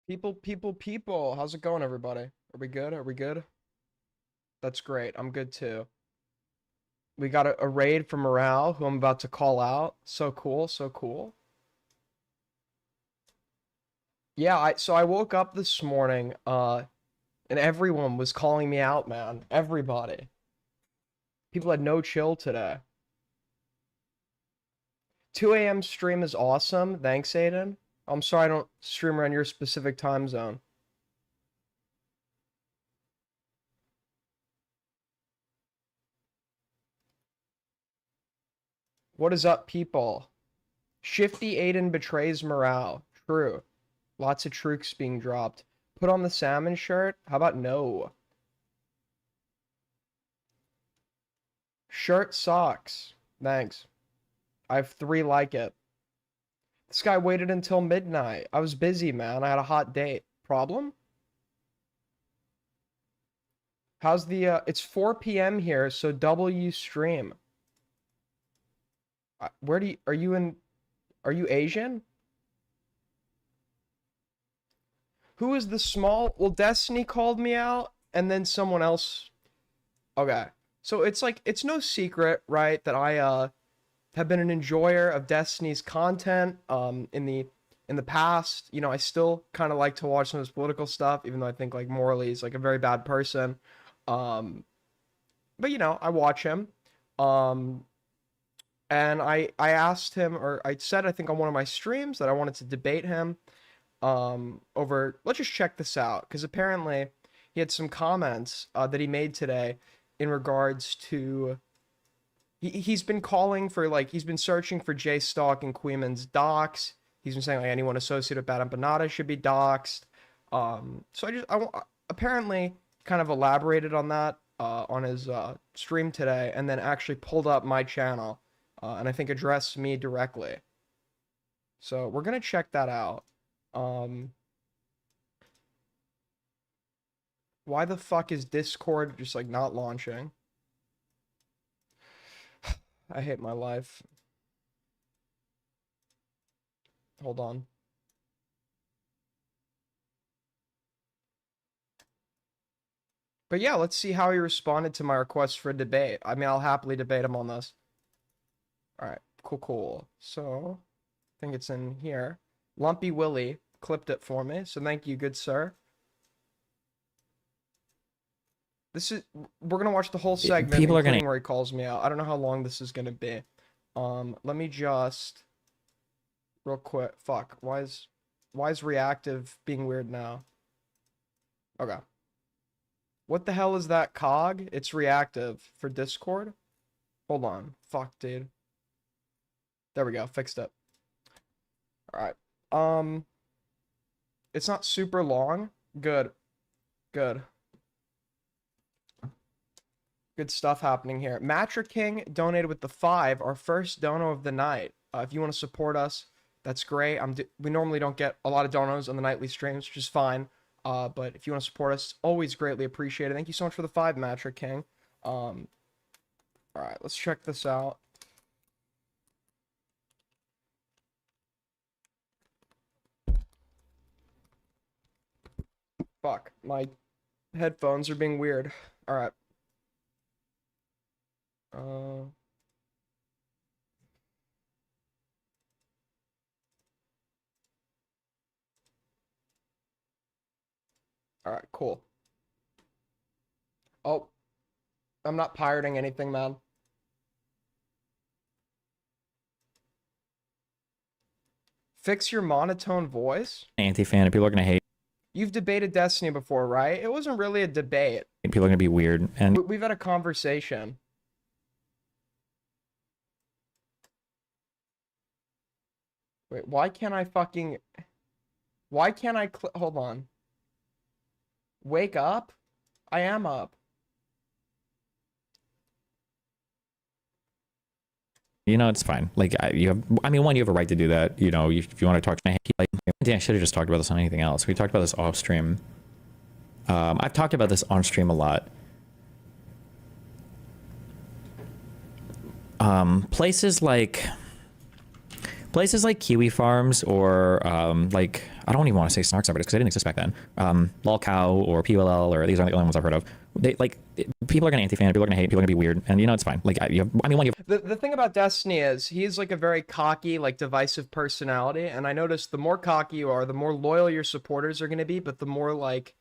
People. How's it going, everybody? Are we good? Are we good? That's great. I'm good too. We got a raid from Morale, who I'm about to call out. So cool, so cool. Yeah, I woke up this morning, and everyone was calling me out, man. Everybody. People had no chill today. 2 a.m. stream is awesome. Thanks, Aiden. I'm sorry I don't stream around your specific time zone. What is up, people? Shifty Aiden betrays morale. True. Lots of troops being dropped. Put on the salmon shirt? How about no? Shirt socks. Thanks. I have 3 like it. This guy waited until midnight. I was busy, man. I had a hot date. Problem? How's the it's 4 p.m. here, so double you stream. Where do you are you Asian? Who is the small? Well, Destiny called me out, and then someone else. Okay. So it's like it's no secret, right, that I have been an enjoyer of Destiny's content in the past. You know, I still kind of like to watch some of his political stuff, even though I think like morally he's like a very bad person. Um, but you know, I watch him. Um, and I asked him, or I said I think on one of my streams that I wanted to debate him over. Let's just check this out, because apparently he had some comments that he made today in regards to he's been calling for like he's been searching for Jay Stalk and Queeman's docs. He's been saying like anyone associated with Bad Empanada should be doxxed. So apparently kind of elaborated on that on his stream today, and then actually pulled up my channel and I think addressed me directly. So we're gonna check that out. Why the fuck is Discord just like not launching? I hate my life. Hold on. But yeah, let's see how he responded to my request for a debate. I mean, I'll happily debate him on this. All right, cool. So, I think it's in here. Lumpy Willie clipped it for me, so thank you, good sir. We're gonna watch the whole segment, People are including gonna where he calls me out. I don't know how long this is gonna be. Let me just real quick. Fuck, why is reactive being weird now? Okay. What the hell is that cog? It's reactive for Discord. Hold on. Fuck, dude. There we go. Fixed it. All right. It's not super long. Good. Good. Good stuff happening here. Matra King donated with the 5, our first dono of the night. If you want to support us, that's great. We normally don't get a lot of donos on the nightly streams, which is fine. But if you want to support us, always greatly appreciated. Thank you so much for the 5, Matra King. All right, let's check this out. Fuck, my headphones are being weird. All right. All right, cool. Oh, I'm not pirating anything, man. Fix your monotone voice. anti-fan and people are gonna hate. You've debated Destiny before, right? It wasn't really a debate. People are gonna be weird, and We've had a conversation. Wait, why can't I hold on. Wake up? I am up. you know it's fine. Like you have, I mean, one, you have a right to do that. You know, if you want to talk to me, like, yeah, I should have just talked about this on anything else. We talked about this off stream. I've talked about this on stream a lot. Places like Kiwi Farms or like I don't even want to say snark subreddits because they didn't exist back then. Lolcow or PLL, or these aren't the only ones I've heard of. They like, people are gonna anti-fan, people are gonna hate, people are gonna be weird, and it's fine. Like, The thing about Destiny is he's like a very cocky, like divisive personality, and I noticed the more cocky you are, the more loyal your supporters are gonna be, but the more like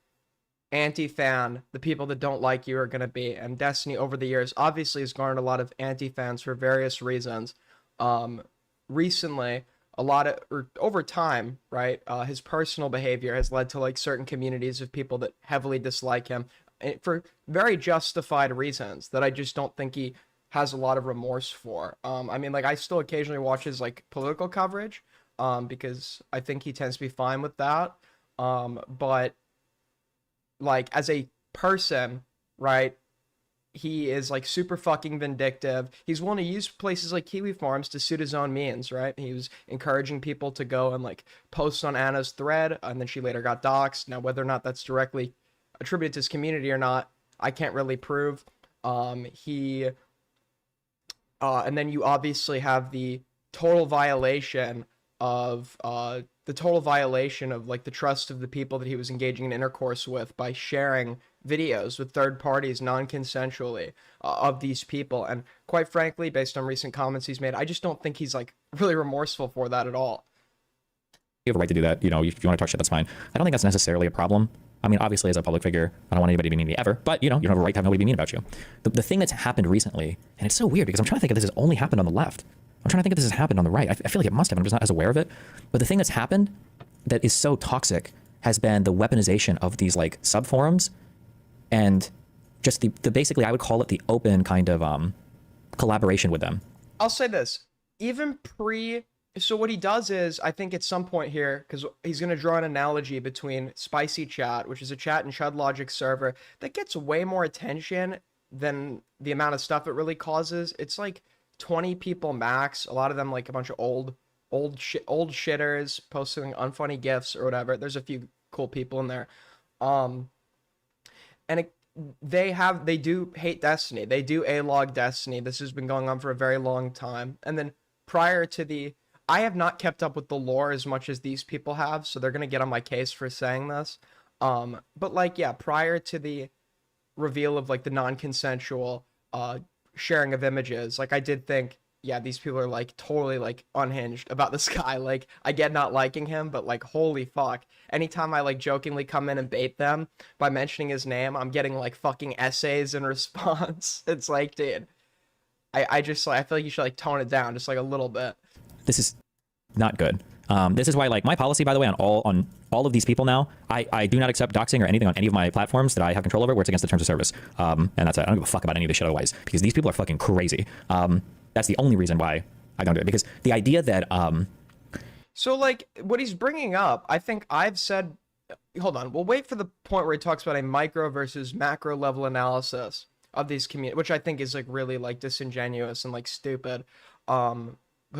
anti-fan the people that don't like you are gonna be. And Destiny over the years obviously has garnered a lot of anti-fans for various reasons. Recently, a lot of, or over time, right? His personal behavior has led to like certain communities of people that heavily dislike him for very justified reasons that I just don't think he has a lot of remorse for. I mean, like I still occasionally watch his like political coverage, because I think he tends to be fine with that. But like as a person, right? He is like super fucking vindictive. He's willing to use places like Kiwi Farms to suit his own means, right? He was encouraging people to go and like post on Anna's thread, and then she later got doxxed. Now, whether or not that's directly attributed to his community or not, I can't really prove. And then you obviously have the total violation of like the trust of the people that he was engaging in intercourse with by sharing videos with third parties non-consensually, of these people. And quite frankly, based on recent comments he's made, I just don't think he's like really remorseful for that at all. you have a right to do that. If you want to talk shit, that's fine. I don't think that's necessarily a problem. I mean, obviously, as a public figure, I don't want anybody to be mean to me ever, but you don't have a right to have nobody be mean about you. The thing that's happened recently, and it's so weird because I'm trying to think if this has only happened on the left. I'm trying to think if this has happened on the right. I feel like it must have. I'm just not as aware of it. But the thing that's happened that is so toxic has been the weaponization of these like sub forums, and just the basically, I would call it the open kind of collaboration with them. I'll say this, even so what he does is, I think at some point here, because he's going to draw an analogy between Spicy Chat, which is a chat and Chud Logic server that gets way more attention than the amount of stuff it really causes. It's like 20 people max, a lot of them like a bunch of old shitters posting unfunny gifs or whatever. There's a few cool people in there. And they do hate Destiny. They do A-log Destiny. This has been going on for a very long time. And then prior to I have not kept up with the lore as much as these people have, so they're going to get on my case for saying this. But like, yeah, prior to the reveal of like the non-consensual sharing of images, like I did think, yeah, these people are like totally like unhinged about this guy. Like, I get not liking him, but like, holy fuck. Anytime I like jokingly come in and bait them by mentioning his name, I'm getting like fucking essays in response. It's like, dude, I just like, I feel like you should like tone it down just like a little bit. This is not good. This is why, like, my policy, by the way, on all of these people now, I do not accept doxing or anything on any of my platforms that I have control over where it's against the terms of service. And that's it. I don't give a fuck about any of this shit otherwise, because these people are fucking crazy. That's the only reason why I don't do it, because the idea that So like what he's bringing up, I think I've said, hold on, we'll wait for the point where he talks about a micro versus macro level analysis of these communities, which I think is like really like disingenuous and like stupid.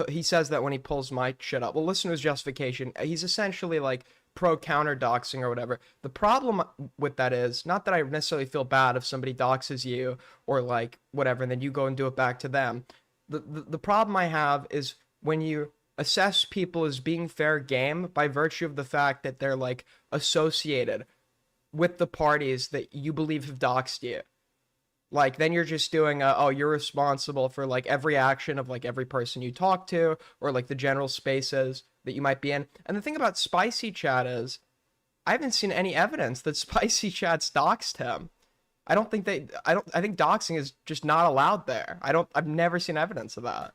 He says that when he pulls my shit up. Well, listen to his justification. He's essentially like pro counter doxing or whatever. The problem with that is not that I necessarily feel bad if somebody doxes you or like whatever, and then you go and do it back to them. The problem I have is when you assess people as being fair game by virtue of the fact that they're like associated with the parties that you believe have doxed you. Like, then you're just doing oh, you're responsible for like every action of like every person you talk to, or like the general spaces that you might be in. And the thing about Spicy Chat is, I haven't seen any evidence that Spicy Chat's doxed him. I think doxing is just not allowed there. I've never seen evidence of that.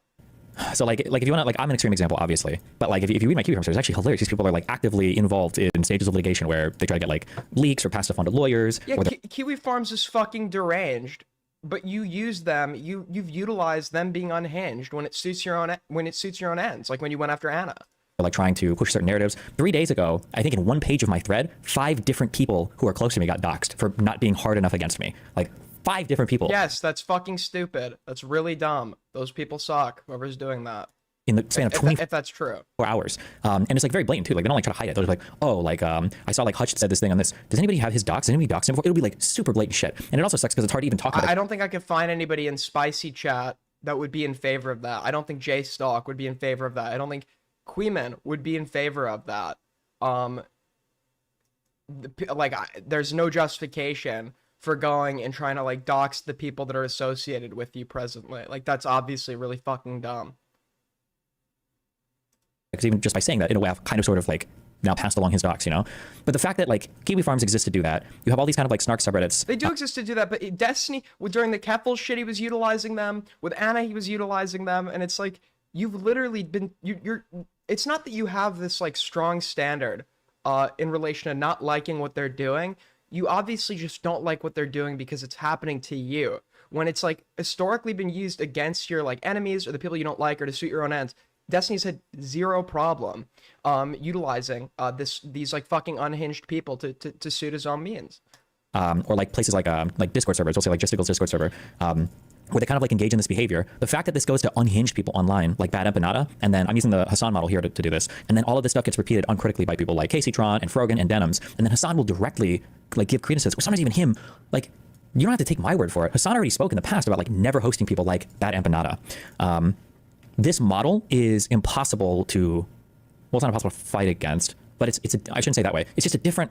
So like if you want to, like, I'm an extreme example, obviously, but like if you read my Kiwi Farm story, it's actually hilarious. These people are like actively involved in stages of litigation where they try to get like leaks or pass stuff on to lawyers. Yeah, Kiwi Farms is fucking deranged, but you use them. You've utilized them being unhinged when it suits your own ends, like when you went after Anna. Like trying to push certain narratives. 3 days ago, I think in one page of my thread, 5 different people who are close to me got doxxed for not being hard enough against me. Like 5 different people. Yes, that's fucking stupid. That's really dumb. Those people suck. Whoever's doing that. In the span of 24 if that's true. hours. And it's like very blatant too. Like they don't like try to hide it. They're like, oh, like I saw like Hutch said this thing on this. Does anybody have his docs? Does anybody dox him before? It'll be like super blatant shit. And it also sucks because it's hard to even talk about it. I don't think I could find anybody in Spicy Chat that would be in favor of that. I don't think Jay Stalk would be in favor of that. I don't think Queeman would be in favor of that. um there's no justification for going and trying to like dox the people that are associated with you presently. Like that's obviously really fucking dumb. Because even just by saying that, it'll have kind of sort of like now passed along his docs, you know? But the fact that like Kiwi Farms exists to do that, you have all these kind of like snark subreddits. They do exist to do that, but Destiny, during the Keffel shit, he was utilizing them. With Anna, he was utilizing them, and it's like you've literally been you're. It's not that you have this like strong standard, in relation to not liking what they're doing. You obviously just don't like what they're doing because it's happening to you. When it's like historically been used against your like enemies or the people you don't like or to suit your own ends, Destiny's had zero problem utilizing these like fucking unhinged people to suit his own means. Or like places like Discord servers, we'll say like Justicle's Discord server, where they kind of like engage in this behavior. The fact that this goes to unhinged people online, like Bad Empanada, and then I'm using the Hassan model here to do this, and then all of this stuff gets repeated uncritically by people like Casey Tron and Frogan and Denims, and then Hassan will directly like give credence to this, or sometimes even him, like, you don't have to take my word for it. Hassan already spoke in the past about like never hosting people like Bad Empanada. This model is impossible to, well, it's not impossible to fight against, but I shouldn't say that way. It's just a different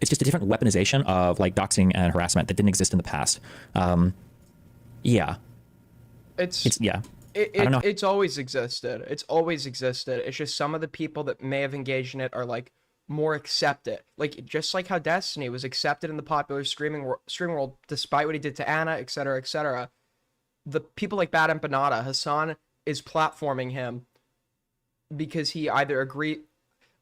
weaponization of like doxing and harassment that didn't exist in the past. Yeah. It's yeah. I don't know. It's always existed. It's always existed. It's just some of the people that may have engaged in it are like more accepted. Like just like how Destiny was accepted in the popular streaming world despite what he did to Anna, etc., etc. The people like Bad Empanada, Hassan is platforming him because he either agreed.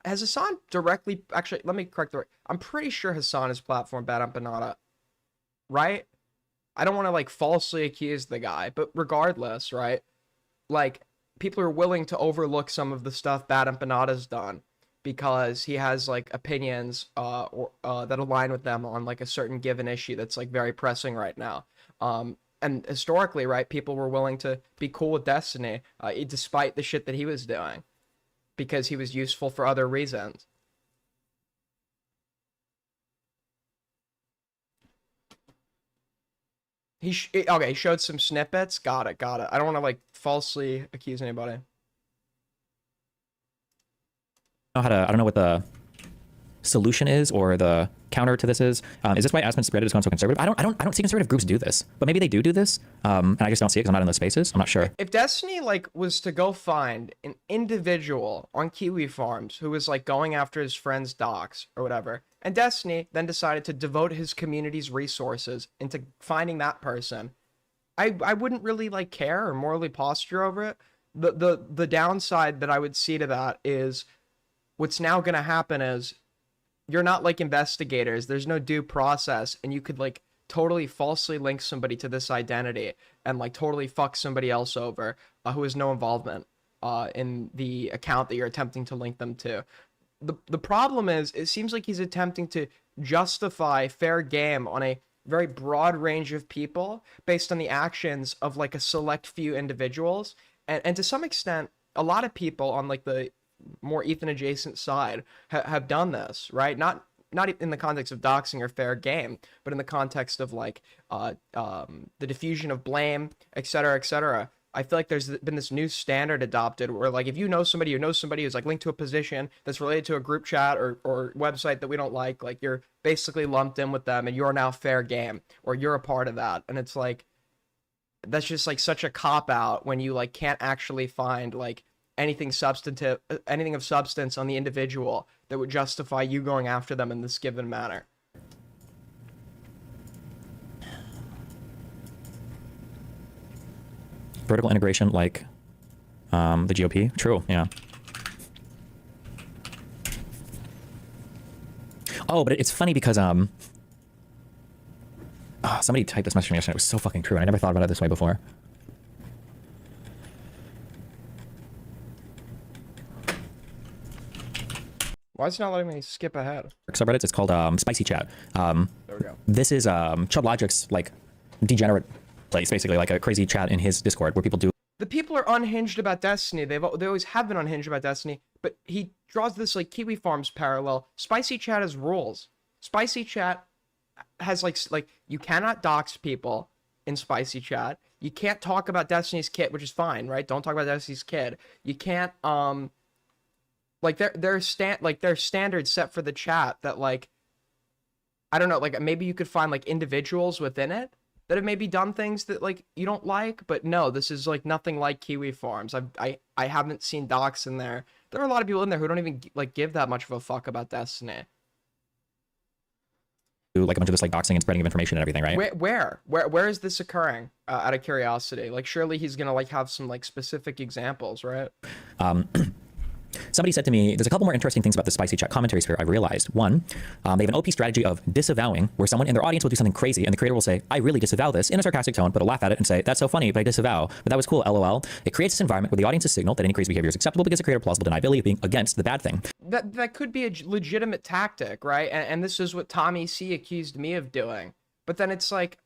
Has Hassan directly, actually, let me correct the word. I'm pretty sure Hassan has platformed Bad Empanada, right? I don't want to like falsely accuse the guy, but regardless, right? Like people are willing to overlook some of the stuff Bad Empanada's done because he has like opinions that align with them on like a certain given issue that's like very pressing right now. And historically, right, people were willing to be cool with Destiny despite the shit that he was doing because he was useful for other reasons. He showed some snippets. Got it. I don't want to like falsely accuse anybody. I don't know what the solution is or the counter to this is. Is this why Aspen Spread is going so conservative? I don't see conservative groups do this, but maybe they do this. And I just don't see it because I'm not in those spaces. I'm not sure. If Destiny like was to go find an individual on Kiwi Farms who was like going after his friend's docs or whatever, and Destiny then decided to devote his community's resources into finding that person, I wouldn't really like care or morally posture over it. The downside that I would see to that is what's now going to happen is you're not like investigators. There's no due process, and you could like totally falsely link somebody to this identity and like totally fuck somebody else over who has no involvement in the account that you're attempting to link them to. The problem is it seems like he's attempting to justify fair game on a very broad range of people based on the actions of like a select few individuals, and to some extent a lot of people on like the more Ethan adjacent side have done this, right? Not in the context of doxing or fair game, but in the context of like the diffusion of blame, etc., etc. I feel like there's been this new standard adopted where like if you know somebody who's like linked to a position that's related to a group chat or website that we don't like you're basically lumped in with them and you're now fair game or you're a part of that. And it's like that's just like such a cop out when you like can't actually find like anything of substance on the individual that would justify you going after them in this given manner. Vertical integration like the GOP. True, yeah. Oh, but it's funny because somebody typed this message to me yesterday. It was so fucking true. I never thought about it this way before. Why is it not letting me skip ahead? Subreddits. It's called Spicy Chat. There we go. This is Chub Logic's like degenerate place, basically like a crazy chat in his Discord where people do. The people are unhinged about Destiny. They always have been unhinged about Destiny. But he draws this like Kiwi Farms parallel. Spicy Chat has rules. Spicy Chat has like you cannot dox people in Spicy Chat. You can't talk about Destiny's kid, which is fine, right? Don't talk about Destiny's kid. You can't Like their standards set for the chat that like I don't know, like maybe you could find like individuals within it that have maybe done things that like you don't like, but no, this is like nothing like Kiwi Farms. I haven't seen docs in there. There are a lot of people in there who don't even like give that much of a fuck about Destiny. Like a bunch of this like doxing and spreading of information and everything, right? Where is this occurring? Out of curiosity, like surely he's gonna like have some like specific examples, right? Somebody said to me, there's a couple more interesting things about the spicy chat commentary sphere I've realized. One, they have an OP strategy of disavowing, where someone in their audience will do something crazy and the creator will say, I really disavow this in a sarcastic tone, but will laugh at it and say, that's so funny, but I disavow. But that was cool, LOL. It creates this environment where the audience is signaled that any crazy behavior is acceptable because the creator plausible deniability of being against the bad thing. That could be a legitimate tactic, right? And this is what Tommy C accused me of doing. But then it's like,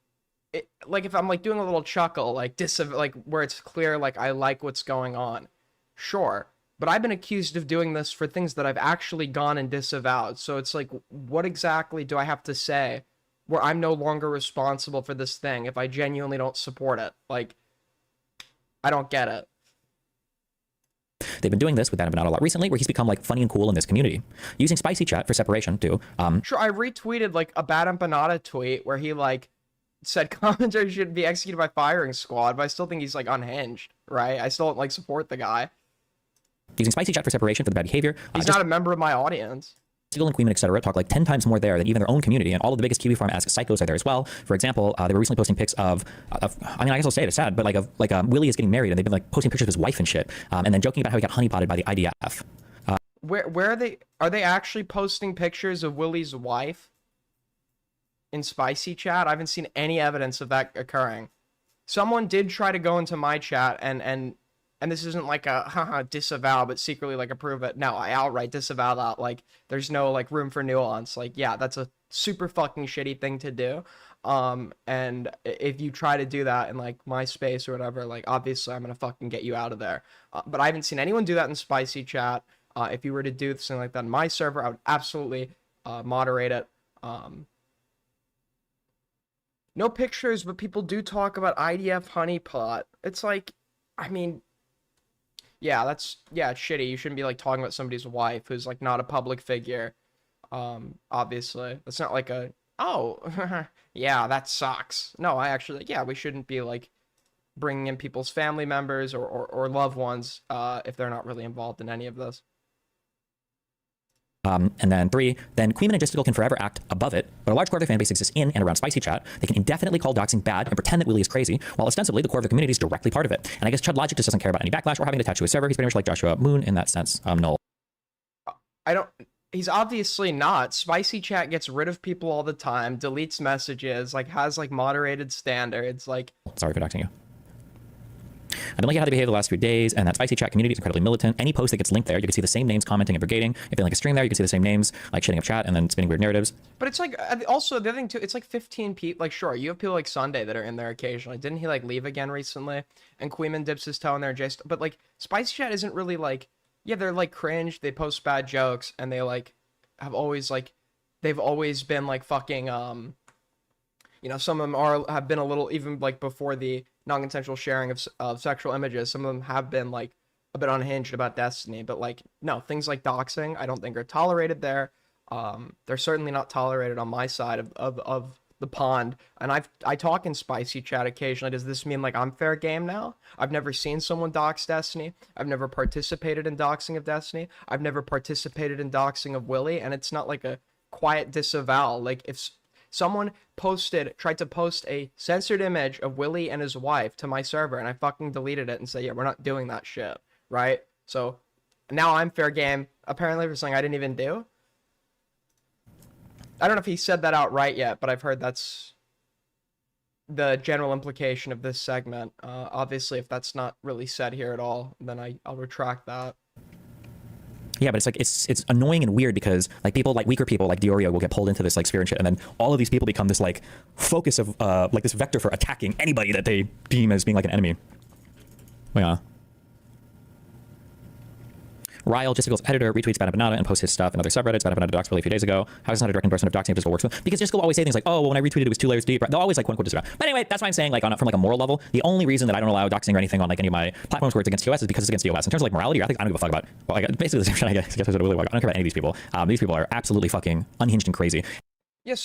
like if I'm like doing a little chuckle, like like where it's clear, like I like what's going on, sure. But I've been accused of doing this for things that I've actually gone and disavowed. So it's like, what exactly do I have to say where I'm no longer responsible for this thing if I genuinely don't support it? Like, I don't get it. They've been doing this with Adam Bernard a lot recently, where he's become like funny and cool in this community, using spicy chat for separation too. Sure, I retweeted like a Bad Empanada tweet where he like said commentary should be executed by firing squad, but I still think he's like unhinged, right? I still don't like support the guy. Using spicy chat for separation for the bad behavior. He's not a member of my audience. Seagull and Queeman, etc., talk like 10 times more there than even their own community, and all of the biggest Kiwi Farm-esque psychos are there as well. For example, they were recently posting pics of I mean, I guess I'll say it, it's sad, but like Willie is getting married, and they've been like posting pictures of his wife and shit, and then joking about how he got honeypotted by the IDF. Where are they? Are they actually posting pictures of Willie's wife in spicy chat? I haven't seen any evidence of that occurring. Someone did try to go into my chat and this isn't like a haha disavow, but secretly like approve it. No, I outright disavow that. Like, there's no like room for nuance. Like, yeah, that's a super fucking shitty thing to do. And if you try to do that in like my space or whatever, like obviously I'm gonna fucking get you out of there. But I haven't seen anyone do that in spicy chat. If you were to do something like that in my server, I would absolutely moderate it. No pictures, but people do talk about IDF honeypot. It's like, I mean, yeah, it's shitty. You shouldn't be like talking about somebody's wife who's like not a public figure. Obviously, that's not like a yeah, that sucks. No, I actually yeah, we shouldn't be like bringing in people's family members or loved ones if they're not really involved in any of this. And then 3, then Queeman and Gisticle can forever act above it, but a large core of their fan base exists in and around spicy chat. They can indefinitely call doxing bad and pretend that Willie is crazy, while ostensibly the core of the community is directly part of it. And I guess Chud Logic just doesn't care about any backlash or having it attached to his server. He's pretty much like Joshua Moon in that sense. Null. He's obviously not. Spicy chat gets rid of people all the time, deletes messages, like has like moderated standards, like. Sorry for doxing you. I've been looking at how they behave the last few days, and that spicy chat community is incredibly militant. Any post that gets linked there, you can see the same names commenting and brigading. If they link a stream there, you can see the same names, like shitting up chat and then spinning weird narratives. But it's like, also the other thing too, it's like 15 people, like sure, you have people like Sunday that are in there occasionally. Didn't he like leave again recently? And Queeman dips his toe in there, but like spicy chat isn't really like, yeah, they're like cringe, they post bad jokes, and they like have always like, they've always been like fucking, you know, some of them have been a little, even like before the non-consensual sharing of sexual images, some of them have been like a bit unhinged about Destiny, but like no, things like doxing I don't think are tolerated there. They're certainly not tolerated on my side of the pond, and I talk in spicy chat occasionally. Does this mean like I'm fair game now? I've never seen someone dox Destiny. I've never participated in doxing of Destiny. I've never participated in doxing of Willie, and it's not like a quiet disavowal. Like if someone tried to post a censored image of Willie and his wife to my server, and I fucking deleted it and said, yeah, we're not doing that shit, right? So now I'm fair game, apparently, for something I didn't even do. I don't know if he said that outright yet, but I've heard that's the general implication of this segment. Obviously, if that's not really said here at all, then I'll retract that. Yeah, but it's like it's annoying and weird because like people like weaker people like Diorio will get pulled into this like sphere and shit, and then all of these people become this like focus of like this vector for attacking anybody that they deem as being like an enemy. Oh, yeah. Ryle, Jessica's editor, retweets Bad Banana and posts his stuff in other subreddits. Bad Banana doxed Billy a few days ago. How is not a direct endorsement of doxing if Jessica works with? Because Jessica will always say things like, oh, well, when I retweeted it was 2 layers deep. They'll always like quote unquote disavow. But anyway, that's why I'm saying like from like a moral level, the only reason that I don't allow doxing or anything on like any of my platforms where it's against TOS is because it's against TOS. In terms of like morality or ethics, I don't give a fuck about. Well, basically the same shit I guess I really like. I don't care about any of these people. These people are absolutely fucking unhinged and crazy. Yeah,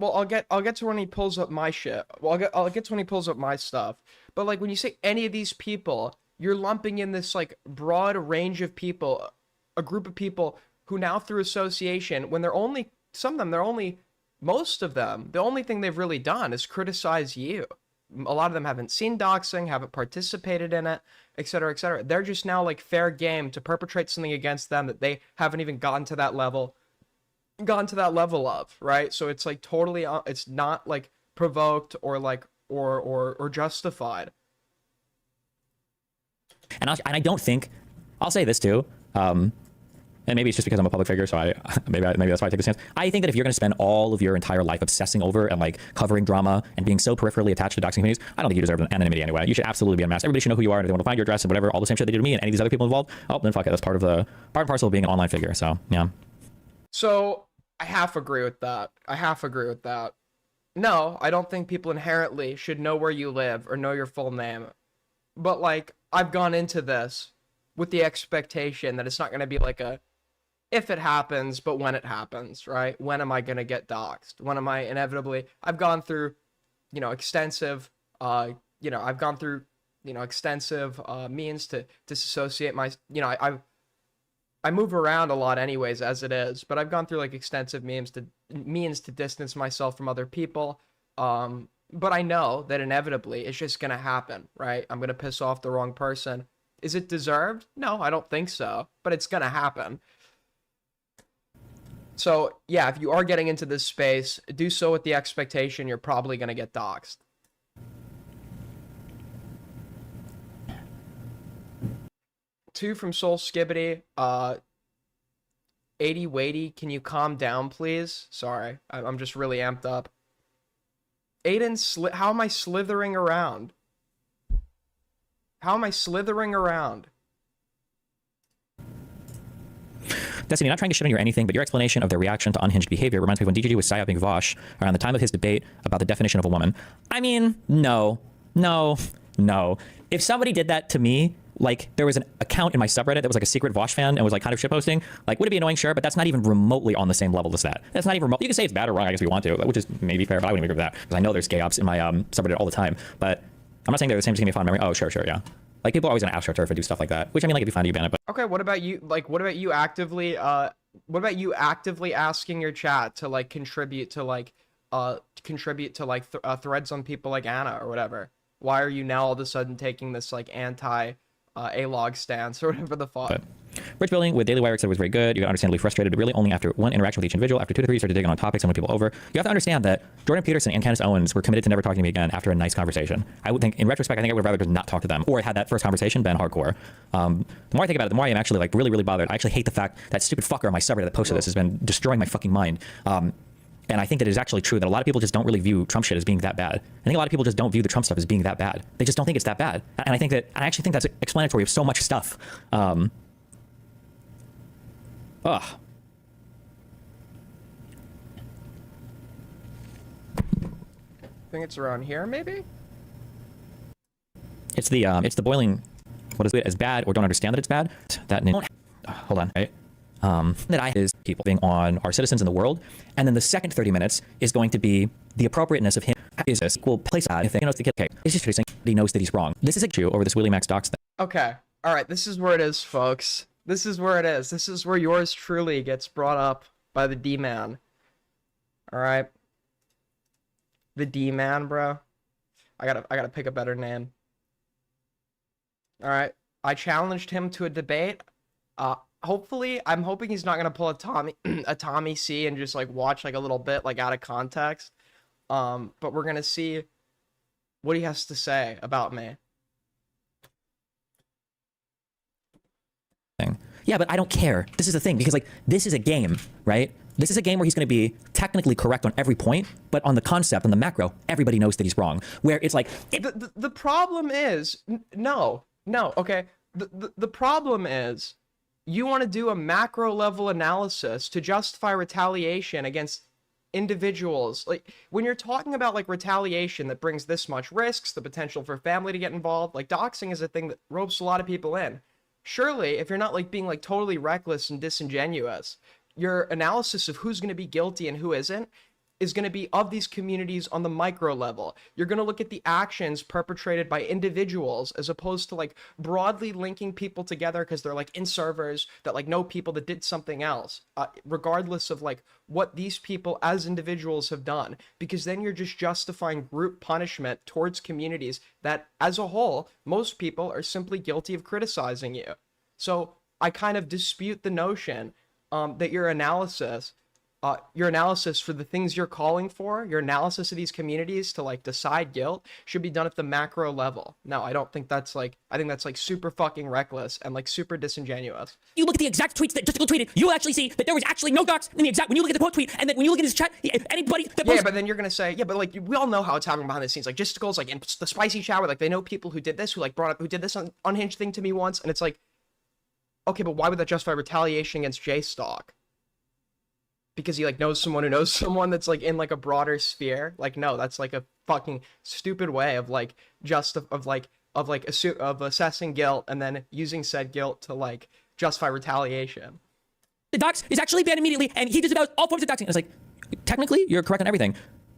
I'll get to when he pulls up my shit. Well, I'll get to when he pulls up my stuff. But like when you say any of these people, you're lumping in this like broad range of people, a group of people who now through association, when most of them, the only thing they've really done is criticize you. A lot of them haven't seen doxing, haven't participated in it, etc., etc. They're just now like fair game to perpetrate something against them that they haven't even gotten to that level of, right? So it's like totally it's not like provoked or like or justified. And I don't think, I'll say this too, and maybe it's just because I'm a public figure, so maybe that's why I take a stance. I think that if you're going to spend all of your entire life obsessing over and like covering drama and being so peripherally attached to doxing communities, I don't think you deserve anonymity anyway. You should absolutely be unmasked. Everybody should know who you are, and if they want to find your address and whatever, all the same shit they do to me and any of these other people involved, oh, then fuck it. That's part and parcel of being an online figure. So yeah. So I half agree with that. No, I don't think people inherently should know where you live or know your full name. But like, I've gone into this with the expectation that it's not going to be like a if it happens, but when it happens, right? When am I going to get doxxed? When am I inevitably? I've gone through, extensive, means to disassociate my, I move around a lot anyways as it is, but I've gone through like extensive means to distance myself from other people. But I know that inevitably it's just going to happen, right? I'm going to piss off the wrong person. Is it deserved? No, I don't think so, but it's going to happen. So yeah, if you are getting into this space, do so with the expectation you're probably going to get doxxed. Two from Soul Skibbity. 80 weighty, can you calm down, please? Sorry, I'm just really amped up. Aiden, how am I slithering around? Destiny, not trying to shit on you or anything, but your explanation of their reaction to unhinged behavior reminds me of when DGG was psyoping Vaush around the time of his debate about the definition of a woman. I mean, no. If somebody did that to me, like there was an account in my subreddit that was like a secret Vaush fan and was like kind of shitposting, like would it be annoying? Sure, but that's not even remotely on the same level as that. That's not even remote. You can say it's bad or wrong, I guess, if you want to, which is maybe fair, but I wouldn't agree with that because I know there's gay ops in my subreddit all the time. But I'm not saying they're the same, just give me a fond memory. Oh, sure, yeah. Like people are always gonna AstroTurf and do stuff like that, which I mean, like if you find it, you ban it. But okay, what about you? Like, what about you actively asking your chat to like contribute to threads on people like Anna or whatever? Why are you now all of a sudden taking this like anti A-log stance or whatever the fuck? But Rich Building with Daily Wire said was very good. You got understandably frustrated really only after one interaction with each individual. After 2 to 3, you started digging on topics and won people over. You have to understand that Jordan Peterson and Candace Owens were committed to never talking to me again after a nice conversation. I would think, in retrospect, I think I would rather just not talk to them or had that first conversation been hardcore. The more I think about it, the more I am actually like really bothered. I actually hate the fact that stupid fucker on my subreddit that posted this has been destroying my fucking mind. And I think that it is actually true that a lot of people just don't really view Trump shit as being that bad. I think a lot of people just don't view the Trump stuff as being that bad. They just don't think it's that bad. And I actually think that's explanatory of so much stuff. I think it's around here, maybe? It's the boiling, what is it, as bad or don't understand that it's bad? Hold on, right? That I is people being on our citizens in the world, and then the second 30 minutes is going to be the appropriateness of him is this equal place if he knows the kid. Okay, it's just saying he knows that he's wrong. This is a issue over this Willie Max docs thing. Okay, all right, this is where it is, folks. This is where it is. This is where yours truly gets brought up by the D-man. All right, the D-man, bro. I gotta pick a better name. All right, I challenged him to a debate. Hopefully, I'm hoping he's not gonna pull a Tommy C and just like watch like a little bit like out of context. But we're gonna see what he has to say about me. Yeah, but I don't care. This is the thing, because like this is a game, right? This is a game where he's going to be technically correct on every point, but on the concept, on the macro, everybody knows that he's wrong. Where it's like the problem is okay. The problem is you want to do a macro level analysis to justify retaliation against individuals. Like when you're talking about like retaliation that brings this much risks, the potential for family to get involved, like doxing is a thing that ropes a lot of people in. Surely, if you're not like being like totally reckless and disingenuous, your analysis of who's going to be guilty and who isn't is going to be of these communities on the micro level. You're going to look at the actions perpetrated by individuals as opposed to like broadly linking people together because they're like in servers that like know people that did something else, regardless of like what these people as individuals have done, because then you're just justifying group punishment towards communities that as a whole, most people are simply guilty of criticizing you. So I kind of dispute the notion that your analysis for the things you're calling for, your analysis of these communities to like decide guilt should be done at the macro level. No, I don't think that's like, I think that's like super fucking reckless and like super disingenuous. You look at the exact tweets that Justical tweeted, you will actually see that there was actually no docs in the exact, when you look at the quote tweet, and then when you look at his chat, anybody that Yeah, but then you're gonna say, yeah, but like we all know how it's happening behind the scenes. Like Justicle's like in the spicy chat where like they know people who did this, who like who did this unhinged thing to me once, and it's like, okay, but why would that justify retaliation against J-Stock? Because he like knows someone who knows someone that's like in like a broader sphere. Like, no, that's like a fucking stupid way of like of assessing guilt and then using said guilt to like justify retaliation. the docs is actually banned immediately, and he disavows all forms of doxing. It's like, technically, you're correct on everything.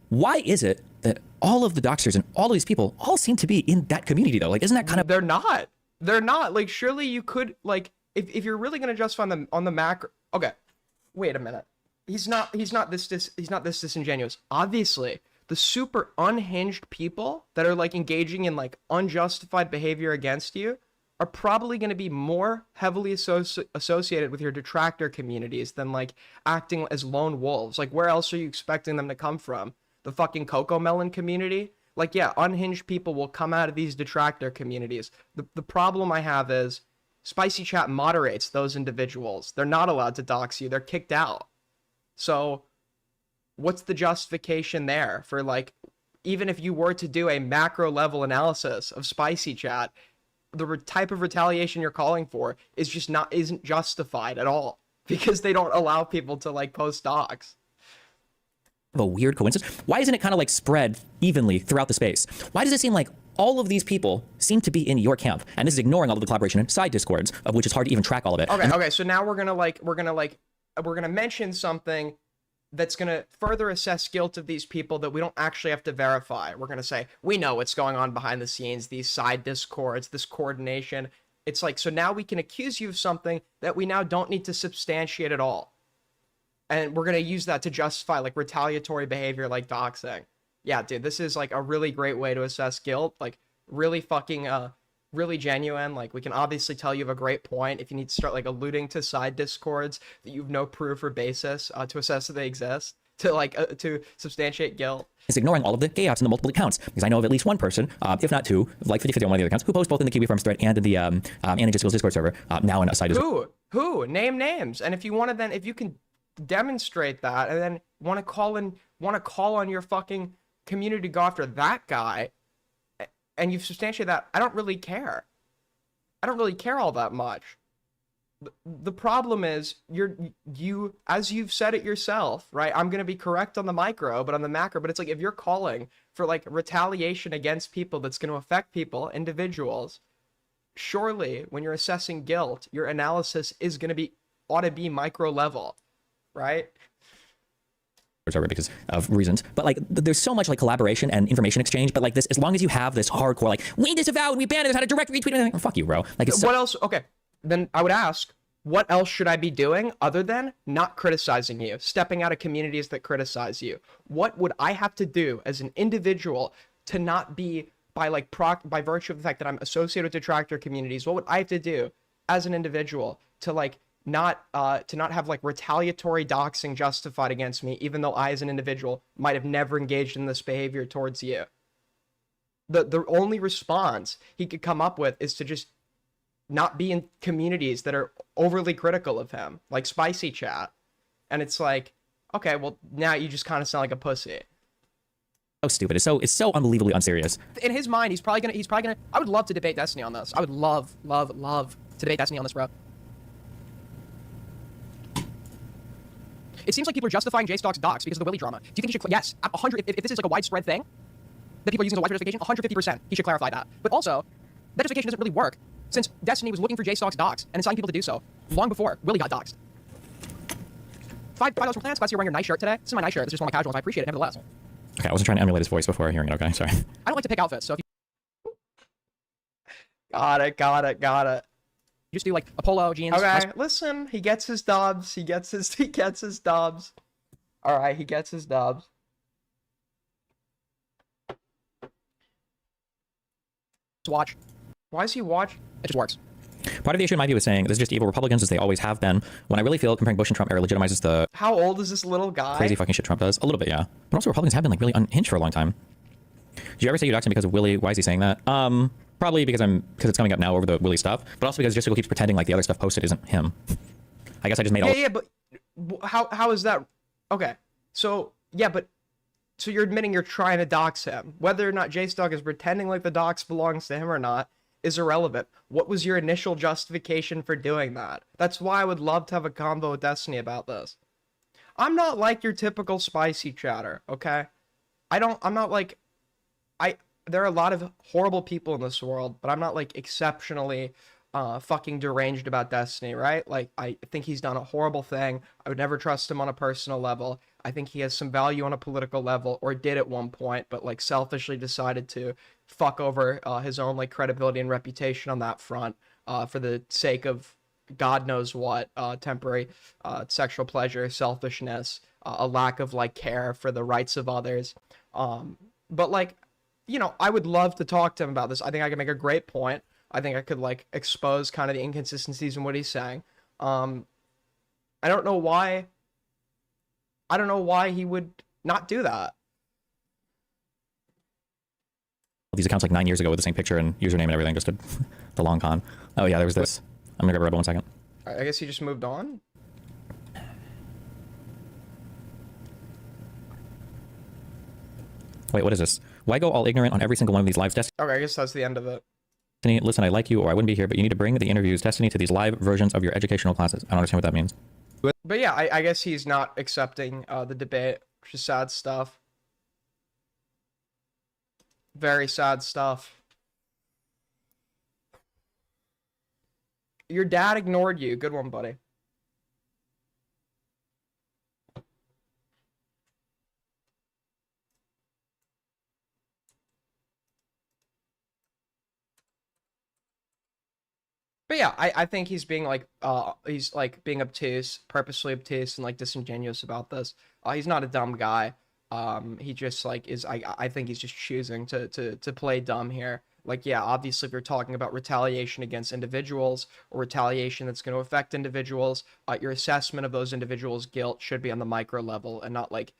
Why is it that all of the doxers and all of these people all seem to be in that community though? Like, isn't that kind of... They're not. Like, surely you could, like, if you're really gonna justify them on the macro... Okay, wait a minute. He's not this disingenuous. Obviously, the super unhinged people that are like engaging in like unjustified behavior against you are probably going to be more heavily associated with your detractor communities than like acting as lone wolves. Like, where else are you expecting them to come from? The fucking Coco Melon community? Like, yeah, unhinged people will come out of these detractor communities. The problem I have is Spicy Chat moderates those individuals. They're not allowed to dox you. They're kicked out. So what's the justification there for, like, even if you were to do a macro level analysis of Spicy Chat, the type of retaliation you're calling for is just isn't justified at all because they don't allow people to like post docs. A weird coincidence. Why isn't it kind of like spread evenly throughout the space? Why does it seem like all of these people seem to be in your camp? And this is ignoring all of the collaboration and side discords, of which it's hard to even track all of it. Okay. So now we're gonna mention something that's going to further assess guilt of these people that we don't actually have to verify. We're going to say, we know what's going on behind the scenes, these side discords, this coordination. It's like, so now we can accuse you of something that we now don't need to substantiate at all. And we're going to use that to justify like retaliatory behavior like doxing. Yeah, dude, this is like a really great way to assess guilt. Like really fucking, really genuine. Like, we can obviously tell you have a great point if you need to start like alluding to side discords that you've no proof or basis to assess that they exist to substantiate guilt. It's ignoring all of the gay outs and the multiple accounts, because I know of at least one person, if not two, like 50-50 on one of the other accounts, who posts both in the Kiwi Farms thread and in the Annie Just Discord server, now in a side Discord. Who? Name names. And if you want to then, if you can demonstrate that and then want to call on your fucking community to go after that guy, and you've substantiated that, I don't really care. I don't really care all that much. The problem is you, as you've said it yourself, right? I'm going to be correct on the micro, but on the macro, but it's like, if you're calling for like retaliation against people that's going to affect people, individuals, surely when you're assessing guilt, your analysis is going to ought to be micro level, right? Server because of reasons, but like there's so much like collaboration and information exchange, but like this, as long as you have this hardcore like, we disavow and we ban it, had a direct retweet, and like, oh, fuck you, bro. Like, it's what else? Okay, then I would ask, what else should I be doing other than not criticizing you, stepping out of communities that criticize you? What would I have to do as an individual to not be by virtue of the fact that I'm associated with detractor communities? What would I have to do as an individual to like not have like retaliatory doxing justified against me, even though I as an individual might have never engaged in this behavior towards you? The only response he could come up with is to just not be in communities that are overly critical of him, like Spicy Chat. And it's like, okay, well, now you just kind of sound like a pussy. so stupid. It's so unbelievably unserious. In his mind, he's probably gonna I would love to debate Destiny on this. I would love to debate Destiny on this, bro. It seems like people are justifying J-Stock's docs because of the Willy drama. Do you think he should? Yes, 100. If this is like a widespread thing that people are using as a widespread justification, 150%, he should clarify that. But also, that justification doesn't really work since Destiny was looking for J-Stock's docs and inciting people to do so long before Willy got doxed. $5 from Plants. Glad you're wearing your nice shirt today. This is my nice shirt. This is just one of my casuals. I appreciate it nevertheless. Okay, I wasn't trying to emulate his voice before hearing it. Okay, sorry. I don't like to pick outfits, so if you got it. You just do like a polo, jeans. Okay, listen, he gets his dubs. He gets his dubs. All right, he gets his dubs. Watch. Why is he watch? It just works. Part of the issue in my view is saying this is just evil Republicans as they always have been. When I really feel comparing Bush and Trump era legitimizes the How old is this little guy? crazy fucking shit Trump does. A little bit, yeah. But also Republicans have been like really unhinged for a long time. Did you ever say you doxed him because of Willy? Why is he saying that? Probably because it's coming up now over the Willy stuff, but also because Jessica keeps pretending like the other stuff posted isn't him. I guess I just made all. Yeah, but how is that? Okay, so yeah, but so you're admitting you're trying to dox him. Whether or not J-Stock is pretending like the dox belongs to him or not is irrelevant. What was your initial justification for doing that? That's why I would love to have a convo with Destiny about this. I'm not like your typical spicy chatter, okay? I'm not like there are a lot of horrible people in this world, but I'm not like exceptionally fucking deranged about Destiny, right? Like, I think he's done a horrible thing. I would never trust him on a personal level. I think he has some value on a political level, or did at one point, but like selfishly decided to fuck over his own like credibility and reputation on that front for the sake of God knows what, temporary sexual pleasure, selfishness, a lack of like care for the rights of others. But like, you know, I would love to talk to him about this. I think I can make a great point. I think I could like expose kind of the inconsistencies in what he's saying. I don't know why he would not do that. These accounts like 9 years ago with the same picture and username and everything, just the long con. Oh yeah, there was this. I'm gonna grab a Red Bull 1 second. I guess he just moved on. Wait, what is this? Why go all ignorant on every single one of these live Destiny? Okay, I guess that's the end of it. Listen, I like you or I wouldn't be here, but you need to bring the interviews Destiny to these live versions of your educational classes. I don't understand what that means. But yeah, I guess he's not accepting the debate, which is sad stuff. Very sad stuff. Your dad ignored you. Good one, buddy. But yeah, I think he's being like being obtuse, purposely obtuse and like disingenuous about this. He's not a dumb guy. He just like is I think he's just choosing to play dumb here. Like, yeah, obviously if you're talking about retaliation against individuals or retaliation that's going to affect individuals, your assessment of those individuals' guilt should be on the micro level and not like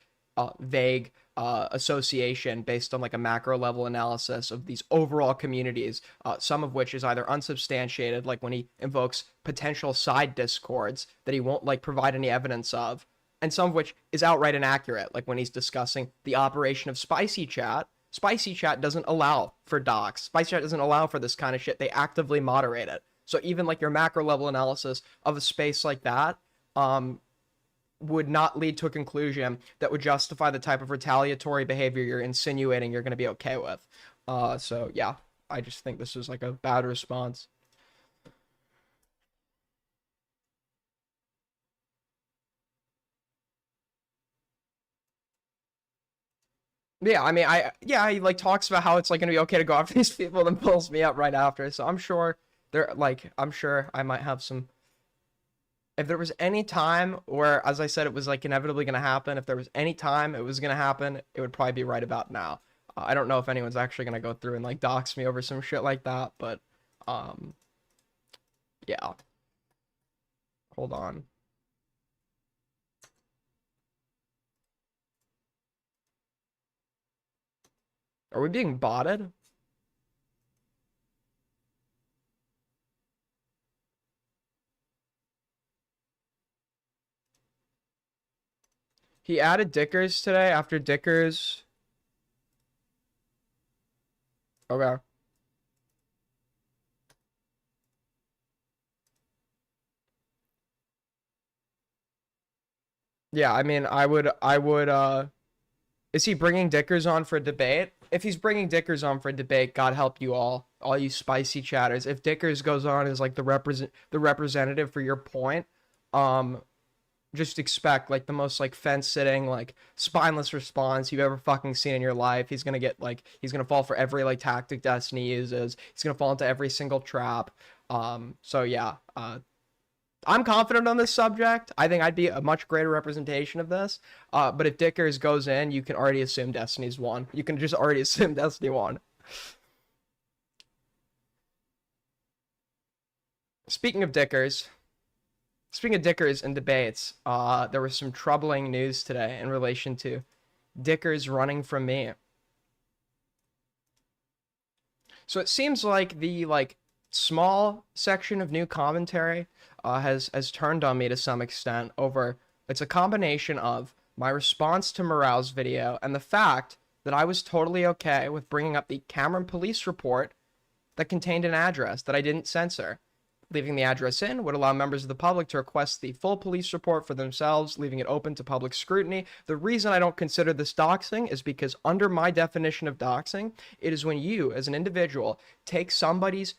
vague association based on like a macro level analysis of these overall communities, some of which is either unsubstantiated, like when he invokes potential side discords that he won't like provide any evidence of, and some of which is outright inaccurate, like when he's discussing the operation of Spicy Chat. Spicy Chat doesn't allow for docs. Spicy Chat doesn't allow for this kind of shit. They actively moderate it. So even like your macro level analysis of a space like that would not lead to a conclusion that would justify the type of retaliatory behavior you're insinuating you're going to be okay with. So yeah, I just think this was like a bad response. Yeah, I mean, he like talks about how it's like gonna be okay to go after these people, then pulls me up right after. So I'm sure I might have some. If there was any time where, as I said, it was like inevitably gonna happen, if there was any time it was gonna happen, it would probably be right about now. I don't know if anyone's actually gonna go through and like dox me over some shit like that, but yeah. Hold on. Are we being botted? He added Dickers today after Dickers. Okay. Yeah, I mean, I would. Is he bringing Dickers on for a debate? If he's bringing Dickers on for a debate, God help you all you spicy chatters. If Dickers goes on as like the representative for your point, um, just expect like the most like fence sitting, like spineless response you've ever fucking seen in your life. He's gonna get like he's gonna fall for every like tactic Destiny uses. He's gonna fall into every single trap. So yeah, I'm confident on this subject. I think I'd be a much greater representation of this. But if Dickers goes in, you can already assume Destiny's won. You can just already assume Destiny won. Speaking of Dickers, speaking of Dickers and debates, there was some troubling news today in relation to Dickers running from me. So it seems like the like small section of new commentary has turned on me to some extent over it's a combination of my response to Morale's video and the fact that I was totally okay with bringing up the Cameron police report that contained an address that I didn't censor. Leaving the address in would allow members of the public to request the full police report for themselves, leaving it open to public scrutiny. The reason I don't consider this doxing is because under my definition of doxing, it is when you, as an individual, take somebody's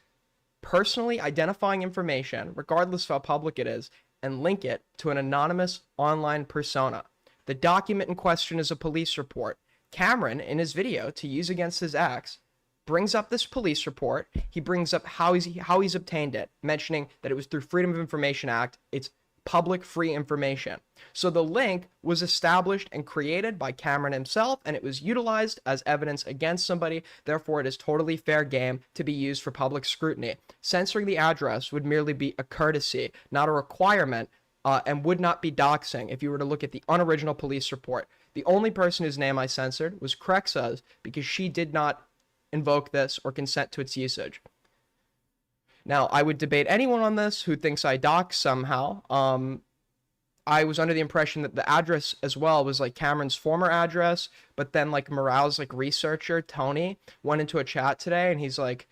personally identifying information, regardless of how public it is, and link it to an anonymous online persona. The document in question is a police report. Cameron, in his video to use against his ex, brings up this police report. He brings up how he's obtained it, mentioning that it was through Freedom of Information Act. It's public free information. So the link was established and created by Cameron himself, and it was utilized as evidence against somebody. Therefore, it is totally fair game to be used for public scrutiny. Censoring the address would merely be a courtesy, not a requirement, and would not be doxing if you were to look at the unoriginal police report. The only person whose name I censored was Crexa's because she did not invoke this or consent to its usage. Now, I would debate anyone on this who thinks I dox somehow. I was under the impression that the address as well was like Cameron's former address, but then like Morale's like researcher, Tony, went into a chat today and he's like,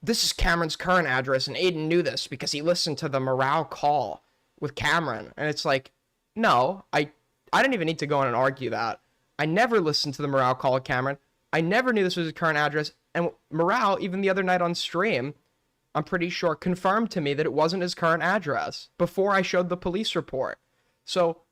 this is Cameron's current address and Aiden knew this because he listened to the Morale call with Cameron. And it's like, no, I didn't even need to go in and argue that. I never listened to the Morale call with Cameron. I never knew this was his current address. And Morale, even the other night on stream, I'm pretty sure, confirmed to me that it wasn't his current address before I showed the police report. So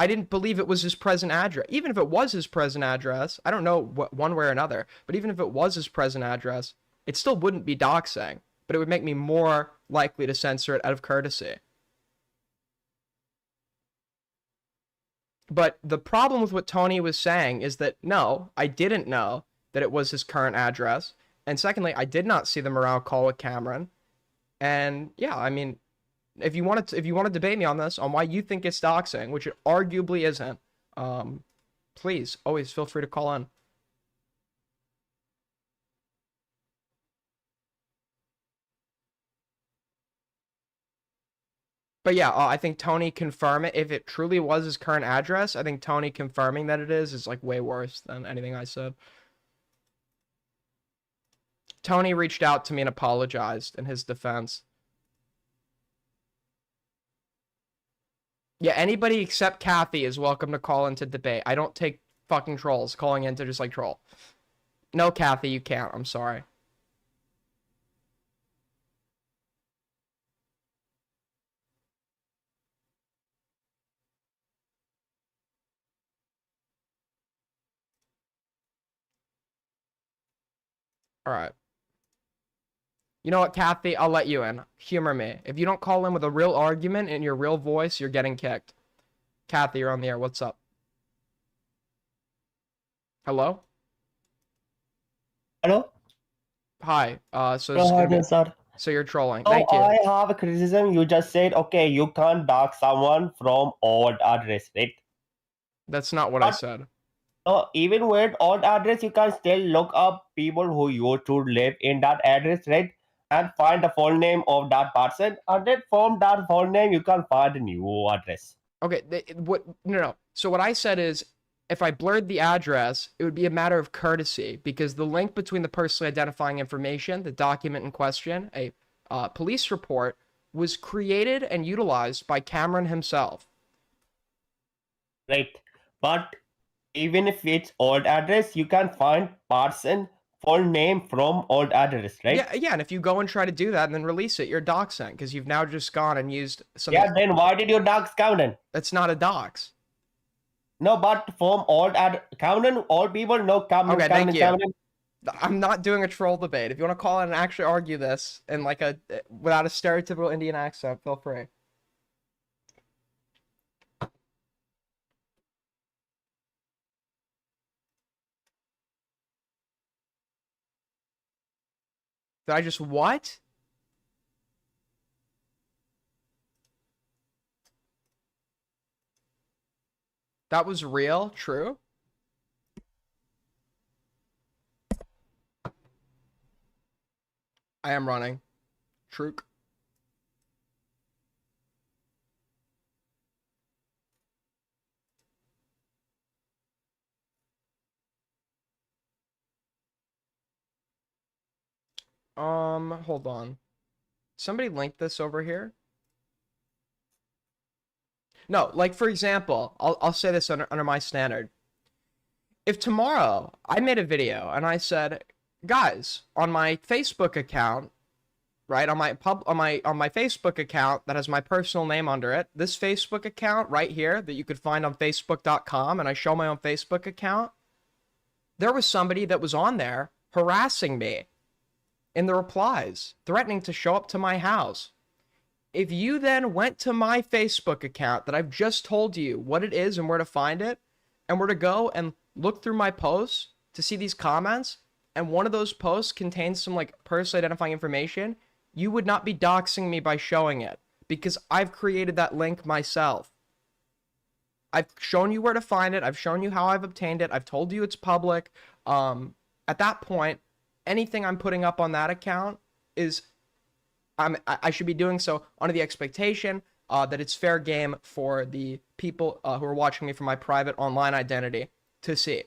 I didn't believe it was his present address. Even if it was his present address, I don't know what one way or another, but even if it was his present address, it still wouldn't be doxing, but it would make me more likely to censor it out of courtesy. But the problem with what Tony was saying is that, no, I didn't know that it was his current address. And secondly, I did not see the Morale call with Cameron. And yeah, I mean, if you want to debate me on this, on why you think it's doxing, which it arguably isn't, please always feel free to call in. But yeah, I think Tony confirming if it truly was his current address, I think Tony confirming that it is like way worse than anything I said. Tony reached out to me and apologized in his defense. Yeah, anybody except Kathy is welcome to call into debate. I don't take fucking trolls calling in to just like troll. No, Kathy, you can't. I'm sorry. All right. You know what, Kathy? I'll let you in. Humor me. If you don't call in with a real argument in your real voice, you're getting kicked. Kathy, you're on the air. What's up? Hello? Hello? Hi. So Hello, hi, sir. so you're trolling. So Thank you. I have a criticism. You just said, okay, you can't dox someone from old address, right? That's not what I But- said. So even with old address, you can still look up people who used to live in that address, right? And find the full name of that person. And then from that full name, you can find a new address. Okay, no. So what I said is if I blurred the address, it would be a matter of courtesy because the link between the personally identifying information, the document in question, a police report, was created and utilized by Cameron himself. right? But even if it's old address, you can find person full name from old address, right? Yeah, and if you go and try to do that and then release it, you're doxing because you've now just gone and used something Yeah, then why did you dox Counten? that's not a dox. No, but from old Counten, all people know Okay, thank you. Counten. I'm not doing a troll debate. If you want to call it and actually argue this in like a without a stereotypical Indian accent, feel free. Did I just what? That was real? True? I am running. True. Hold on. Somebody link this over here. No, like for example, I'll say this under my standard. If tomorrow I made a video and I said, guys, on my Facebook account, right, on my Facebook account that has my personal name under it, this Facebook account right here that you could find on facebook.com, and I show my own Facebook account, there was somebody that was on there harassing me in the replies, threatening to show up to my house. If you then went to my Facebook account that I've just told you what it is and where to find it, and were to go and look through my posts to see these comments, and one of those posts contains some like personally identifying information, you would not be doxing me by showing it because I've created that link myself. I've shown you where to find it. I've shown you how I've obtained it. I've told you it's public. At that point, anything I'm putting up on that account is I should be doing so under the expectation that it's fair game for the people who are watching me from my private online identity to see.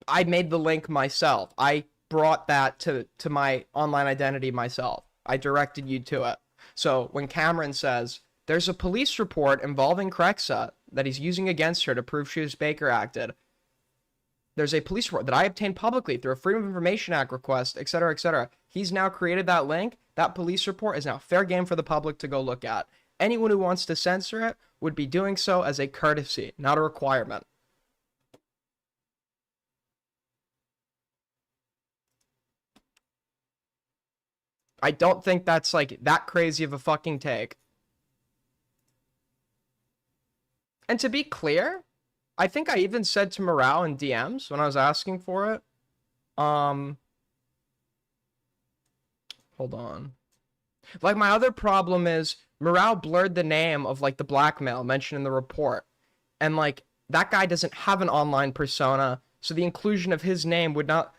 I made the link myself. I brought that to my online identity myself. I directed you to it. So when Cameron says there's a police report involving Crexa that he's using against her to prove she was Baker acted, there's a police report that I obtained publicly through a Freedom of Information Act request, etc., etc. He's now created that link. That police report is now fair game for the public to go look at. Anyone who wants to censor it would be doing so as a courtesy, not a requirement. I don't think that's like that crazy of a fucking take. And to be clear, I think I even said to Morale in DMs when I was asking for it. Hold on. Like my other problem is Morale blurred the name of like the blackmail mentioned in the report. And like that guy doesn't have an online persona, so the inclusion of his name would not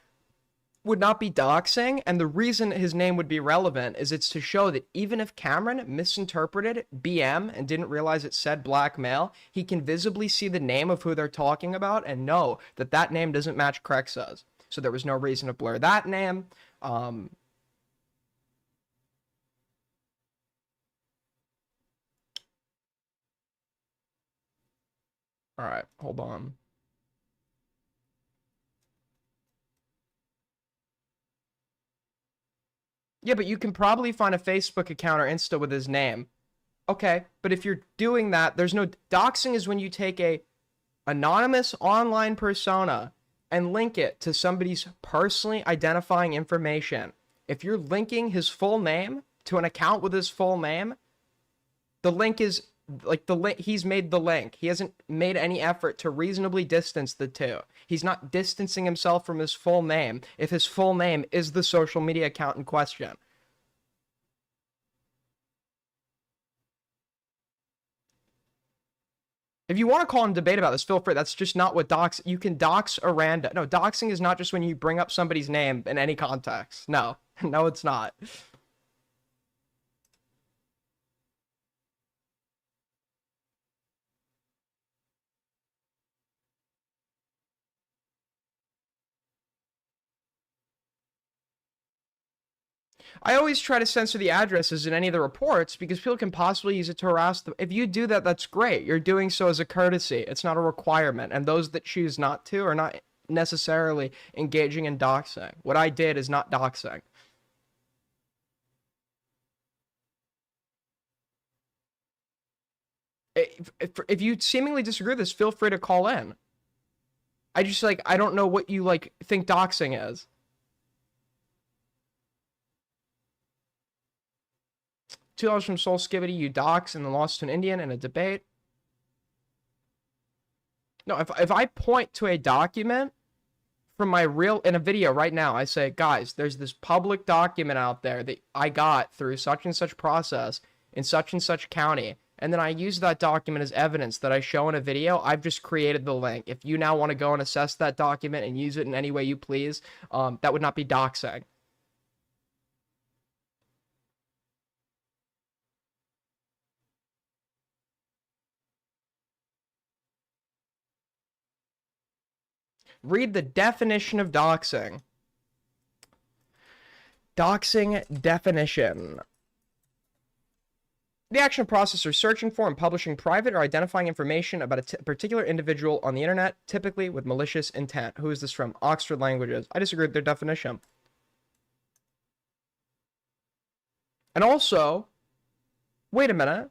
be doxing, and the reason his name would be relevant is it's to show that even if Cameron misinterpreted BM and didn't realize it said black male, he can visibly see the name of who they're talking about and know that that name doesn't match Crexa's. So there was no reason to blur that name. All right, hold on. Yeah, but you can probably find a Facebook account or Insta with his name. Okay, but if you're doing that, there's no doxing is when you take a anonymous online persona and link it to somebody's personally identifying information. If you're linking his full name to an account with his full name, the link is like the link he's made the link. He hasn't made any effort to reasonably distance the two. He's not distancing himself from his full name if his full name is the social media account in question. If you want to call and debate about this, feel free. That's just not what dox. You can dox a random. No, doxing is not just when you bring up somebody's name in any context. No, no, it's not. I always try to censor the addresses in any of the reports because people can possibly use it to harass them. If you do that, that's great. You're doing so as a courtesy. It's not a requirement. And those that choose not to are not necessarily engaging in doxing. What I did is not doxing. If you seemingly disagree with this, feel free to call in. I just like, I don't know what you like think doxing is. $2 from Soul Skibbity, you dox and then lost to an Indian in a debate. No, if I point to a document from my real, in a video right now, I say, guys, there's this public document out there that I got through such and such process in such and such county, and then I use that document as evidence that I show in a video, I've just created the link. If you now want to go and assess that document and use it in any way you please, that would not be doxing. Read the definition of doxing. Doxing definition. The action of processor searching for and publishing private or identifying information about a particular individual on the internet, typically with malicious intent. Who is this from? Oxford Languages. I disagree with their definition. And also, wait a minute.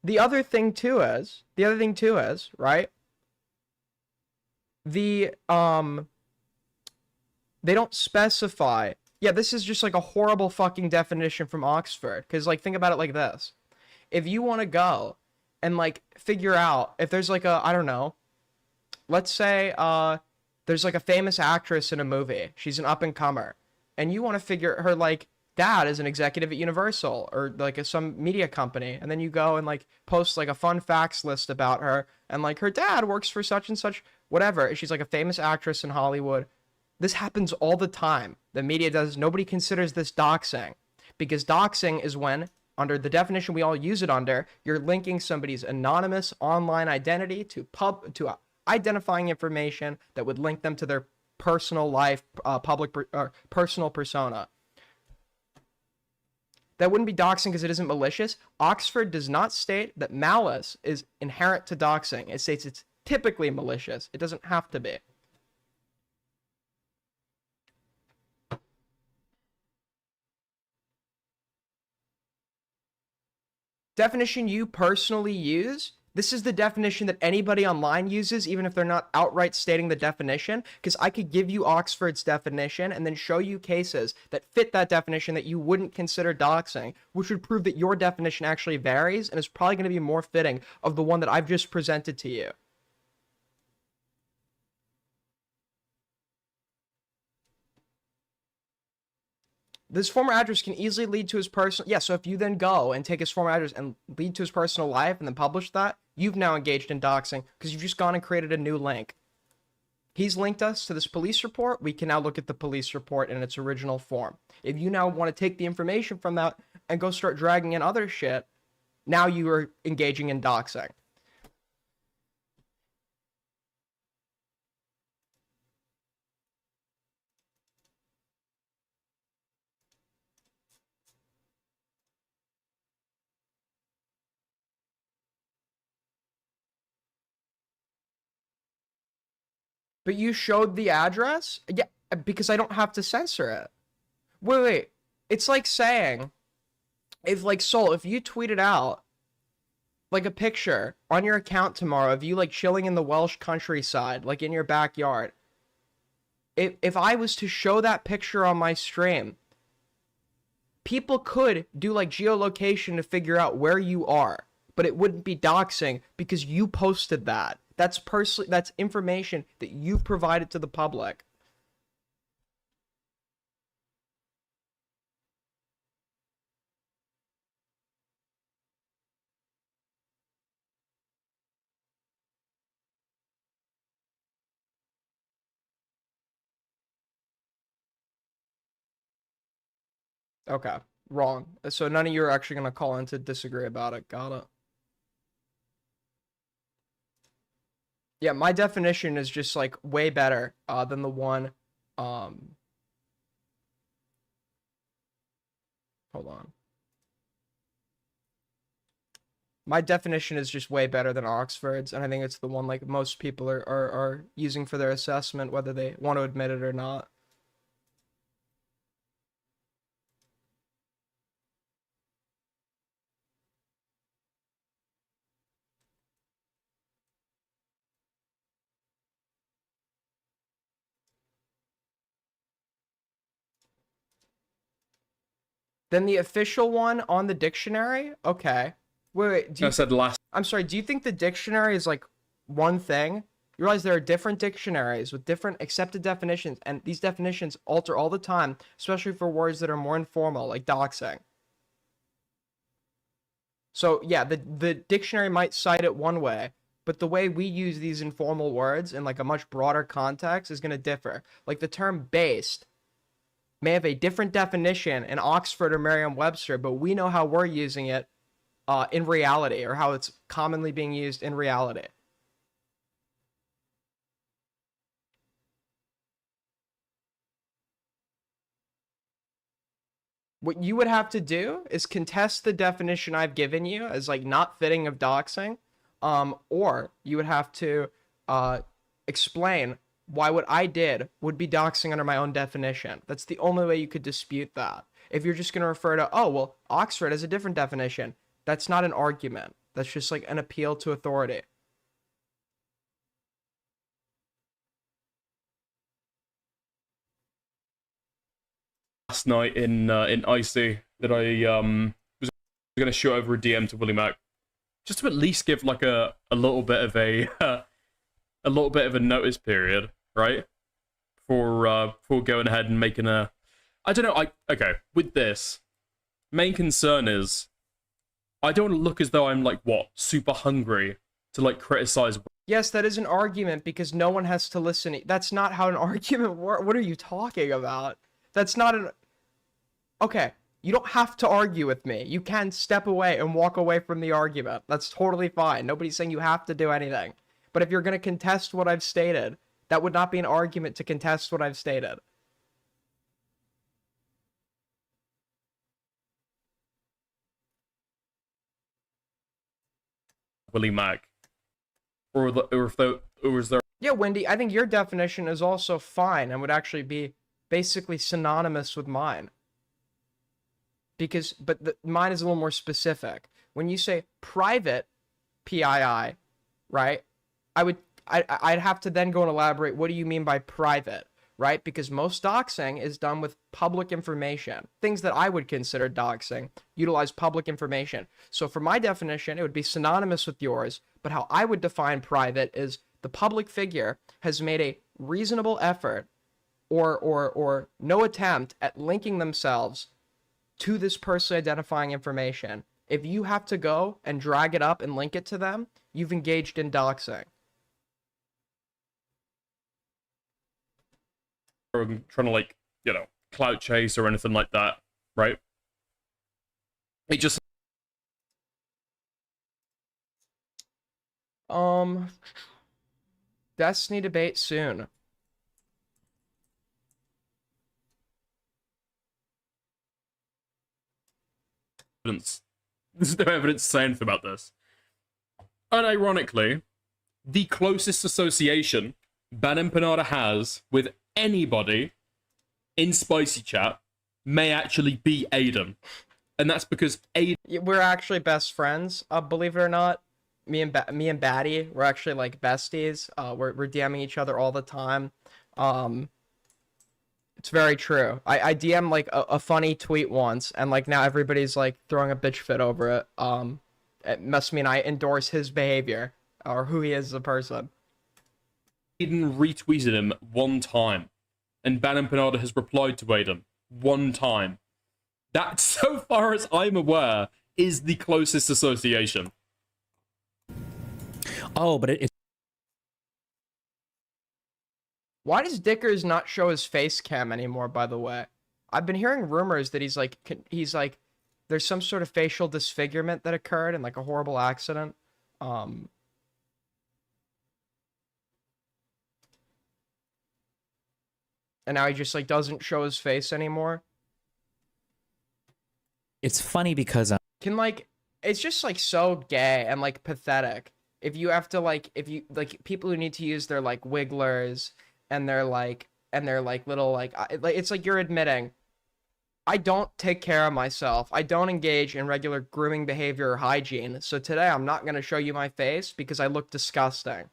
The other thing too is, right? They don't specify. Yeah, this is just like a horrible fucking definition from Oxford. Because, like, think about it like this. If you want to go and, like, figure out if there's, like, a, I don't know, let's say, there's, like, a famous actress in a movie. She's an up-and-comer. And you want to figure her, like, dad is an executive at Universal or, like, some media company. And then you go and, like, post, like, a fun facts list about her. And, like, her dad works for such and such, whatever. She's, like, a famous actress in Hollywood. This happens all the time. The media does. Nobody considers this doxing. Because doxing is when, under the definition we all use it under, you're linking somebody's anonymous online identity to identifying information that would link them to their personal life, personal persona. That wouldn't be doxing because it isn't malicious. Oxford does not state that malice is inherent to doxing. It states it's typically malicious. It doesn't have to be. Definition you personally use, this is the definition that anybody online uses, even if they're not outright stating the definition, because I could give you Oxford's definition and then show you cases that fit that definition that you wouldn't consider doxing, which would prove that your definition actually varies and is probably going to be more fitting of the one that I've just presented to you. This former address can easily lead to his personal... Yeah, so if you then go and take his former address and lead to his personal life and then publish that, you've now engaged in doxing because you've just gone and created a new link. He's linked us to this police report. We can now look at the police report in its original form. If you now want to take the information from that and go start dragging in other shit, now you are engaging in doxing. But you showed the address? Yeah, because I don't have to censor it. Wait. It's like saying, if, like, Soul, if you tweeted out, like, a picture on your account tomorrow of you, like, chilling in the Welsh countryside, like, in your backyard, if I was to show that picture on my stream, people could do, like, geolocation to figure out where you are, but it wouldn't be doxing because you posted that. That's information that you've provided to the public. Okay, wrong. So none of you are actually going to call in to disagree about it. Got it. Yeah, my definition is just, like, way better than the one Hold on. My definition is just way better than Oxford's, and I think it's the one like most people are using for their assessment, whether they want to admit it or not. Then the official one on the dictionary? Okay. Wait, do I you said last. I'm sorry, do you think the dictionary is like one thing? You realize there are different dictionaries with different accepted definitions, and these definitions alter all the time, especially for words that are more informal, like doxing. So yeah, the dictionary might cite it one way, but the way we use these informal words in like a much broader context is going to differ. Like the term based may have a different definition in Oxford or Merriam-Webster, but we know how we're using it in reality, or how it's commonly being used in reality. What you would have to do is contest the definition I've given you as like not fitting of doxing, or you would have to explain why what I did would be doxing under my own definition. That's the only way you could dispute that. If you're just going to refer to, oh, well, Oxford has a different definition, that's not an argument. That's just like an appeal to authority. Last night in Icy that I was going to shoot over a DM to Willie Mac, just to at least give like a little bit of a a little bit of a notice period, right? For going ahead and making a, I don't know. Okay, with this, main concern is I don't want to look as though I'm like what, super hungry to like criticize. Yes, that is an argument because no one has to listen. That's not how an argument works. What are you talking about? That's not an... Okay, you don't have to argue with me. You can step away and walk away from the argument. That's totally fine. Nobody's saying you have to do anything. But if you're going to contest what I've stated, that would not be an argument to contest what I've stated. Willie Mac, or was there? Yeah, Wendy, I think your definition is also fine and would actually be basically synonymous with mine. Because, but mine is a little more specific. When you say private PII, right? I'd have to then go and elaborate. What do you mean by private, right? Because most doxing is done with public information. Things that I would consider doxing utilize public information. So for my definition, it would be synonymous with yours. But how I would define private is the public figure has made a reasonable effort or no attempt at linking themselves to this person identifying information. If you have to go and drag it up and link it to them, you've engaged in doxing. Trying to like, you know, clout chase or anything like that, right? It just Destiny debate soon. evidence. There's no evidence to say anything about this. Unironically, the closest association Ban Empanada has with anybody in Spicy Chat may actually be Aiden. And that's because Aiden... We're actually best friends, believe it or not. Me and Batty, we're actually like besties. We're DMing each other all the time. It's very true. I DM like a funny tweet once, and like now everybody's like throwing a bitch fit over it. It must mean I endorse his behavior or who he is as a person. Aiden retweeted him one time, and Ban Empanada has replied to Aiden one time. That, so far as I'm aware, is the closest association. Oh, but it's Why does Dickers not show his face cam anymore, by the way? I've been hearing rumors that he's like, there's some sort of facial disfigurement that occurred in like a horrible accident. And now he just like doesn't show his face anymore. It's funny because Can like it's just like so gay and like pathetic. If you have to like if you like people who need to use their like wigglers and their like little like it's like you're admitting I don't take care of myself. I don't engage in regular grooming behavior or hygiene. So today I'm not going to show you my face because I look disgusting.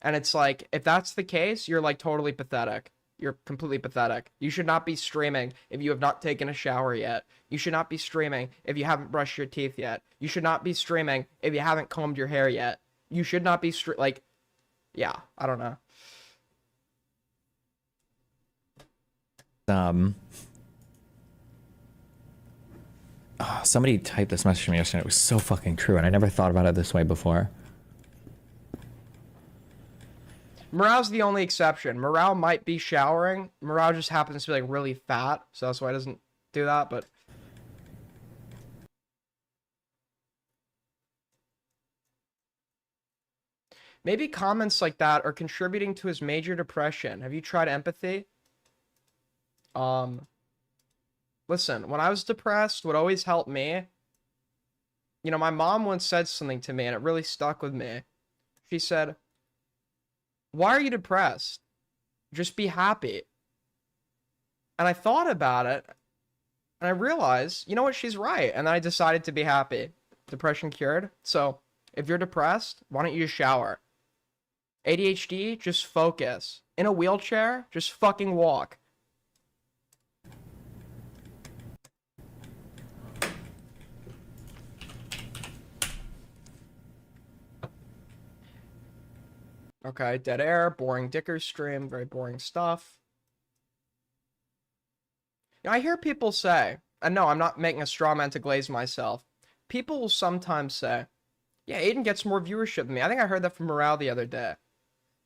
And it's like, if that's the case, you're like totally pathetic. You're completely pathetic. You should not be streaming if you have not taken a shower yet. You should not be streaming if you haven't brushed your teeth yet. You should not be streaming if you haven't combed your hair yet. You should not be like, yeah, I don't know. somebody typed this message to me yesterday. It was so fucking true, and I never thought about it this way before. Morale's the only exception. Morale might be showering. Morale just happens to be like really fat, so that's why he doesn't do that, but maybe comments like that are contributing to his major depression. Have you tried empathy? Listen, when I was depressed, what always helped me, you know, my mom once said something to me and it really stuck with me. She said, "Why are you depressed? Just be happy." And I thought about it and I realized, you know what, she's right. And then I decided to be happy. Depression cured. So if you're depressed, why don't you just shower? ADHD, just focus. In a wheelchair, just fucking walk. Okay, dead air, boring Dicker stream, very boring stuff. You know, I hear people say, and no, I'm not making a straw man to glaze myself. People will sometimes say, yeah, Aiden gets more viewership than me. I think I heard that from Morale the other day.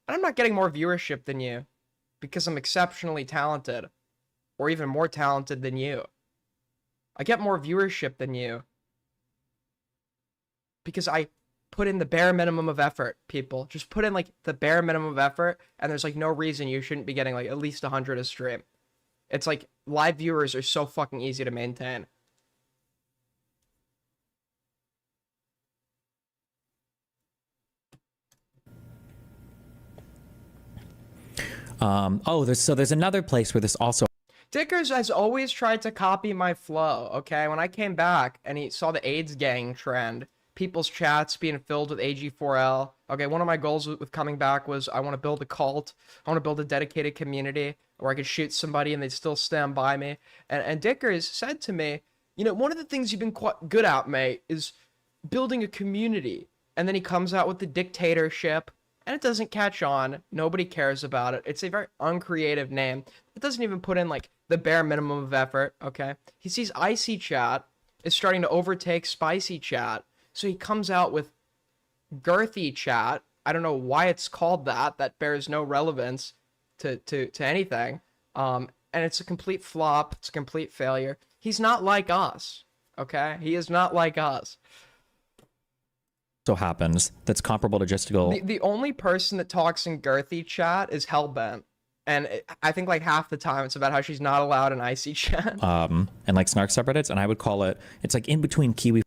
And I'm not getting more viewership than you because I'm exceptionally talented, or even more talented than you. I get more viewership than you because I put in the bare minimum of effort, people. Just put in like the bare minimum of effort, and there's like no reason you shouldn't be getting like at least 100 a stream. It's like live viewers are so fucking easy to maintain. There's another place where this also. Dickers has always tried to copy my flow, okay? When I came back and he saw the AIDS gang trend, people's chats being filled with AG4L. Okay, one of my goals with coming back was I want to build a cult. I want to build a dedicated community where I could shoot somebody and they'd still stand by me. And Dickers said to me, you know, one of the things you've been quite good at, mate, is building a community. And then he comes out with the dictatorship, and it doesn't catch on. Nobody cares about it. It's a very uncreative name. It doesn't even put in, like, the bare minimum of effort, okay? He sees Icy Chat is starting to overtake Spicy Chat, so he comes out with Girthy Chat. I don't know why it's called that. That bears no relevance to anything. And it's a complete flop. It's a complete failure. He's not like us, okay? He is not like us. Happens that's comparable to just to go. The only person that talks in Girthy Chat is Hellbent. And I think like half the time it's about how she's not allowed in Icy Chat. And like snark subreddits, and I would call it's like in between Kiwi.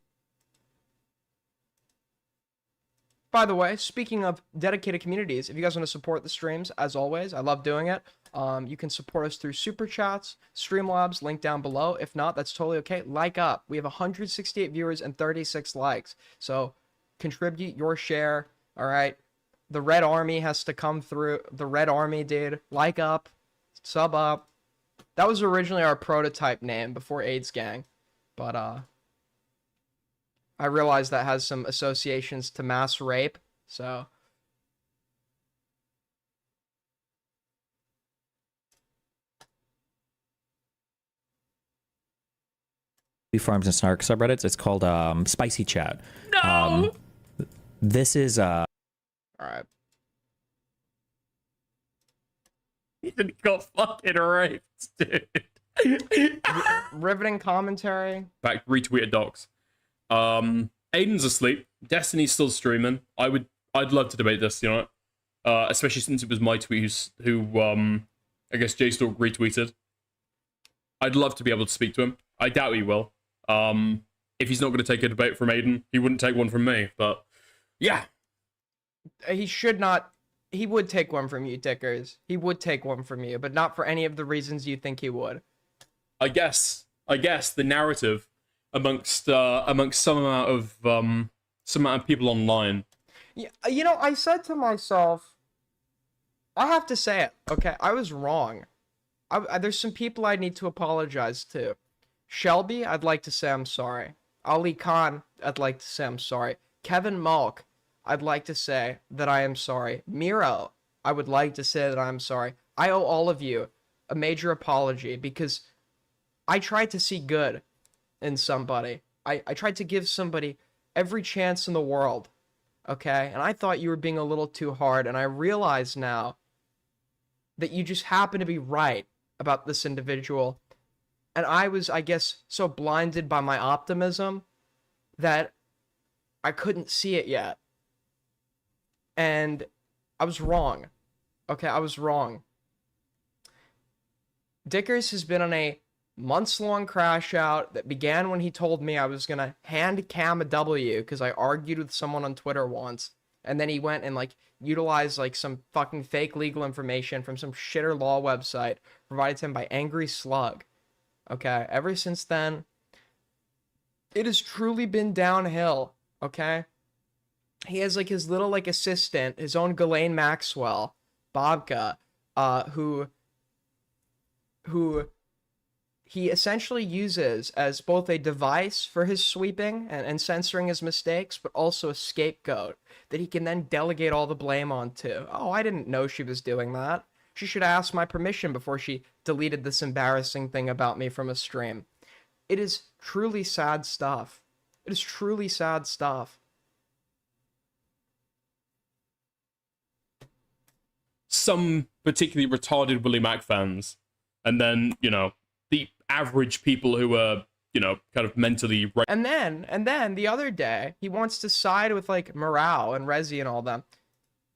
By the way, speaking of dedicated communities, if you guys want to support the streams, as always, I love doing it. You can support us through Super Chats, Streamlabs, link down below. If not, that's totally okay. Like up. We have 168 viewers and 36 likes. So contribute your share, all right? The Red Army has to come through. The Red Army, dude. Like up, sub up. That was originally our prototype name before AIDS Gang. But, I realize that has some associations to mass rape, so. Farms and snark subreddits. It's called Spicy Chat. No! This is All right. Ethan got fucking raped, dude. Riveting commentary. Back retweeted docs. Aiden's asleep. Destiny's still streaming. I'd love to debate this, you know, especially since it was my tweet who I guess JStalk retweeted. I'd love to be able to speak to him. I doubt he will. If he's not going to take a debate from Aiden, he wouldn't take one from me. But yeah, He should not. He would take one from you, Dickers. He would take one from you, but not for any of the reasons you think he would. I guess the narrative amongst some amount of people online. Yeah, you know, I said to myself, I have to say it. Okay, I was wrong. There's some people I need to apologize to. Shelby, I'd like to say I'm sorry. Ali Khan, I'd like to say I'm sorry. Kevin Malk, I'd like to say that I am sorry. Miro, I would like to say that I'm sorry. I owe all of you a major apology because I tried to see good in somebody. I tried to give somebody every chance in the world, okay? And I thought you were being a little too hard, and I realize now that you just happen to be right about this individual. And I was, I guess, so blinded by my optimism that I couldn't see it yet. And I was wrong. Okay, I was wrong. Dickers has been on a months-long crash out that began when he told me I was gonna hand Cam a W because I argued with someone on Twitter once. And then he went and, like, utilized, like, some fucking fake legal information from some shitter law website provided to him by Angry Slug. Okay, ever since then, it has truly been downhill, okay? He has, like, his little, like, assistant, his own Ghislaine Maxwell, Bobka, who he essentially uses as both a device for his sweeping and censoring his mistakes, but also a scapegoat that he can then delegate all the blame onto. Oh, I didn't know she was doing that. She should ask my permission before she deleted this embarrassing thing about me from a stream. It is truly sad stuff. It is truly sad stuff. Some particularly retarded Willie Mac fans, and then, you know, the average people who are, you know, kind of mentally right. And then the other day, he wants to side with, like, Morale and Rezi and all them.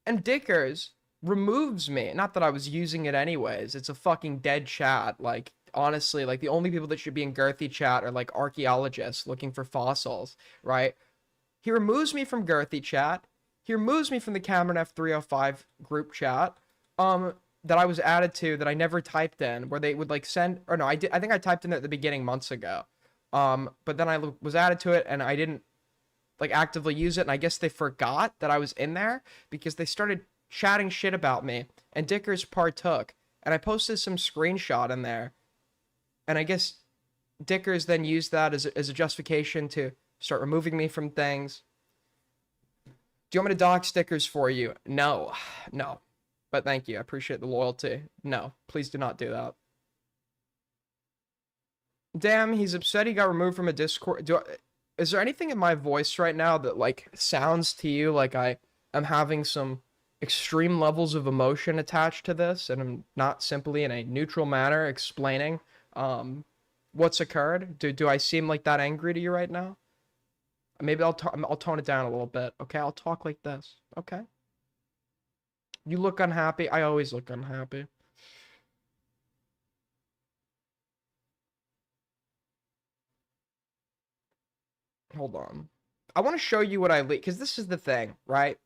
And Dickers removes me. Not that I was using it anyways. It's a fucking dead chat. Like, honestly, like, the only people that should be in Girthy chat are, like, archaeologists looking for fossils, right? He removes me from Girthy chat. He removes me from the Cameron F305 group chat. That I was added to that I never typed in, where they would, like, send, or no, I think I typed in at the beginning months ago. But then I was added to it and I didn't, like, actively use it, and I guess they forgot that I was in there because they started chatting shit about me, and Dickers partook, and I posted some screenshot in there, and I guess Dickers then used that as a justification to start removing me from things. Do you want me to dock Dickers for you? No. But thank you. I appreciate the loyalty. No, please do not do that. Damn, he's upset he got removed from a Discord. Is there anything in my voice right now that, like, sounds to you like I am having some extreme levels of emotion attached to this, and I'm not simply in a neutral manner explaining what's occurred? Do I seem like that angry to you right now? Maybe I'll tone it down a little bit. Okay, I'll talk like this. Okay. You look unhappy. I always look unhappy. Hold on. I want to show you what I leaked, because this is the thing, right?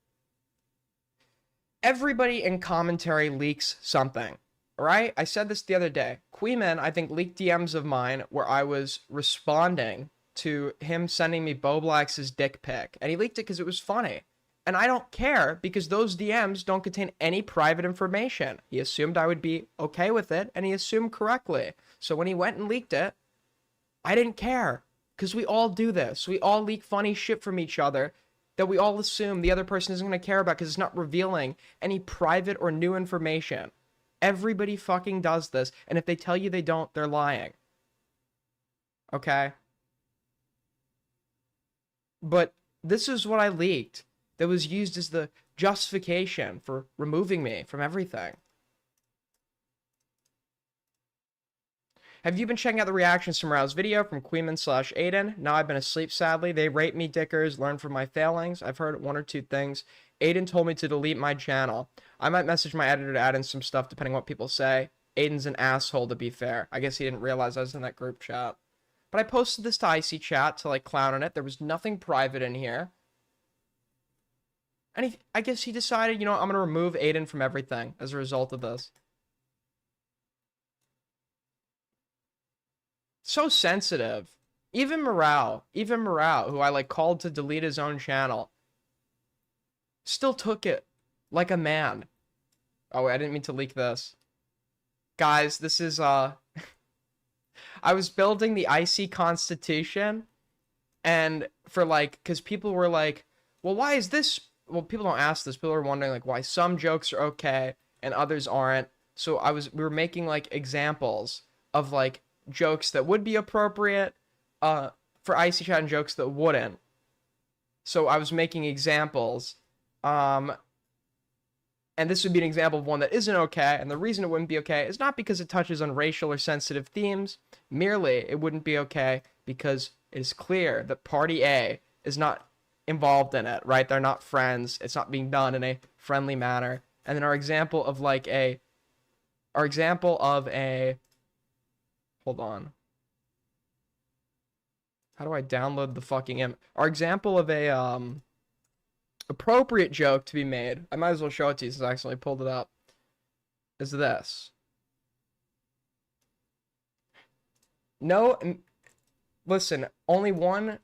Everybody in commentary leaks something, right? I said this the other day. Queeman, I think, leaked DMs of mine where I was responding to him sending me Boblax's dick pic. And he leaked it because it was funny. And I don't care because those DMs don't contain any private information. He assumed I would be okay with it, and he assumed correctly. So when he went and leaked it, I didn't care. Because we all do this. We all leak funny shit from each other that we all assume the other person isn't going to care about because it's not revealing any private or new information. Everybody fucking does this, and if they tell you they don't, they're lying. Okay? But this is what I leaked that was used as the justification for removing me from everything. Have you been checking out the reactions to Morale's video from Queeman/Aiden? Now I've been asleep, sadly. They rate me Dickers, learn from my failings. I've heard one or two things. Aiden told me to delete my channel. I might message my editor to add in some stuff depending on what people say. Aiden's an asshole, to be fair. I guess he didn't realize I was in that group chat. But I posted this to IC chat to like clown on it. There was nothing private in here. And I guess he decided, you know, I'm going to remove Aiden from everything as a result of this. So sensitive. Even Morale, who I like called to delete his own channel, still took it like a man. Oh, wait, I didn't mean to leak this. Guys, this is, I was building the IC Constitution, and for like, because people were like, well, why is this, well, people don't ask this, people are wondering like why some jokes are okay and others aren't. So we were making like examples of like jokes that would be appropriate for IC chat and jokes that wouldn't. So I was making examples, and this would be an example of one that isn't okay, and the reason it wouldn't be okay is not because it touches on racial or sensitive themes, merely it wouldn't be okay because it is clear that Party A is not involved in it, right? They're not friends, it's not being done in a friendly manner. And then our example of hold on. How do I download the fucking Our example of a, appropriate joke to be made, I might as well show it to you since I accidentally pulled it up, is this. No, listen, only one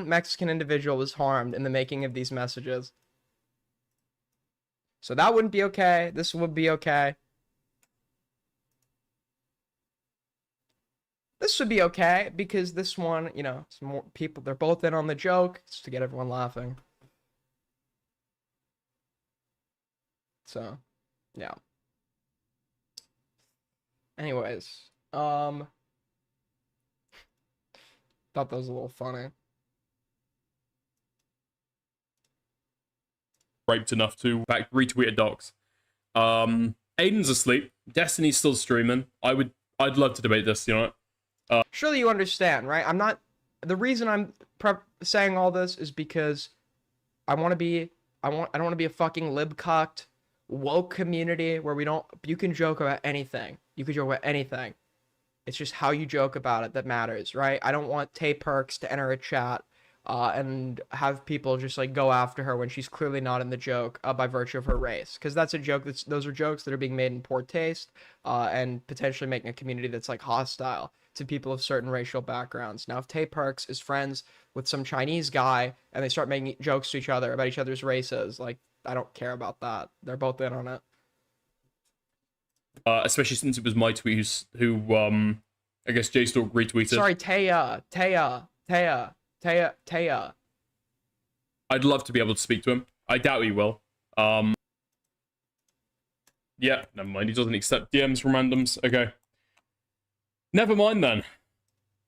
Mexican individual was harmed in the making of these messages. So that wouldn't be okay. This would be okay. This would be okay because this one, you know, some more people, they're both in on the joke. It's to get everyone laughing. So, yeah. Anyways, thought that was a little funny. Raped enough to back retweeted docs. Aiden's asleep. Destiny's still streaming. I'd love to debate this, you know. Surely you understand, right? The reason I'm saying all this is because I don't want to be a fucking libcucked woke community where you can joke about anything. You can joke about anything. It's just how you joke about it that matters, right? I don't want Tay Perks to enter a chat and have people just like go after her when she's clearly not in the joke by virtue of her race, because that's a joke. Those are jokes that are being made in poor taste and potentially making a community that's like hostile to people of certain racial backgrounds. Now, if Tay Perks is friends with some Chinese guy and they start making jokes to each other about each other's races, like, I don't care about that. They're both in on it. Especially since it was my tweet who I guess JStalk retweeted. Sorry, Taya. I'd love to be able to speak to him. I doubt he will. Yeah, never mind. He doesn't accept DMs from randoms. Okay. Never mind then.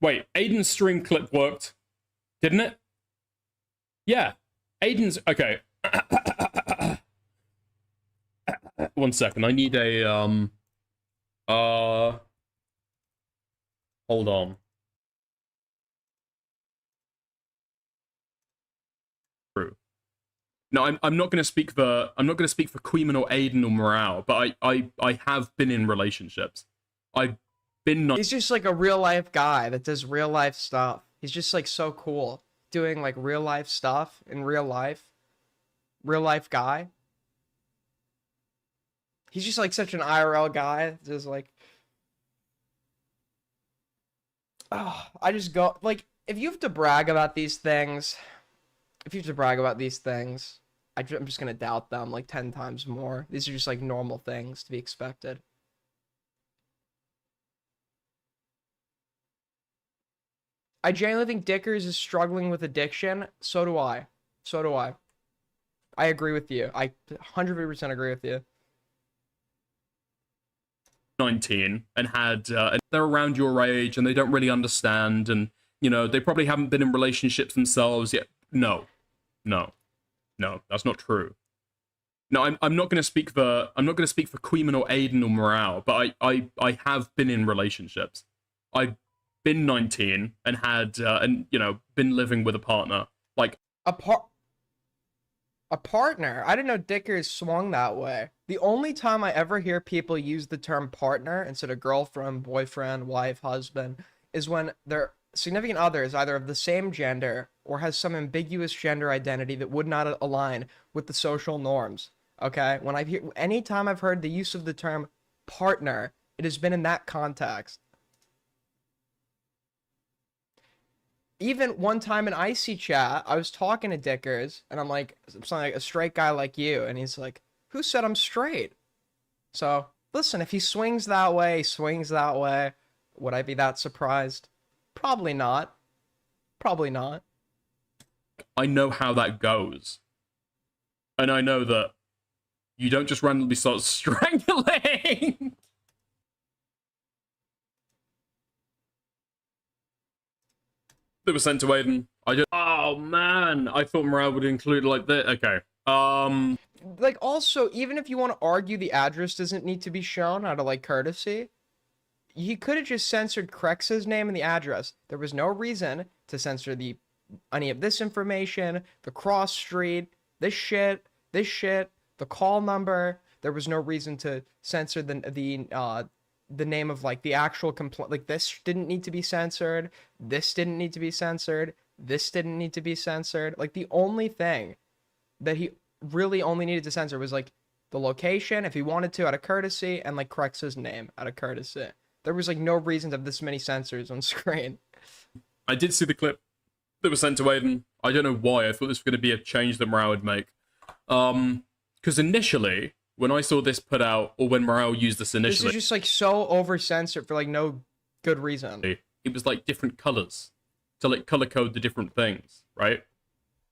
Wait, Aiden's stream clip worked, didn't it? Yeah. Aiden's... Okay. 1 second. I need a... Hold on. True. No, I'm not going to speak for Queeman or Aiden or Morale, but I have been in relationships. I've been He's just like a real life guy that does real life stuff. He's just like so cool doing like real life stuff in real life. Real life guy. He's just like such an IRL guy. Just like, oh, I just go like, if you have to brag about these things, I'm just gonna doubt them like 10 times more. These are just like normal things to be expected. I genuinely think Dickers is struggling with addiction. So do I. I agree with you. I 100% agree with you. 19 and and they're around your age and they don't really understand, and you know they probably haven't been in relationships themselves yet. No, that's not true. No, I'm not going to speak for Queeman or Aiden or Morale, but I have been in relationships. I've been 19 and and you know been living with a partner. Like a partner? I didn't know Dickers swung that way. The only time I ever hear people use the term partner instead of girlfriend, boyfriend, wife, husband is when they're significant other is either of the same gender or has some ambiguous gender identity that would not align with the social norms. Okay? Anytime I've heard the use of the term partner, it has been in that context. Even one time in Icy Chat, I was talking to Dickers, and I'm like, something like, a straight guy like you, and he's like, who said I'm straight? So, listen, if he swings that way, he swings that way. Would I be that surprised? Probably not. Probably not. I know how that goes. And I know that you don't just randomly start strangling. That was sent to Aiden. Oh man, I thought morale would include like that. Okay. Like, also, even if you want to argue the address doesn't need to be shown out of like courtesy, he could have just censored Crex's name and the address. There was no reason to censor any of this information, the cross street, this shit, the call number. There was no reason to censor the name of like the actual complaint. Like, this didn't need to be censored. This didn't need to be censored. This didn't need to be censored. Like, the only thing that he really only needed to censor was like the location, if he wanted to, out of courtesy, and like Crex's name out of courtesy. There was like no reason to have this many censors on screen. I did see the clip that was sent to Aiden. I don't know why. I thought this was going to be a change that Morale would make. Because initially, when I saw this put out, or when Morale used this initially, This is just like so over censored for like no good reason. it was like different colors to like color code the different things, right?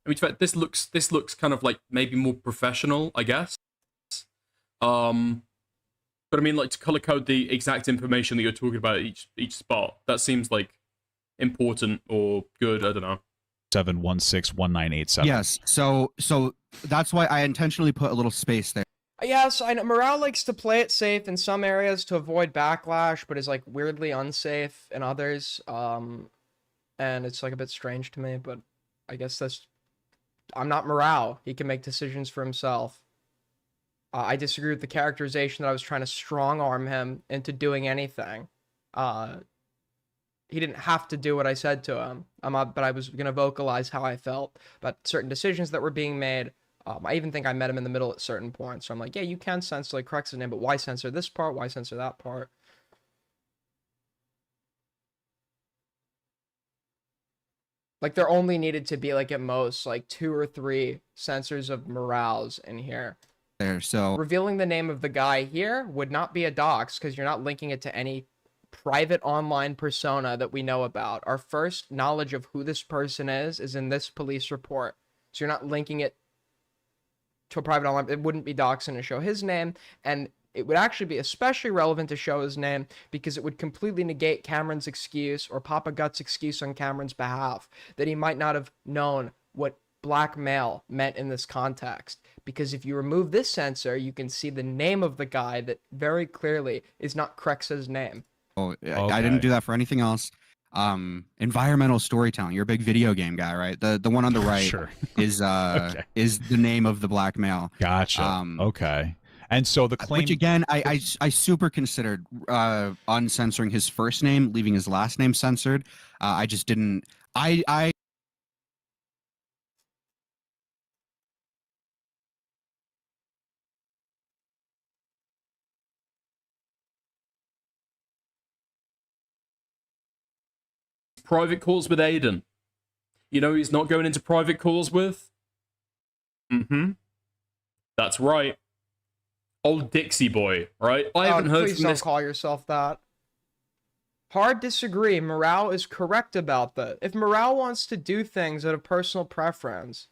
I mean, in fact, this looks kind of like maybe more professional, I guess. But I mean, like, to color code the exact information that you're talking about at each spot, that seems like important or good. I don't know. 7161987. Yes. So that's why I intentionally put a little space there. Yes, I know Morale likes to play it safe in some areas to avoid backlash, but is like weirdly unsafe in others. And it's like a bit strange to me, but I guess I'm not Morale. He can make decisions for himself. I disagree with the characterization that I was trying to strong arm him into doing anything. He didn't have to do what I said to him, but I was going to vocalize how I felt about certain decisions that were being made. I even think I met him in the middle at certain points. So I'm like, yeah, you can censor like Crex's name, but why censor this part? Why censor that part? Like, there only needed to be like at most like 2 or 3 censors of Morales in here. So Revealing the name of the guy here would not be a dox because you're not linking it to any private online persona that we know about. Our first knowledge of who this person is in this police report. So you're not linking it to a private online. It wouldn't be doxing to show his name, and it would actually be especially relevant to show his name because it would completely negate Cameron's excuse or Papa Gut's excuse on Cameron's behalf that he might not have known what black male meant in this context. Because if you remove this censor, you can see the name of the guy that very clearly is not Crex's name. I didn't do that for anything else. Environmental storytelling. You're a big video game guy, right? The one on the right Sure. is Okay. is the name of the black male. Gotcha. Okay. And so the claim, Which again, I super considered uncensoring his first name, leaving his last name censored. I just didn't. I Private calls with Aiden. You know, he's not going into private calls with. That's right. Old Dixie boy, right? I haven't heard Please from don't this. call yourself that. Hard disagree. Morale is correct about that. If Morale wants to do things out of personal preference,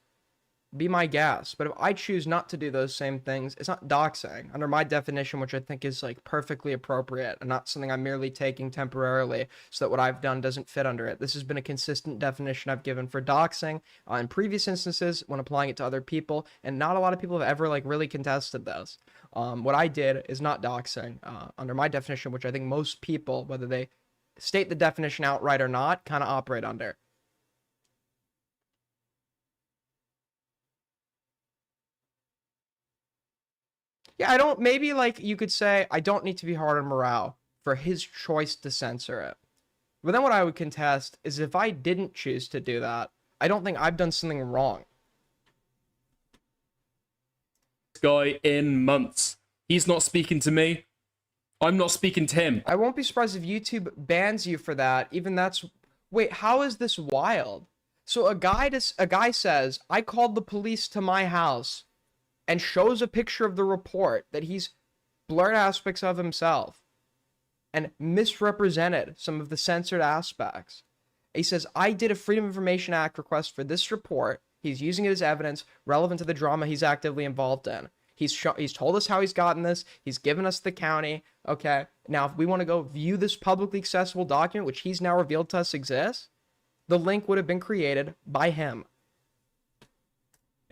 be my guest. But if I choose not to do those same things, it's not doxing under my definition, which I think is like perfectly appropriate and not something I'm merely taking temporarily so that what I've done doesn't fit under it. This has been a consistent definition I've given for doxing in previous instances when applying it to other people, and not a lot of people have ever like really contested this. What I did is not doxing under my definition, which I think most people, whether they state the definition outright or not, kind of operate under. Yeah, maybe like you could say, I don't need to be hard on Morale for his choice to censor it. But then what I would contest is if I didn't choose to do that, I don't think I've done something wrong. Guy in months. He's not speaking to me. I'm not speaking to him. I won't be surprised if YouTube bans you for that. Even that's... Wait, how is this wild? So a guy says, I called the police to my house and shows a picture of the report that he's blurred aspects of himself and misrepresented some of the censored aspects. He says, I did a Freedom of Information Act request for this report. He's using it as evidence relevant to the drama he's actively involved in. He's told us how he's gotten this. He's given us the county. Okay. Now, if we want to go view this publicly accessible document, which he's now revealed to us exists, the link would have been created by him.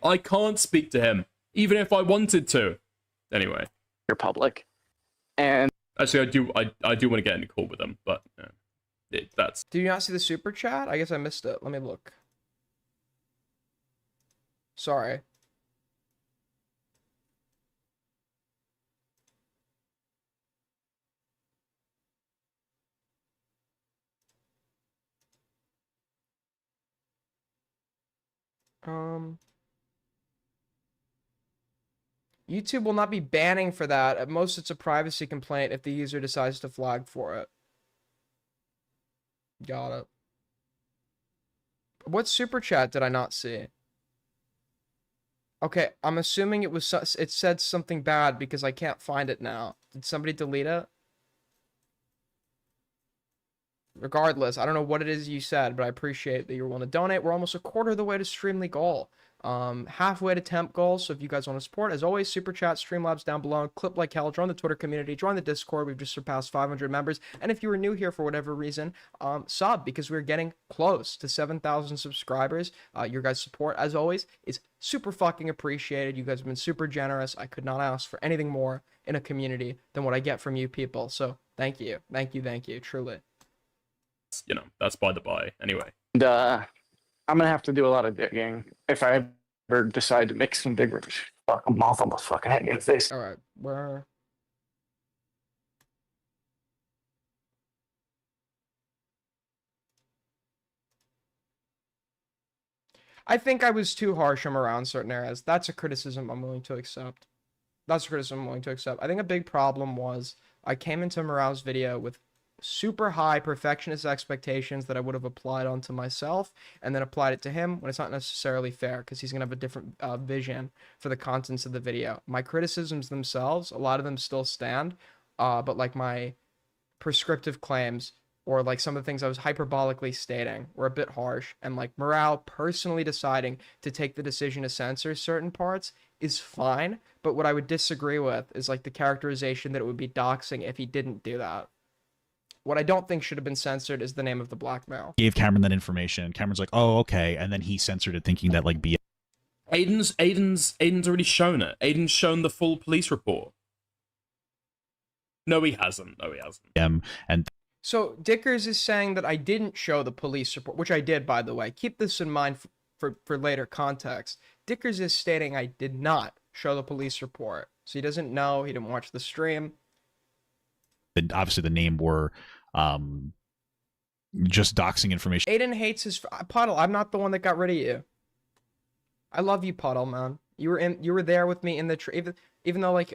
I can't speak to him, even if I wanted to. Anyway. You're public. And actually, I do want to get in a call with them, but that's... Do you not see the super chat? I guess I missed it. Let me look. Sorry. YouTube will not be banning for that. At most, it's a privacy complaint if the user decides to flag for it. Got it. What super chat did I not see? Okay, I'm assuming it said something bad because I can't find it now. Did somebody delete it? Regardless, I don't know what it is you said, but I appreciate that you're willing to donate. We're almost a quarter of the way to Streamly goal. Halfway to temp goal, so if you guys want to support, as always, super chat, Streamlabs down below, clip like hell, join the Twitter community, join the Discord. We've just surpassed 500 members, and if you were new here for whatever reason, sub, because we're getting close to 7,000 subscribers. Your guys' support, as always, is super fucking appreciated. You guys have been super generous. I could not ask for anything more in a community than what I get from you people, so thank you, truly. You know, that's by the by. Anyway. I'm gonna have to do a lot of digging if I ever decide to make some big rooms. Fuck, I'm off almost fucking head in the face. All right, where? I think I was too harsh on around certain areas. That's a criticism I'm willing to accept. I think a big problem was I came into Morale's video with super high perfectionist expectations that I would have applied onto myself and then applied it to him when it's not necessarily fair because he's going to have a different vision for the contents of the video. My criticisms themselves, a lot of them still stand, but like my prescriptive claims or like some of the things I was hyperbolically stating were a bit harsh, and like Morale personally deciding to take the decision to censor certain parts is fine, but what I would disagree with is like the characterization that it would be doxing if he didn't do that. What I don't think should have been censored is the name of the blackmail. Gave Cameron that information. Cameron's like, oh, okay. And then he censored it thinking that like Aiden's already shown it. Aiden's shown the full police report. No, he hasn't. And so Dickers is saying that I didn't show the police report, which I did, by the way. Keep this in mind for later context. Dickers is stating I did not show the police report. So he doesn't know. He didn't watch the stream. Obviously the name were just doxing information. Aiden hates his Puddle. I'm not the one that got rid of you. I love you, Puddle, man. You were there with me in the even though like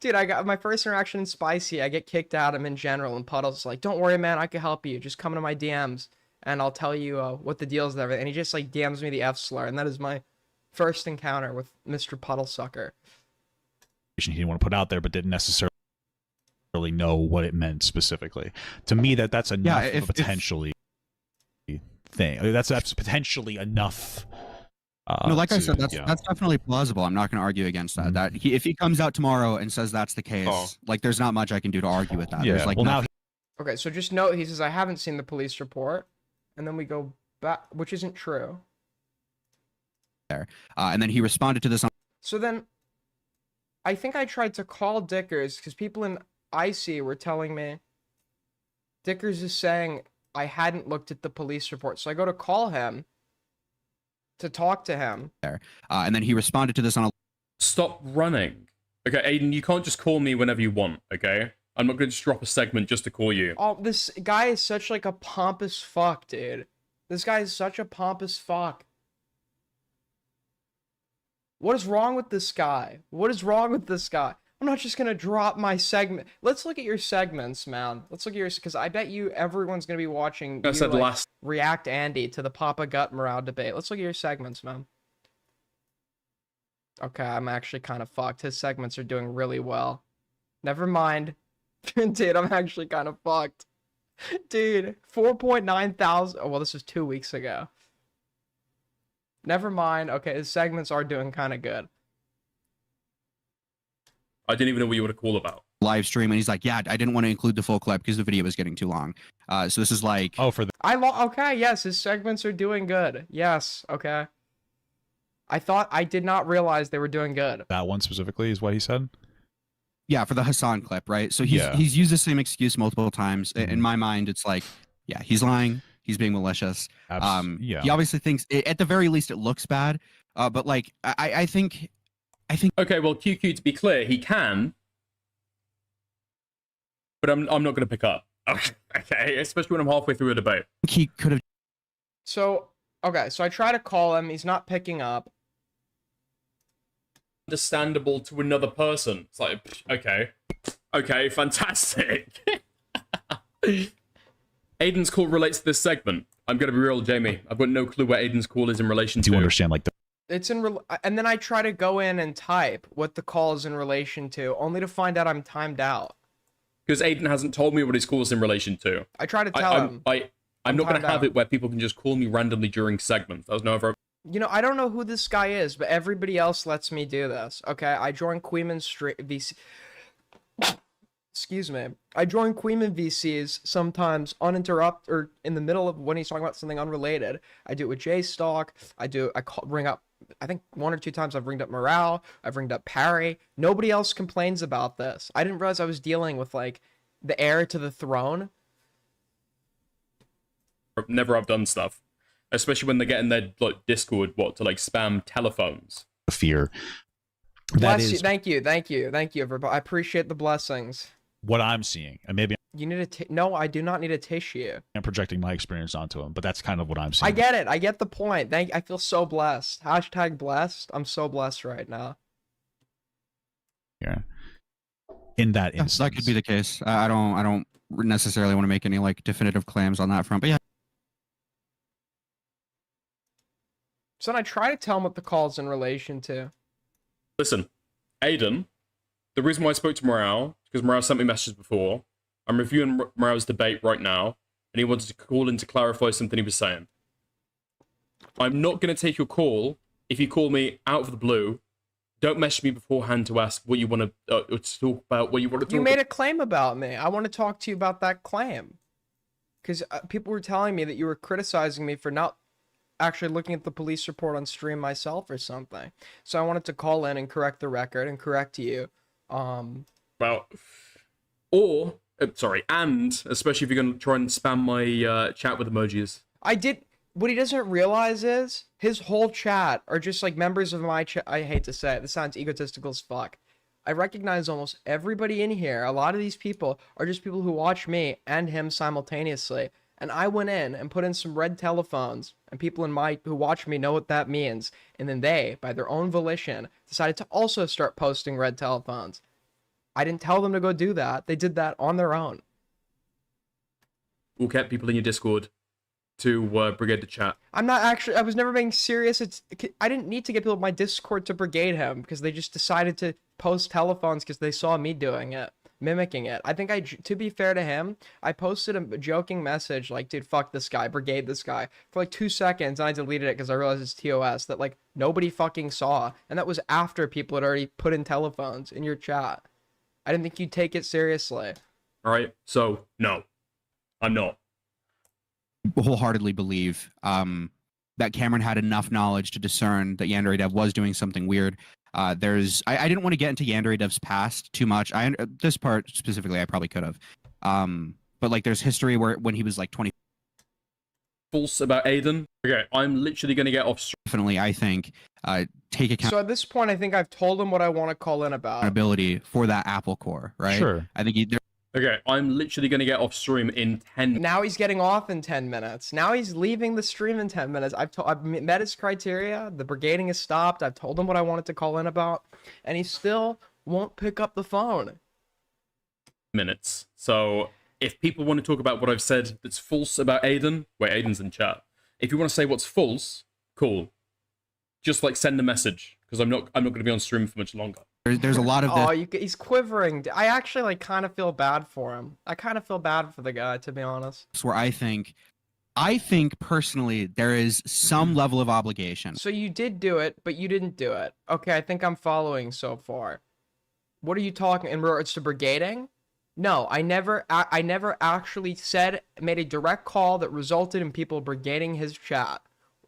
dude, I got my first interaction in Spicy. I get kicked out. I'm in general, and Puddle's like, "Don't worry, man. I can help you. Just come into my DMs, and I'll tell you what the deal is and everything." And he just like DMs me the F slur, and that is my first encounter with Mr. Puddle Sucker. He didn't want to put out there, but didn't necessarily know what it meant specifically. To me, that's enough of a potentially thing. I mean, that's potentially enough. No, like I said, that's definitely plausible. I'm not going to argue against that. That if he comes out tomorrow and says that's the case, like there's not much I can do to argue with that. Yeah. There's like Okay, so just note he says I haven't seen the police report, and then we go back, which isn't true. There, and then he responded to this. So then, I think I tried to call Dickers because people in IC were telling me Dickers is saying I hadn't looked at the police report, so I go to call him to talk to him. There, and then he responded to this on a. Stop running. Okay, Aiden, you can't just call me whenever you want, okay? I'm not going to just drop a segment just to call you. Oh, this guy is such like a pompous fuck, dude. This guy is such a pompous fuck. What is wrong with this guy? What is wrong with this guy? I'm not just gonna drop my segment. Let's look at your segments, man. Let's look at yours, because I bet you everyone's gonna be watching you, said like, last. react Andy to the Papa Gut Morale debate. Let's look at your segments, man. Okay, I'm actually kind of fucked. His segments are doing really well. Never mind. Dude, I'm actually kind of fucked. Dude, 4.9 thousand. Oh, well, this was 2 weeks ago. Never mind. Okay, his segments are doing kind of good. I didn't even know what you were to call about. Live stream, and he's like, yeah, I didn't want to include the full clip because the video was getting too long. So this is like, Oh, for the Okay, yes, his segments are doing good. Yes, okay. I did not realize they were doing good. that one specifically is what he said. yeah, for the Hassan clip, right? So he's used the same excuse multiple times. In my mind, it's like, yeah, he's lying. He's being malicious. Yeah. He obviously thinks, at the very least, it looks bad. But like, I think. Okay, well, QQ, to be clear, he can, but I'm not going to pick up. Okay, especially when I'm halfway through a debate. He could have. So, okay, so I try to call him. He's not picking up. Understandable to another person. It's like, okay, fantastic. Aiden's call relates to this segment. I'm going to be real, Jamie. I've got no clue what Aiden's call is in relation Do to. you understand like the It's and then I try to go in and type what the call is in relation to, only to find out I'm timed out. Because Aiden hasn't told me what his call is in relation to. I try to tell him. I'm not going to timed have out. it where people can just call me randomly during segments. That was never. You know, I don't know who this guy is, but everybody else lets me do this. Okay, I join Queeman Street VC. Excuse me. I join Queeman VCs sometimes uninterrupted or in the middle of when he's talking about something unrelated. I do it with J-Stock. Bring up. I think 1 or 2 times I've ringed up Morale. I've ringed up Parry. Nobody else complains about this. I didn't realize I was dealing with like the heir to the throne. Never have done stuff, especially when they get in their like Discord, to like spam telephones. fear? Bless you. Thank you, everybody. I appreciate the blessings. What I'm seeing, and maybe You need a no, I do not need a tissue. I'm projecting my experience onto him, but that's kind of what I'm seeing. I get it. I get the point. I feel so blessed. Hashtag blessed. I'm so blessed right now. Yeah. In that Yeah, instance, that could be the case. I don't necessarily want to make any like definitive claims on that front, but yeah. So then I try to tell him what the call is in relation to. Listen, Aiden, the reason why I spoke to Morale is because Morale sent me messages before. I'm reviewing Morale's debate right now, and he wanted to call in to clarify something he was saying. I'm not going to take your call if you call me out of the blue. Don't message me beforehand to ask what you want to talk about, what you want to talk You made a claim about me. I want to talk to you about that claim. Because people were telling me that you were criticizing me for not actually looking at the police report on stream myself or something. So I wanted to call in and correct the record and correct you. and especially if you're going to try and spam my chat with emojis. I did. What he doesn't realize is his whole chat are just like members of my chat. I hate to say it. This sounds egotistical as fuck. I recognize almost everybody in here. A lot of these people are just people who watch me and him simultaneously. And I went in and put in some red telephones, and people who watch me know what that means. And then they, by their own volition, decided to also start posting red telephones. I didn't tell them to go do that. They did that on their own. We'll get people in your Discord to brigade the chat. I'm not actually. I was never being serious. I didn't need to get people in my Discord to brigade him because they just decided to post telephones because they saw me doing it, mimicking it. I think to be fair to him, I posted a joking message like, "Dude, fuck this guy, brigade this guy," for like 2 seconds, and I deleted it because I realized it's TOS that like nobody fucking saw, and that was after people had already put in telephones in your chat. I didn't think you'd take it seriously. All right, so no, I'm not. Wholeheartedly believe that Cameron had enough knowledge to discern that Yandere Dev was doing something weird. I didn't want to get into Yandere Dev's past too much. This part specifically I probably could have. But like there's history where when he was like 20. False about Aiden. Okay, I'm literally going to get off. Definitely, I think take So at this point, I think I've told him what I want to call in about. accountability for that Apple core, right? Sure. I think Okay, I'm literally gonna get off stream in 10. Now he's getting off in 10 minutes. Now he's leaving the stream in 10 minutes. I've met his criteria. The brigading is stopped. I've told him what I wanted to call in about, and he still won't pick up the phone. Minutes. So if people want to talk about what I've said that's false about Aiden, wait, Aiden's in chat. If you want to say what's false, cool. Just like send a message because I'm not going to be on stream for much longer. There's a lot of this. Oh, he's quivering. I actually like kind of feel bad for him. I kind of feel bad for the guy, to be honest. Where I think personally there is some level of obligation. So you did do it, but you didn't do it. Okay, I think I'm following so far. What are you talking in regards to brigading? No, I never actually made a direct call that resulted in people brigading his chat.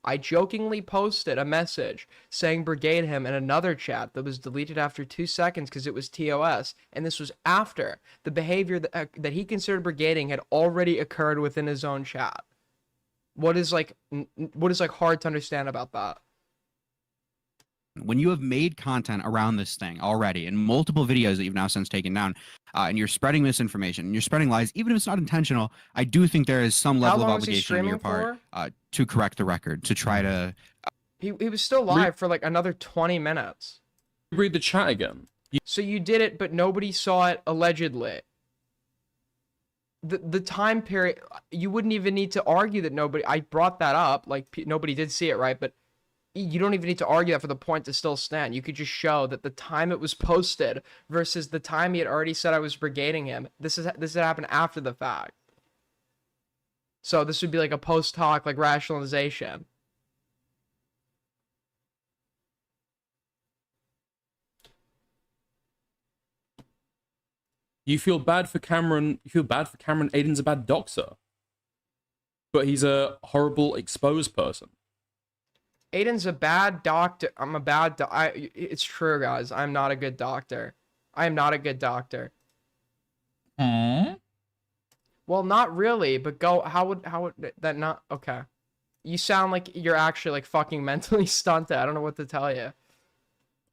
I jokingly posted a message saying brigade him in another chat that was deleted after 2 seconds because it was TOS, and this was after the behavior that he considered brigading had already occurred within his own chat. What is hard to understand about that? When you have made content around this thing already in multiple videos that you've now since taken down, and you're spreading misinformation and you're spreading lies, even if it's not intentional, I do think there is some level of obligation on your part to correct the record, to try to. He was still live for like another 20 minutes. Read the chat again. So you did it, but nobody saw it allegedly. The time period, you wouldn't even need to argue that nobody. I brought that up, like nobody did see it, right? But you don't even need to argue that for the point to still stand. You could just show that the time it was posted versus the time he had already said I was brigading him. This had happened after the fact. So this would be like a post hoc like rationalization. You feel bad for Cameron. Aiden's a bad doxer, but he's a horrible exposed person. Aiden's a bad doctor. I'm a bad it's true, guys. I'm not a good doctor. I am not a good doctor. Well, not really, but how would that not okay. You sound like you're actually like fucking mentally stunted. I don't know what to tell you.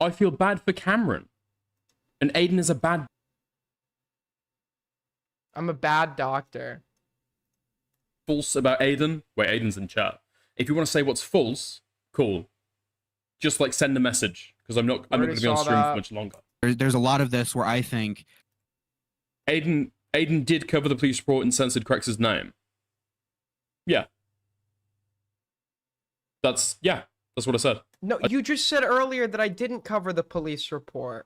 I feel bad for Cameron. And Aiden is a bad. I'm a bad doctor. False about Aiden. Wait, Aiden's in chat. If you want to say what's false, cool. Just like send a message because I'm not going to be on stream for much longer. There's a lot of this where I think Aiden did cover the police report and censored Crex's name. Yeah. That's what I said. No, you just said earlier that I didn't cover the police report.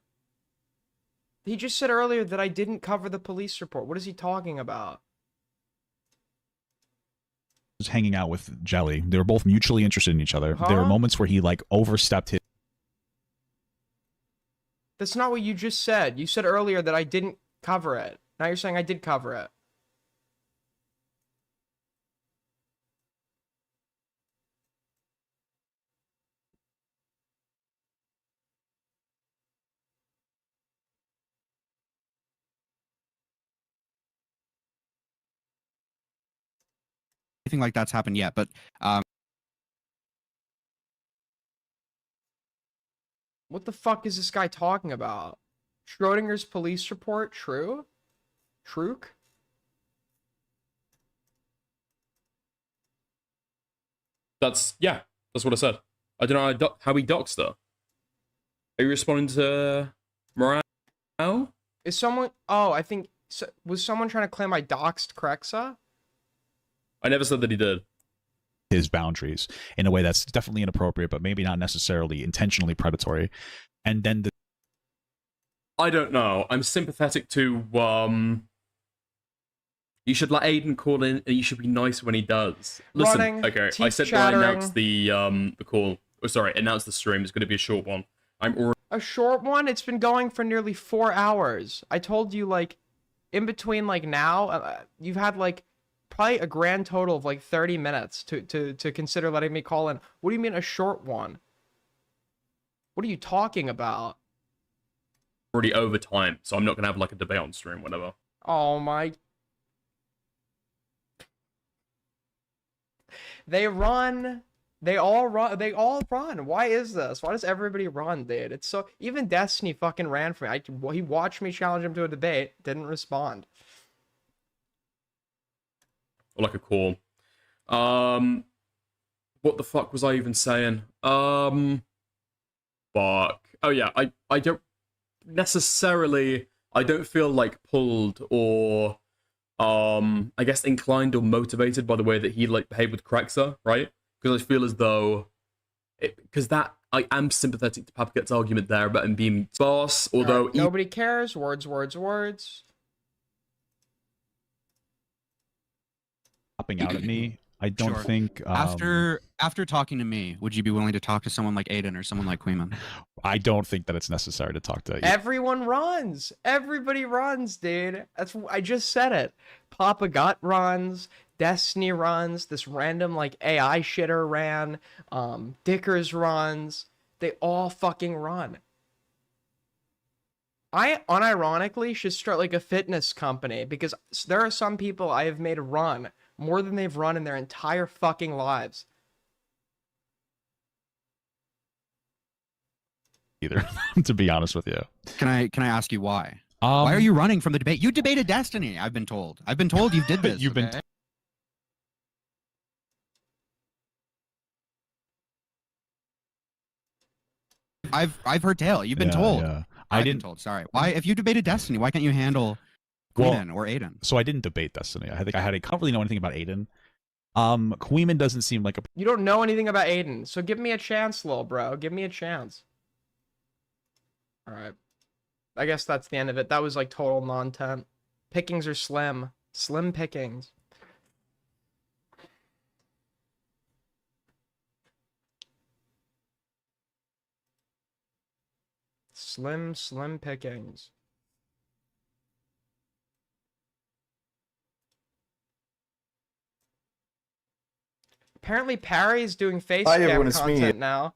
He just said earlier that I didn't cover the police report. What is he talking about? Was hanging out with Jelly. They were both mutually interested in each other. There were moments where he like overstepped his. That's not what you just said. You said earlier that I didn't cover it. Now you're saying I did cover it. anything like that's happened yet, but what the fuck is this guy talking about? Schrodinger's police report true? Truk? That's what I said. I don't know how he doxed her. Are you responding to Morale? Is someone... Oh, I think... Was someone trying to claim I doxed Krexa? I never said that he did. His boundaries in a way that's definitely inappropriate, but maybe not necessarily intentionally predatory. And then I don't know. I'm sympathetic to you should let Aiden call in and you should be nice when he does. Listen, Running, okay, I said chattering. that I announced the call. Oh, sorry, announced the stream. It's going to be a short one. I'm already... A short one? It's been going for nearly 4 hours. I told you, like, in between, like, now, you've had, like, probably a grand total of, like, 30 minutes to consider letting me call in. What do you mean a short one? What are you talking about? already over time, so I'm not going to have, like, a debate on stream, whatever. Oh, my... They run They all run. They all run. Why is this? Why does everybody run, dude? It's so. Even Destiny fucking ran for me. He watched me challenge him to a debate, didn't respond. Like a call. What the fuck was I even saying? Fuck. Oh yeah, I don't necessarily. I don't feel like pulled or I guess inclined or motivated by the way that he like behaved with Crexer, right? Because I feel as though because that I am sympathetic to Papagut's argument there about him being boss, although Nobody cares. Words, words, words. Popping out at me. I don't Sure. think After talking to me, would you be willing to talk to someone like Aiden or someone like Queeman? I don't think that it's necessary to talk to. Everyone runs. Everybody runs, dude. I just said it. Papa Gut runs. Destiny runs. This random like AI shitter ran. Dickers runs. They all fucking run. I unironically should start like a fitness company because there are some people I have made run more than they've run in their entire fucking lives. Either, to be honest with you. Can I ask you why? Why are you running from the debate? You debated Destiny. I've been told. You did this. You've been. I've heard tale. You've been told. Yeah. I've been told. Sorry. Why? If you debated Destiny, why can't you handle Queeman or Aiden? So I didn't debate Destiny. I don't really know anything about Aiden. Queeman doesn't seem like a. You don't know anything about Aiden, so give me a chance, little bro. Give me a chance. All right. I guess that's the end of it. That was like total non-tent. Pickings are slim. Slim pickings. Slim pickings. Apparently Parry's doing face cam content now.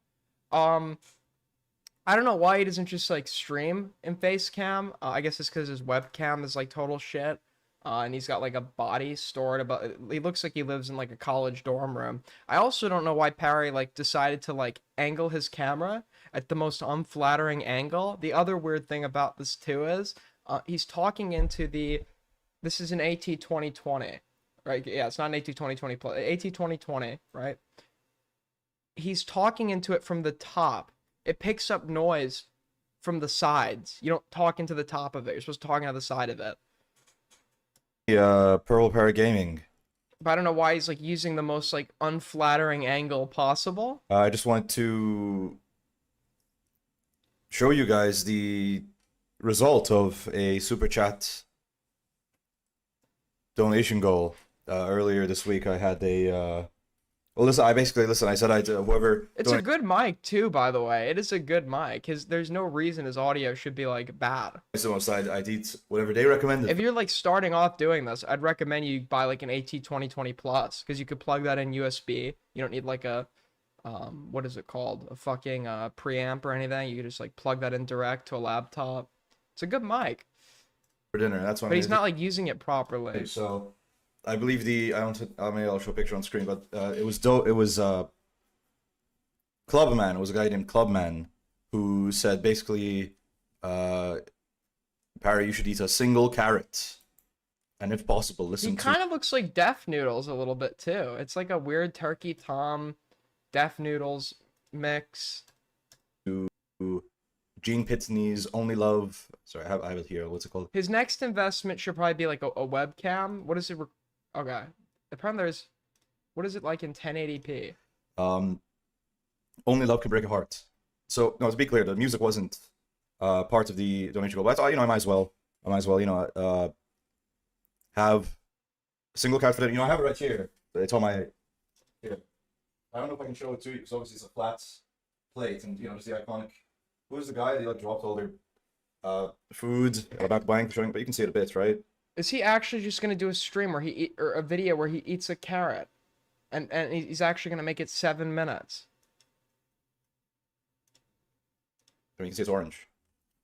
I don't know why he doesn't just like stream in face cam. I guess it's because his webcam is like total shit. And he's got like a body stored about. He looks like he lives in like a college dorm room. I also don't know why Parry like decided to like angle his camera at the most unflattering angle. The other weird thing about this too is he's talking into the. This is an AT 2020, right? Yeah, it's not an AT 2020 plus. AT 2020, right? He's talking into it from the top. It picks up noise from the sides. You don't talk into the top of it. You're supposed to talk into the side of it. Pearl Para Gaming. But I don't know why he's like using the most like unflattering angle possible. I just want to show you guys the result of a super chat donation goal. Earlier this week, I had a. Well, listen. I said whoever. It's a good mic too, by the way. It is a good mic. There's no reason his audio should be like bad. So I did whatever they recommended. If you're like starting off doing this, I'd recommend you buy like an AT 2020 Plus because you could plug that in USB. You don't need like a what is it called? A fucking preamp or anything. You could just like plug that in direct to a laptop. It's a good mic. For dinner, that's what. But he's not like using it properly. So. I believe maybe I'll show a picture on screen, but it was Clubman. It was a guy named Clubman who said basically, Parry, you should eat a single carrot, and if possible, listen. He kind of looks like Def Noodles a little bit too. It's like a weird Turkey Tom, Def Noodles mix. To Gene Pitney's Only Love. Sorry, I have it here. What's it called? His next investment should probably be like a webcam. What is it? Okay. Apparently there's, what is it like in 1080p? Only Love Can Break a Heart. So, no, to be clear, the music wasn't part of the donation goal. But I thought, I might as well, have a single card for that. I have it right here. It's on my, here. I don't know if I can show it to you, because obviously it's a flat plate, and, just the iconic, who's the guy that, dropped all their food back blank showing, but you can see it a bit, right? Is he actually just gonna do a stream where or a video where he eats a carrot, and he's actually gonna make it 7 minutes? I mean, you can see it's orange.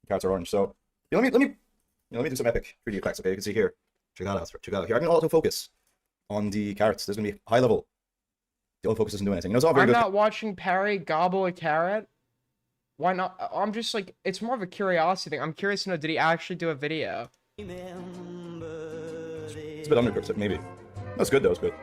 The carrots are orange. So let me do some epic 3D effects. Okay, you can see here. Check that out. Check that out here. I'm gonna autofocus on the carrots. There's gonna be high level the autofocus doesn't do anything. You know, it's all very I'm good. not watching Parry gobble a carrot. Why not? I'm just like, it's more of a curiosity thing. I'm curious to know, did he actually do a video? It's a bit undercooked, maybe. That's good though. It's good.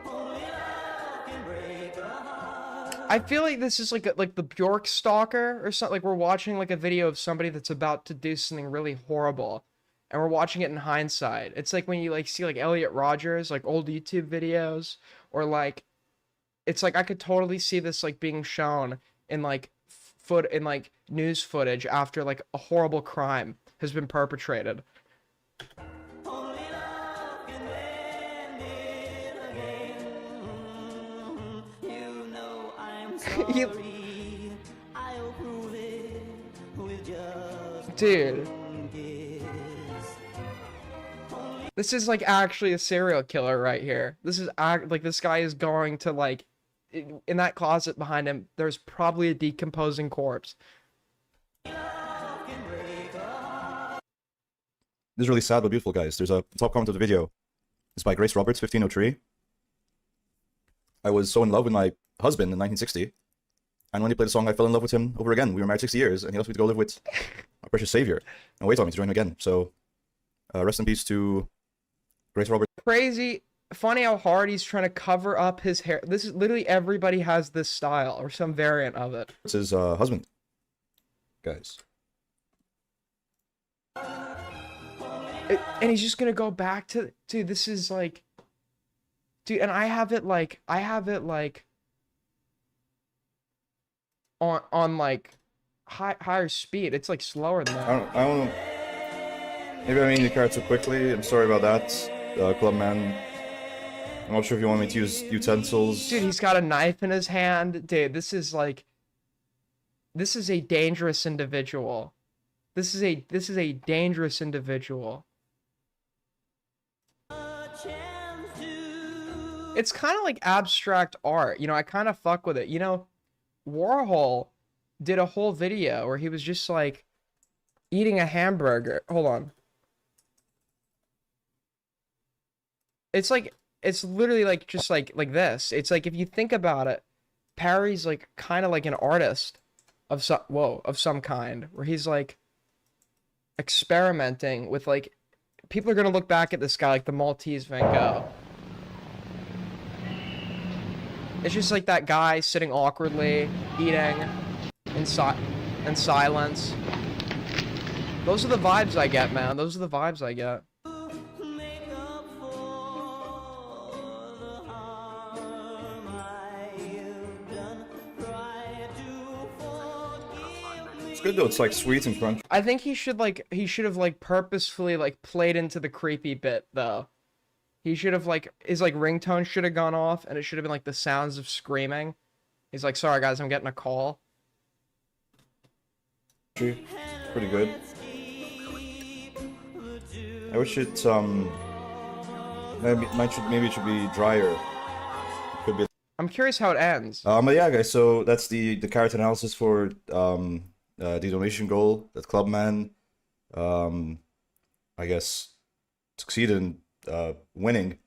I feel like this is like the Bjork stalker or something. Like we're watching like a video of somebody that's about to do something really horrible, and we're watching it in hindsight. It's like when you like see like Elliot Rogers, like old YouTube videos, or like, it's like I could totally see this like being shown in like news footage after like a horrible crime has been perpetrated. Dude, this is like actually a serial killer right here. This is like this guy is going to like in that closet behind him. There's probably a decomposing corpse. This is really sad but beautiful, guys. There's a top comment of the video. It's by Grace Roberts, 1503. I was so in love with my husband in 1960, and when he played a song, I fell in love with him over again. We were married 60 years, and he asked me to go live with my precious savior, and wait on me to join him again. So, rest in peace to Grace Roberts. Crazy, funny how hard he's trying to cover up his hair. This is literally everybody has this style or some variant of it. It's his husband, guys. And he's just gonna go back to, dude, this is like, dude, and I have it like on like higher speed. It's like slower than that. I don't know. Maybe I mean the card too quickly. I'm sorry about that, Clubman. I'm not sure if you want me to use utensils. Dude, he's got a knife in his hand. Dude, this is like, this is a dangerous individual. This is a dangerous individual. It's kind of like abstract art. You know, I kind of fuck with it. You know, Warhol did a whole video where he was just like eating a hamburger. Hold on. It's like, it's literally like just like this. It's like if you think about it, Parry's like kind of like an artist of some kind, where he's like experimenting with like, people are gonna look back at this guy like the Maltese Van Gogh. It's just like that guy sitting awkwardly, eating in silence. Those are the vibes I get, man. Those are the vibes I get. It's good though. It's like sweet and crunchy. I think he should have like purposefully like played into the creepy bit though. He should have like, his like ringtone should have gone off and it should have been like the sounds of screaming. He's like, sorry guys, I'm getting a call. Pretty good. I wish it maybe it should be drier. Could be. I'm curious how it ends. But yeah, guys. So that's the carrot analysis for the donation goal that Clubman, I guess, succeeded in winning.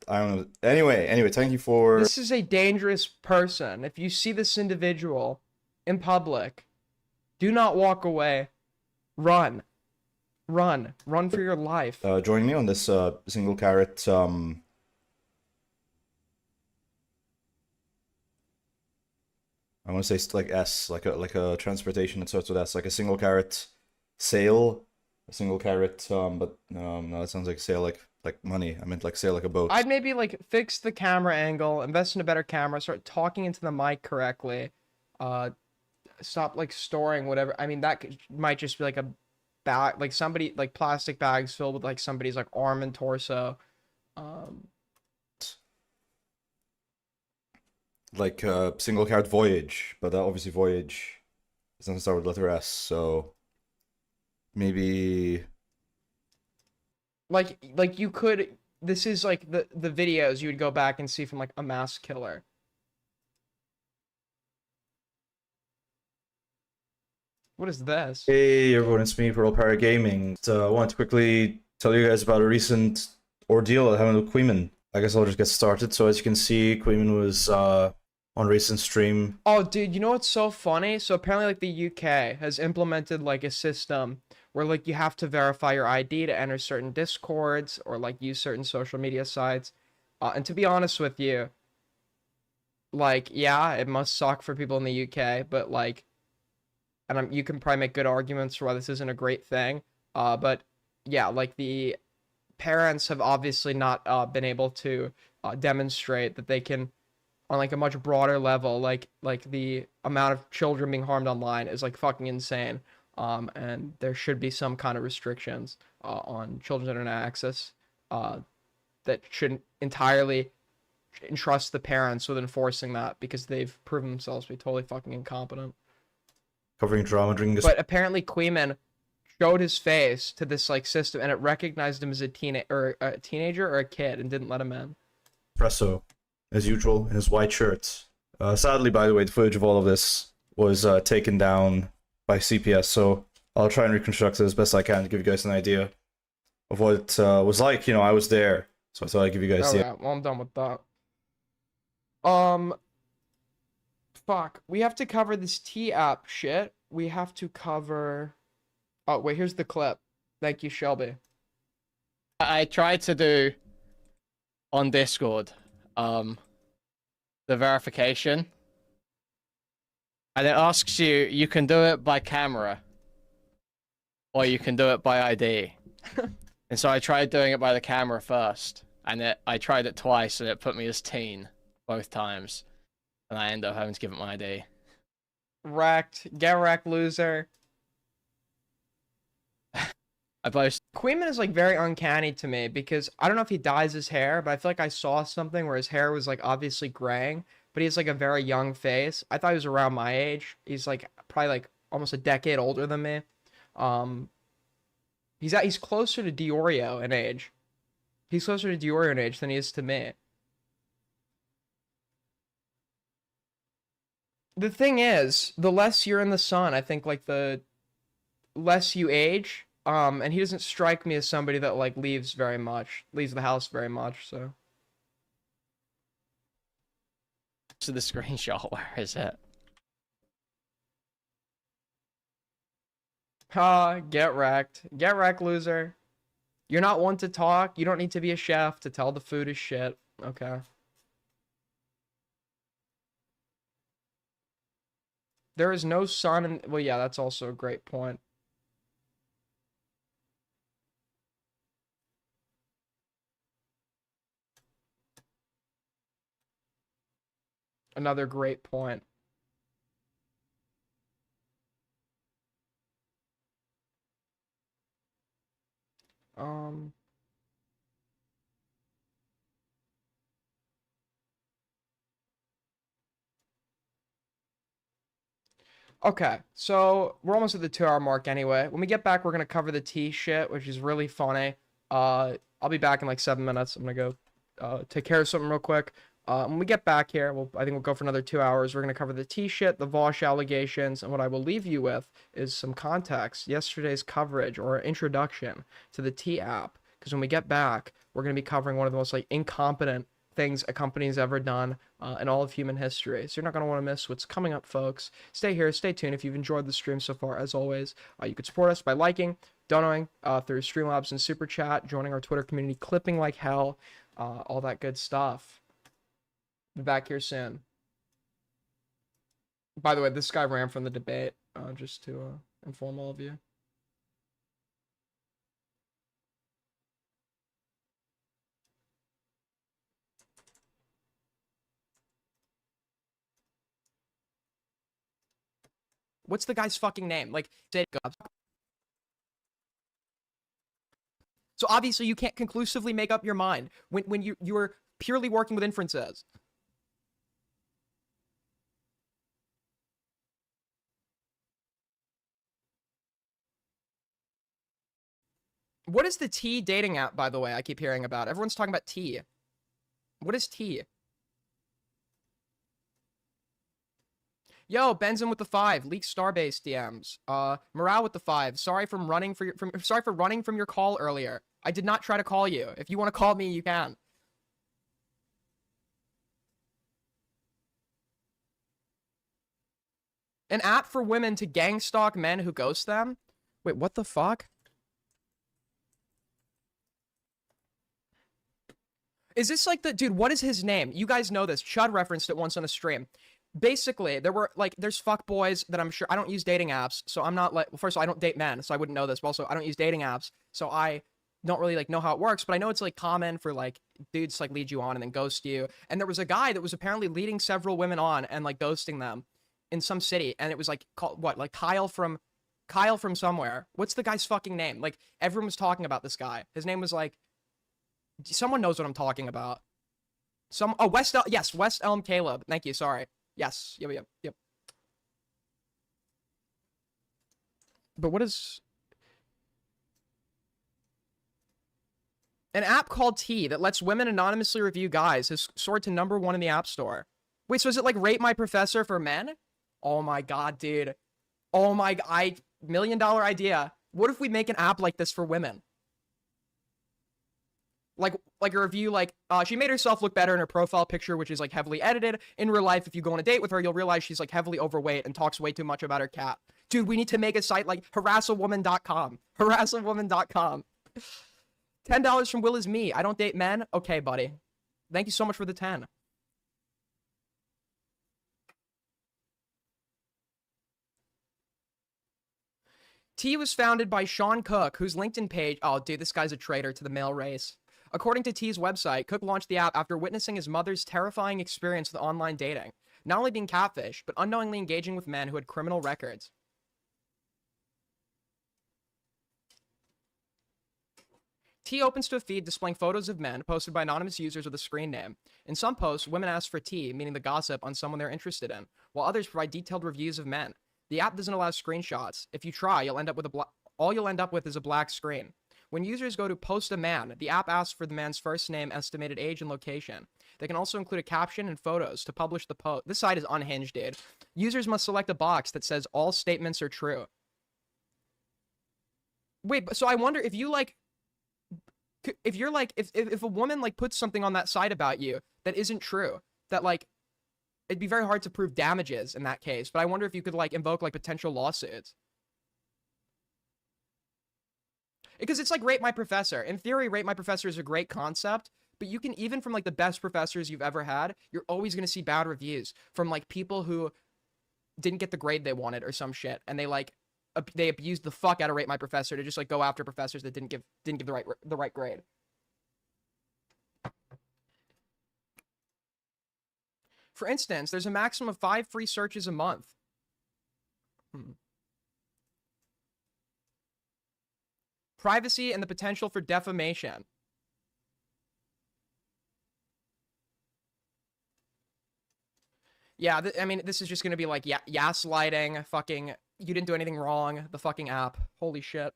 I don't know. Anyway, thank you for. This is a dangerous person. If you see this individual in public, do not walk away. Run for your life. Joining me on this single carrot I want to say like S, like a transportation that starts with S, like a single carrot sail, a single carrot. But no, that sounds like sail, like money. I meant like sail, like a boat. I'd maybe like fix the camera angle, invest in a better camera, start talking into the mic correctly. Stop like storing whatever. I mean, that might just be like a bag, like somebody like plastic bags filled with like somebody's like arm and torso. Like single carrot voyage, but obviously voyage doesn't start with letter S, so maybe like you could, this is like the videos you would go back and see from like a mass killer. What is this? Hey everyone, it's me, Pearl Para Gaming. I wanted to quickly tell you guys about a recent ordeal that happened with Queeman. I guess I'll just get started. So as you can see, Queeman was on recent stream. Oh, dude, you know what's so funny? So apparently, like, the UK has implemented like a system where like you have to verify your ID to enter certain discords or like use certain social media sites. And to be honest with you, like, yeah, it must suck for people in the UK, but like, and you can probably make good arguments for why this isn't a great thing. But yeah, like the parents have obviously not been able to demonstrate that they can, on like a much broader level, like the amount of children being harmed online is like fucking insane. And there should be some kind of restrictions on children's internet access that shouldn't entirely entrust the parents with enforcing that because they've proven themselves to be totally fucking incompetent. Covering drama during this. But apparently Queeman showed his face to this like system and it recognized him as a teenager or a kid and didn't let him in. Espresso, as usual, in his white shirt. Sadly, by the way, the footage of all of this was taken down by CPS, so I'll try and reconstruct it as best I can to give you guys an idea of what it was like. You know, I was there, so I thought I'd give you guys the... Alright, well, I'm done with that. Fuck. We have to cover this T-app shit. We have to cover... Oh, wait, here's the clip. Thank you, Shelby. I tried to do on Discord, the verification. And it asks you, you can do it by camera. Or you can do it by ID. And so I tried doing it by the camera first. And I tried it twice and it put me as teen both times. And I ended up having to give it my ID. Wrecked. Get wrecked, loser. I posted. Queeman is like very uncanny to me because I don't know if he dyes his hair, but I feel like I saw something where his hair was like obviously graying, but he has like a very young face. I thought he was around my age. He's like probably like almost a decade older than me. He's closer to Diorio in age. He's closer to Diorio in age than he is to me. The thing is, the less you're in the sun, I think like the less you age. And he doesn't strike me as somebody that like leaves the house very much, so. To the screenshot, where is it? Get wrecked. Get wrecked, loser. You're not one to talk. You don't need to be a chef to tell the food is shit. Okay. There is no sun in... Well, yeah, that's also a great point. Another great point. Okay, so we're almost at the 2-hour mark anyway. When we get back, we're gonna cover the tea shit, which is really funny. I'll be back in like 7 minutes. I'm gonna go take care of something real quick. When we get back here, I think we'll go for another 2 hours. We're going to cover the tea shit, the Vaush allegations, and what I will leave you with is some context, yesterday's coverage or introduction to the tea app. Because when we get back, we're going to be covering one of the most like incompetent things a company's ever done in all of human history. So you're not going to want to miss what's coming up, folks. Stay here, stay tuned. If you've enjoyed the stream so far, as always, you could support us by liking, donating through Streamlabs and Super Chat, joining our Twitter community, clipping like hell, all that good stuff. Be back here soon. By the way, this guy ran from the debate, just to inform all of you. What's the guy's fucking name? Like, so obviously you can't conclusively make up your mind when you're purely working with inferences. What is the T dating app, by the way, I keep hearing about? Everyone's talking about T. What is T? Yo, Benzin with the 5, leak Starbase DMs. Morale with the 5. Sorry for running from your call earlier. I did not try to call you. If you want to call me, you can. An app for women to gang stalk men who ghost them? Wait, what the fuck? Is this like the dude? What is his name? You guys know this. Chud referenced it once on a stream. Basically, there were like there's fuck boys that I'm sure I don't use dating apps, so I'm not like well, first of all, I don't date men, so I wouldn't know this. But also, I don't use dating apps, so I don't really like know how it works. But I know it's like common for like dudes to, like lead you on and then ghost you. And there was a guy that was apparently leading several women on and like ghosting them in some city, and it was like called what like Kyle from somewhere. What's the guy's fucking name? Like everyone was talking about this guy. His name was like. Someone knows what I'm talking about. Yes, West Elm Caleb. Thank you. Sorry. Yes. Yep. But what is an app called T that lets women anonymously review guys has soared to #1 in the App Store. Wait, so is it like Rate My Professor for men? Oh my god, dude. Oh my god, $1 million idea. What if we make an app like this for women? Like a review like, she made herself look better in her profile picture, which is like heavily edited. In real life, if you go on a date with her, you'll realize she's like heavily overweight and talks way too much about her cat. Dude, we need to make a site like harassawoman.com. Harassawoman.com. $10 from Will is me. I don't date men. Okay, buddy. Thank you so much for the 10. T was founded by Sean Cook, whose LinkedIn page... Oh, dude, this guy's a traitor to the male race. According to T's website, Cook launched the app after witnessing his mother's terrifying experience with online dating. Not only being catfished, but unknowingly engaging with men who had criminal records. T opens to a feed displaying photos of men posted by anonymous users with a screen name. In some posts, women ask for tea, meaning the gossip on someone they're interested in, while others provide detailed reviews of men. The app doesn't allow screenshots. If you try, you'll end up with all you'll end up with is a black screen. When users go to post a man, the app asks for the man's first name, estimated age, and location. They can also include a caption and photos to publish the post. This site is unhinged, dude. Users must select a box that says all statements are true. Wait, so I wonder if you like, if you're like, if a woman like puts something on that site about you that isn't true, that like, it'd be very hard to prove damages in that case. But I wonder if you could like invoke like potential lawsuits. Because it's like Rate My Professor. In theory, Rate My Professor is a great concept, but you can, even from like the best professors you've ever had, you're always going to see bad reviews from like people who didn't get the grade they wanted or some shit, and they like they abused the fuck out of Rate My Professor to just like go after professors that didn't give the right grade. For instance, there's a maximum of 5 free searches a month. Privacy and the potential for defamation. Yeah, I mean, this is just going to be like gaslighting, fucking, you didn't do anything wrong, the fucking app. Holy shit.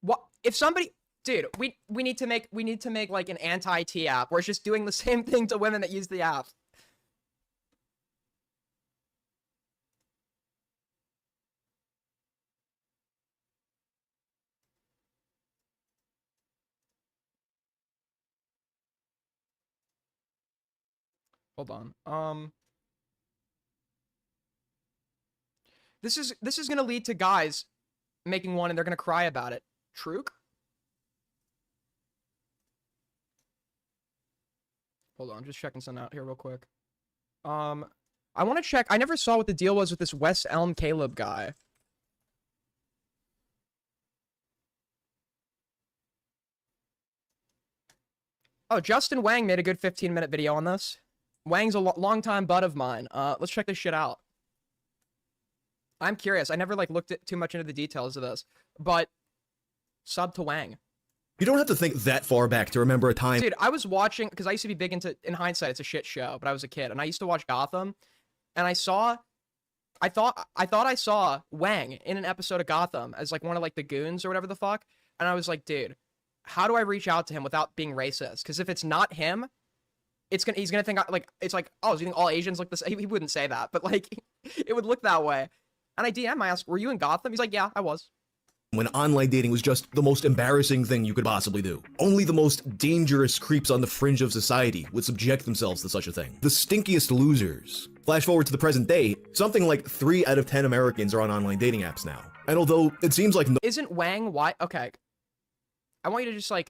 What? If somebody... Dude, we need to make like an anti-T app where it's just doing the same thing to women that use the app. Hold on. This is gonna lead to guys making one and they're gonna cry about it. Truk? Hold on, just checking something out here real quick. I want to check. I never saw what the deal was with this West Elm Caleb guy. Oh, Justin Wang made a good 15-minute video on this. Wang's a long-time bud of mine. Let's check this shit out. I'm curious. I never like looked at too much into the details of this, but sub to Wang. You don't have to think that far back to remember a time. Dude, I was watching, because I used to be big into, in hindsight, it's a shit show, but I was a kid, and I used to watch Gotham, and I thought I saw Wang in an episode of Gotham as like one of like the goons or whatever the fuck, and I was like, dude, how do I reach out to him without being racist? Because if it's not him, he's gonna think like, it's like, oh, does he think all Asians look the same? He wouldn't say that, but like, it would look that way. And I asked, were you in Gotham? He's like, yeah, I was. when online dating was just the most embarrassing thing you could possibly do. Only the most dangerous creeps on the fringe of society would subject themselves to such a thing. The stinkiest losers. Flash forward to the present day, something like 3 out of 10 Americans are on online dating apps now. And although it seems like Isn't Wang why? Okay. I want you to just, like,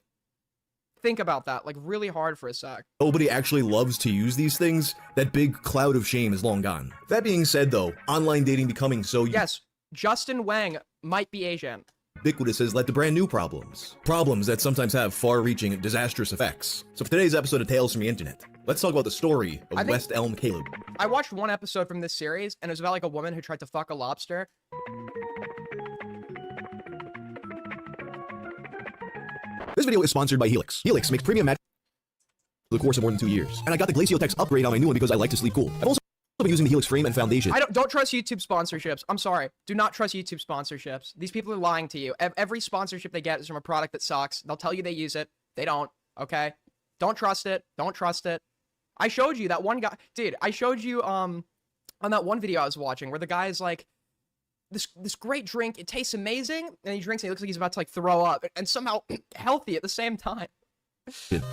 think about that, like, really hard for a sec. nobody actually loves to use these things, that big cloud of shame is long gone. That being said though, online dating becoming so Yes, Justin Wang might be Asian. ubiquitous has led to brand new problems. Problems that sometimes have far-reaching and disastrous effects. So for today's episode of Tales from the Internet, let's talk about the story of West Elm Caleb. I watched one episode from this series, and it was about, like, a woman who tried to fuck a lobster. This video is sponsored by Helix. Helix makes premium match for the course of more than 2 years. And I got the Glacio Tex upgrade on my new one because I like to sleep cool. I've also been using the Helix frame and foundation. I don't trust YouTube sponsorships. I'm sorry. Do not trust YouTube sponsorships. These people are lying to you. Every sponsorship they get is from a product that sucks. They'll tell you they use it. They don't. Okay? Don't trust it. Don't trust it. I showed you that one guy. Dude, I showed you on that one video I was watching where the guy is like, this great drink, it tastes amazing, and he drinks and he looks like he's about to, like, throw up, and somehow healthy at the same time.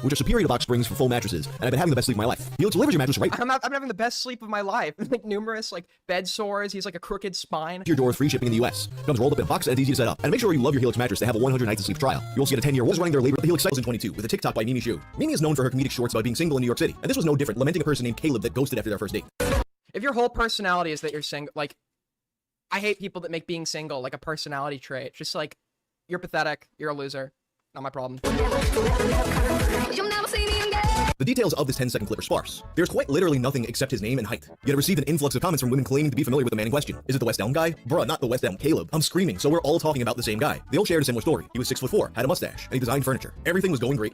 which are superior to box springs for full mattresses, and I've been having the best sleep of my life. Helix delivers your mattress right I'm having the best sleep of my life. Like, numerous, like, bed sores. He's like a crooked spine. to your door with free shipping in the US. Comes rolled up in a box and it's easy to set up. And make sure you love your Helix mattress. They have a 100 nights of sleep trial. You also get a 10-year warranty running their labor at the Helix site in 22 with a TikTok by Mimi Shu. Mimi is known for her comedic shorts about being single in New York City, and this was no different, lamenting a person named Caleb that ghosted after their first date. If your whole personality is that you're single, like, I hate people that make being single like a personality trait. Just like, you're pathetic, you're a loser. Not my problem. The details of this 10-second clip are sparse. There's quite literally nothing except his name and height. Yet it received an influx of comments from women claiming to be familiar with the man in question. Is it the West Elm guy? Bruh, not the West Elm Caleb. I'm screaming, so we're all talking about the same guy. They all shared a similar story. He was 6'4", had a mustache, and he designed furniture. Everything was going great.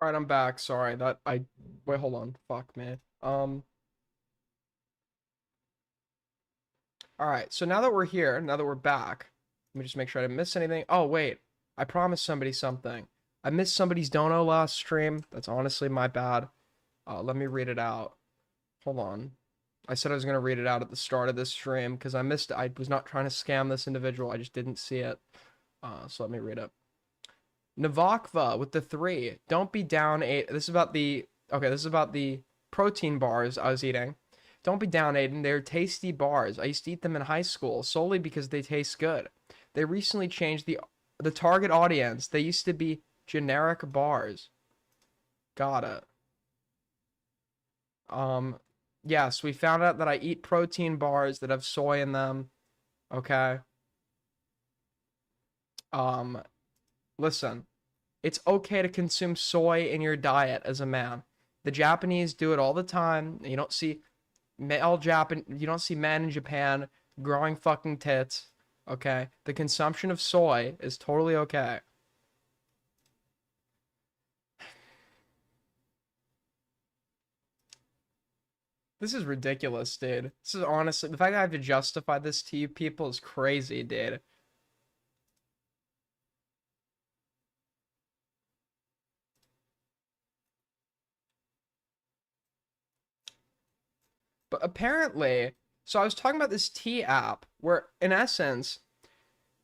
Alright, I'm back. Sorry, wait, hold on. Fuck, man. Alright, so now that we're here, now that we're back, let me just make sure I didn't miss anything. Oh, wait. I promised somebody something. I missed somebody's dono last stream. That's honestly my bad. Let me read it out. Hold on. I said I was going to read it out at the start of this stream because I missed it. I was not trying to scam this individual. I just didn't see it. So let me read it. Navakva with the 3. Don't be down 8. This is about the protein bars I was eating. Don't be down, Aiden. They're tasty bars. I used to eat them in high school solely because they taste good. They recently changed the target audience. They used to be generic bars. Got it. Yes, we found out that I eat protein bars that have soy in them. Okay. Listen. It's okay to consume soy in your diet as a man. The Japanese do it all the time. You don't see men in Japan growing fucking tits. Okay? The consumption of soy is totally okay. This is ridiculous, dude. This is honestly, the fact that I have to justify this to you people is crazy, dude. But apparently, so I was talking about this T app where, in essence,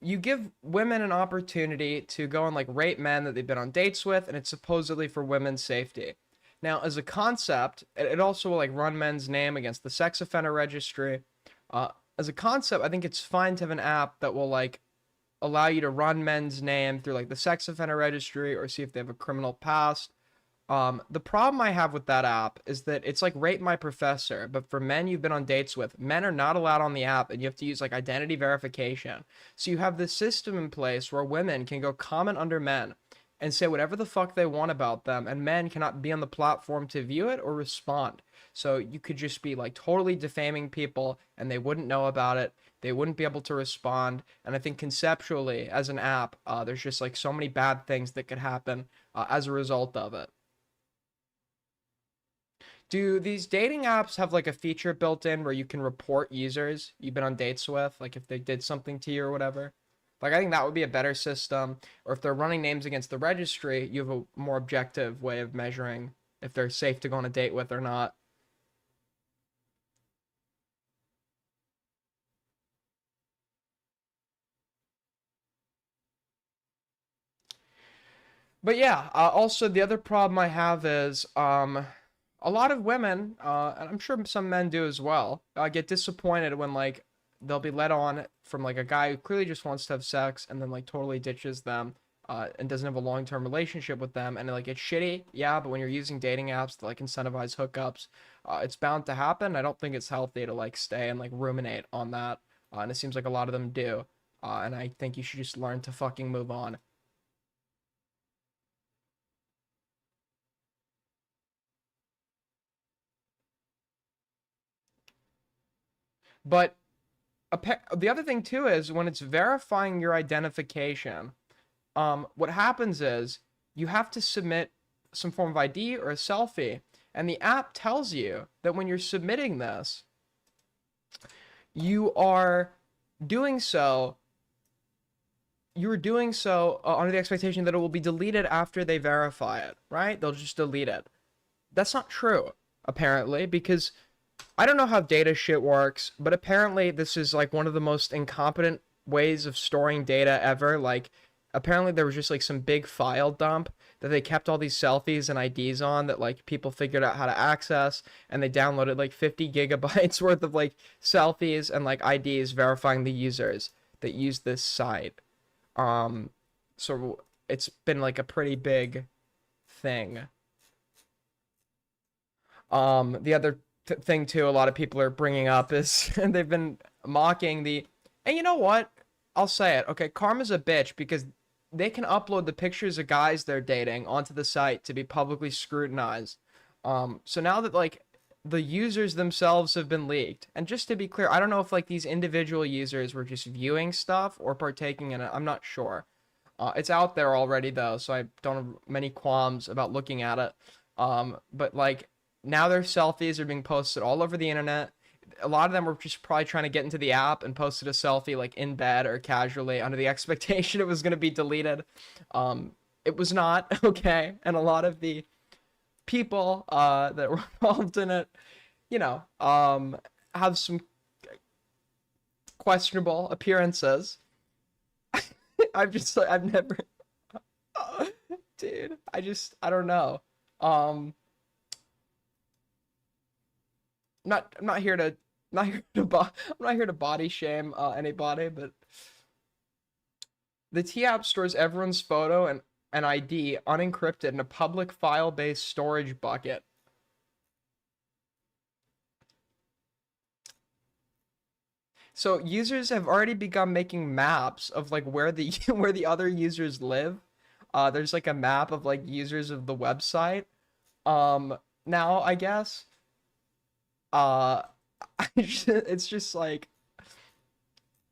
you give women an opportunity to go and, like, rate men that they've been on dates with, and it's supposedly for women's safety. Now, as a concept, it also will, like, run men's name against the sex offender registry. As a concept, I think it's fine to have an app that will, like, allow you to run men's name through, like, the sex offender registry or see if they have a criminal past. The problem I have with that app is that it's like Rate My Professor, but for men you've been on dates with. Men are not allowed on the app, and you have to use, like, identity verification. So you have this system in place where women can go comment under men and say whatever the fuck they want about them, and men cannot be on the platform to view it or respond. So you could just be, like, totally defaming people, and they wouldn't know about it. They wouldn't be able to respond. And I think conceptually, as an app, there's just, like, so many bad things that could happen as a result of it. Do these dating apps have, like, a feature built in where you can report users you've been on dates with, like if they did something to you or whatever? Like, I think that would be a better system. Or if they're running names against the registry, you have a more objective way of measuring if they're safe to go on a date with or not. But yeah, also the other problem I have is a lot of women, and I'm sure some men do as well, get disappointed when like they'll be led on from like a guy who clearly just wants to have sex and then like totally ditches them and doesn't have a long-term relationship with them, and like it's shitty, yeah, but when you're using dating apps to like incentivize hookups, it's bound to happen. I don't think it's healthy to like stay and like ruminate on that, and it seems like a lot of them do, and I think you should just learn to fucking move on. But the other thing too is when it's verifying your identification, what happens is you have to submit some form of ID or a selfie, and the app tells you that when you're submitting this, you are doing so. You're doing so under the expectation that it will be deleted after they verify it, right? They'll just delete it. That's not true, apparently, because I don't know how data shit works, but apparently this is like one of the most incompetent ways of storing data ever. Like, apparently there was just like some big file dump that they kept all these selfies and IDs on that like people figured out how to access, and they downloaded like 50 gigabytes worth of like selfies and like IDs verifying the users that use this site. So it's been like a pretty big thing. The other thing too, a lot of people are bringing up is and they've been mocking and you know what? I'll say it. Okay, karma's a bitch because they can upload the pictures of guys they're dating onto the site to be publicly scrutinized. So now that like the users themselves have been leaked, and just to be clear, I don't know if like these individual users were just viewing stuff or partaking in it. I'm not sure. It's out there already though, so I don't have many qualms about looking at it. But like now their selfies are being posted all over the internet. A lot of them were just probably trying to get into the app and posted a selfie like in bed or casually under the expectation it was going to be deleted. It was not, okay. And a lot of the people that were involved in it, you know, have some questionable appearances. I've never, dude, I don't know. I'm not here to I'm not here to body shame anybody, but the T app stores everyone's photo and ID unencrypted in a public file-based storage bucket. So users have already begun making maps of like where the where the other users live. There's like a map of like users of the website. Now I guess. It's just like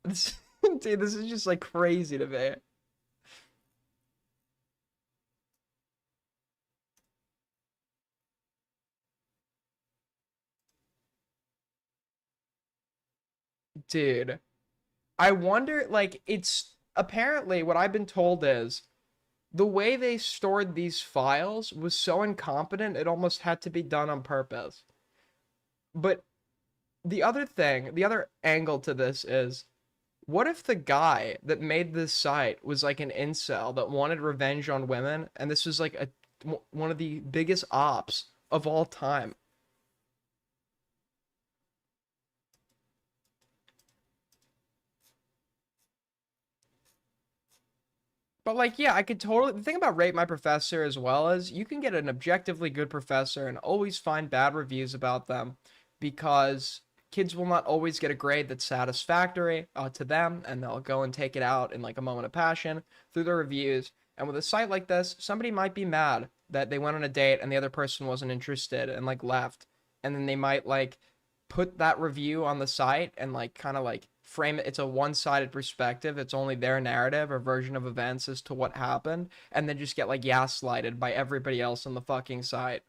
dude, this is just like crazy to me. Dude, I wonder, like, it's apparently what I've been told is the way they stored these files was so incompetent it almost had to be done on purpose. But the other angle to this is, what if the guy that made this site was like an incel that wanted revenge on women, and this was like one of the biggest ops of all time? But like, yeah, I could totally. The thing about Rate My Professor as well is you can get an objectively good professor and always find bad reviews about them because kids will not always get a grade that's satisfactory to them, and they'll go and take it out in like a moment of passion through the reviews. And with a site like this, somebody might be mad that they went on a date and the other person wasn't interested and like left, and then they might like put that review on the site and like kind of like frame it. It's a one-sided perspective. It's only their narrative or version of events as to what happened, and then just get like gaslighted by everybody else on the fucking site.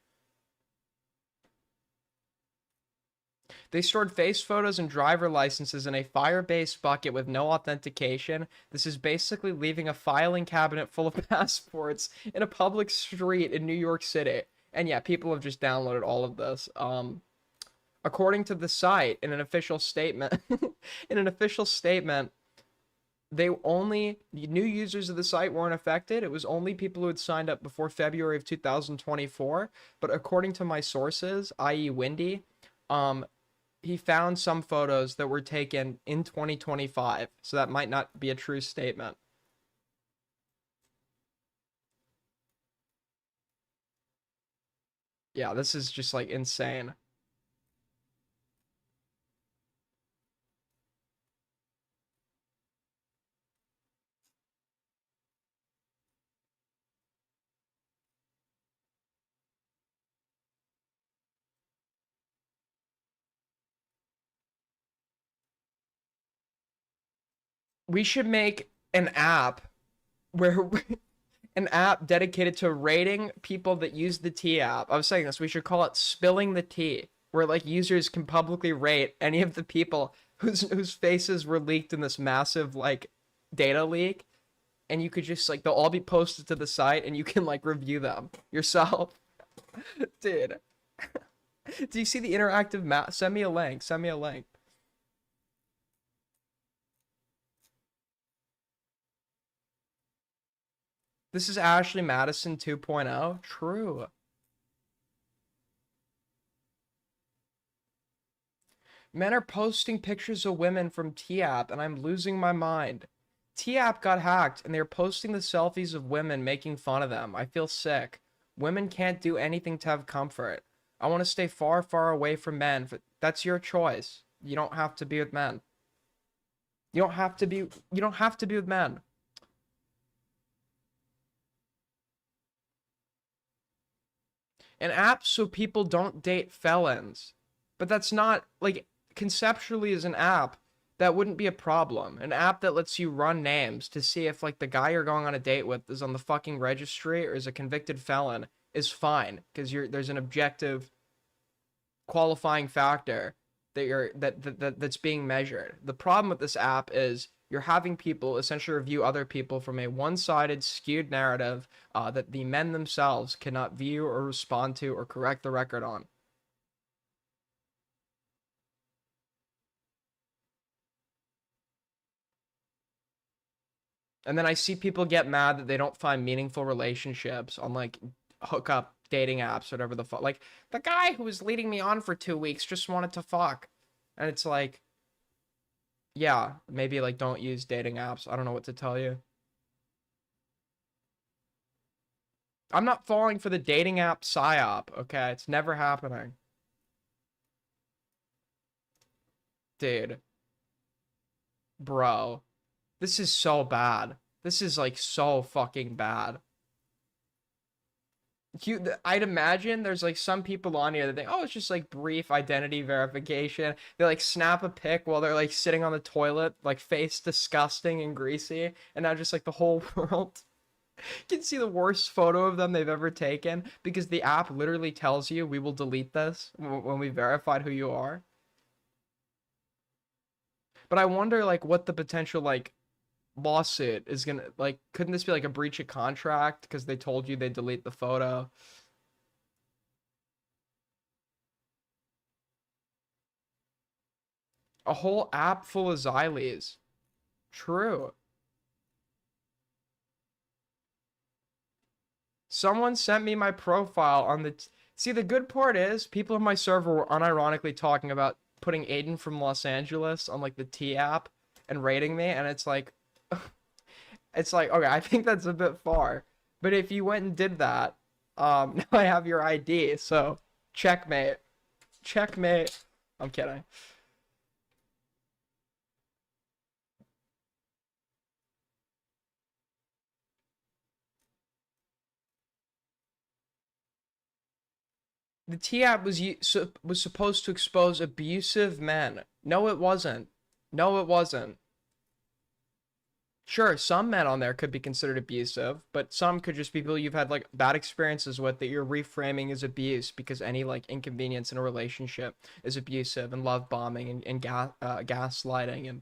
They stored face photos and driver licenses in a fire-based bucket with no authentication. This is basically leaving a filing cabinet full of passports in a public street in New York City. And yeah, people have just downloaded all of this. According to the site, in an official statement, new users of the site weren't affected. It was only people who had signed up before February of 2024. But according to my sources, i.e. Windy, he found some photos that were taken in 2025. So that might not be a true statement. Yeah, this is just like insane. We should make an app where an app dedicated to rating people that use the tea app. I was saying this, we should call it Spilling the Tea, where like users can publicly rate any of the people whose faces were leaked in this massive like data leak, and you could just like they'll all be posted to the site and you can like review them yourself. Dude. Do you see the interactive map? Send me a link. Send me a link. This is Ashley Madison 2.0. True. Men are posting pictures of women from T-App, and I'm losing my mind. T-App got hacked, and they're posting the selfies of women making fun of them. I feel sick. Women can't do anything to have comfort. I want to stay far, far away from men. That's your choice. You don't have to be with men. You don't have to be with men. An app so people don't date felons. But that's not, like, conceptually as an app, that wouldn't be a problem. An app that lets you run names to see if, like, the guy you're going on a date with is on the fucking registry or is a convicted felon is fine. Because there's an objective qualifying factor that's being measured. The problem with this app is you're having people essentially review other people from a one-sided, skewed narrative that the men themselves cannot view or respond to or correct the record on. And then I see people get mad that they don't find meaningful relationships on like hookup dating apps, whatever the fuck. Like the guy who was leading me on for 2 weeks just wanted to fuck. And it's like, yeah, maybe like don't use dating apps. I don't know what to tell you. I'm not falling for the dating app psyop, okay? It's never happening. Dude. Bro. This is so bad. This is like so fucking bad. I'd imagine there's like some people on here that think, oh, it's just like brief identity verification. They like snap a pic while they're like sitting on the toilet, like face disgusting and greasy, and now just like the whole world can see the worst photo of them they've ever taken because the app literally tells you we will delete this when we verified who you are. But I wonder like what the potential like lawsuit is gonna like. Couldn't this be like a breach of contract because they told you they delete the photo? A whole app full of Xylees. True. Someone sent me my profile on the see, the good part is people in my server were unironically talking about putting Aiden from Los Angeles on like the T app and rating me, and it's like it's like, okay, I think that's a bit far. But if you went and did that, now I have your ID, so checkmate. Checkmate. I'm kidding. The T-app was supposed to expose abusive men. No, it wasn't. No, it wasn't. Sure, some men on there could be considered abusive, but some could just be people you've had like bad experiences with that you're reframing as abuse because any like inconvenience in a relationship is abusive, and love bombing and gaslighting and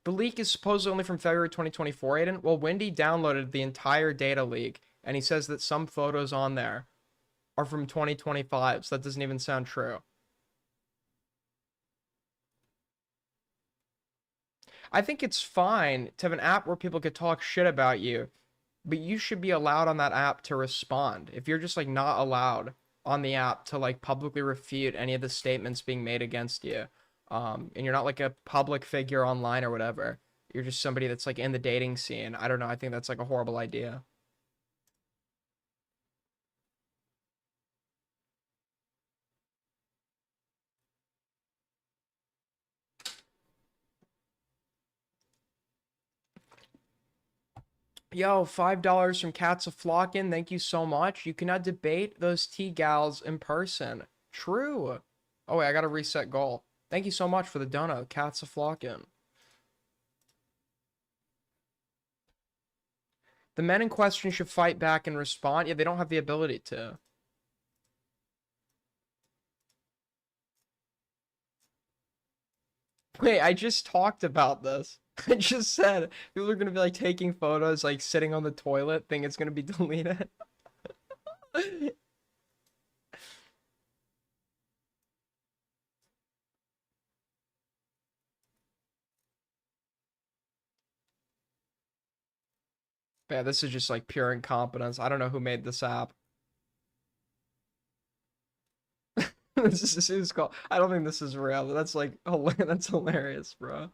the leak is supposedly only from February 2024, Aiden. Well, Wendy downloaded the entire data leak, and he says that some photos on there are from 2025, so that doesn't even sound true. I think it's fine to have an app where people could talk shit about you, but you should be allowed on that app to respond. If you're just like not allowed on the app to like publicly refute any of the statements being made against you, and you're not like a public figure online or whatever, you're just somebody that's like in the dating scene. I don't know. I think that's like a horrible idea. Yo, $5 from Cats a Flockin'. Thank you so much. You cannot debate those T-gals in person. True. Oh, wait, I gotta reset goal. Thank you so much for the donut, Cats a Flockin'. The men in question should fight back and respond. Yeah, they don't have the ability to. Wait, I just talked about this. I just said people are gonna be like taking photos, like sitting on the toilet, think it's gonna be deleted. Yeah, this is just like pure incompetence. I don't know who made this app. This is called. I don't think this is real. But that's like, that's hilarious, bro.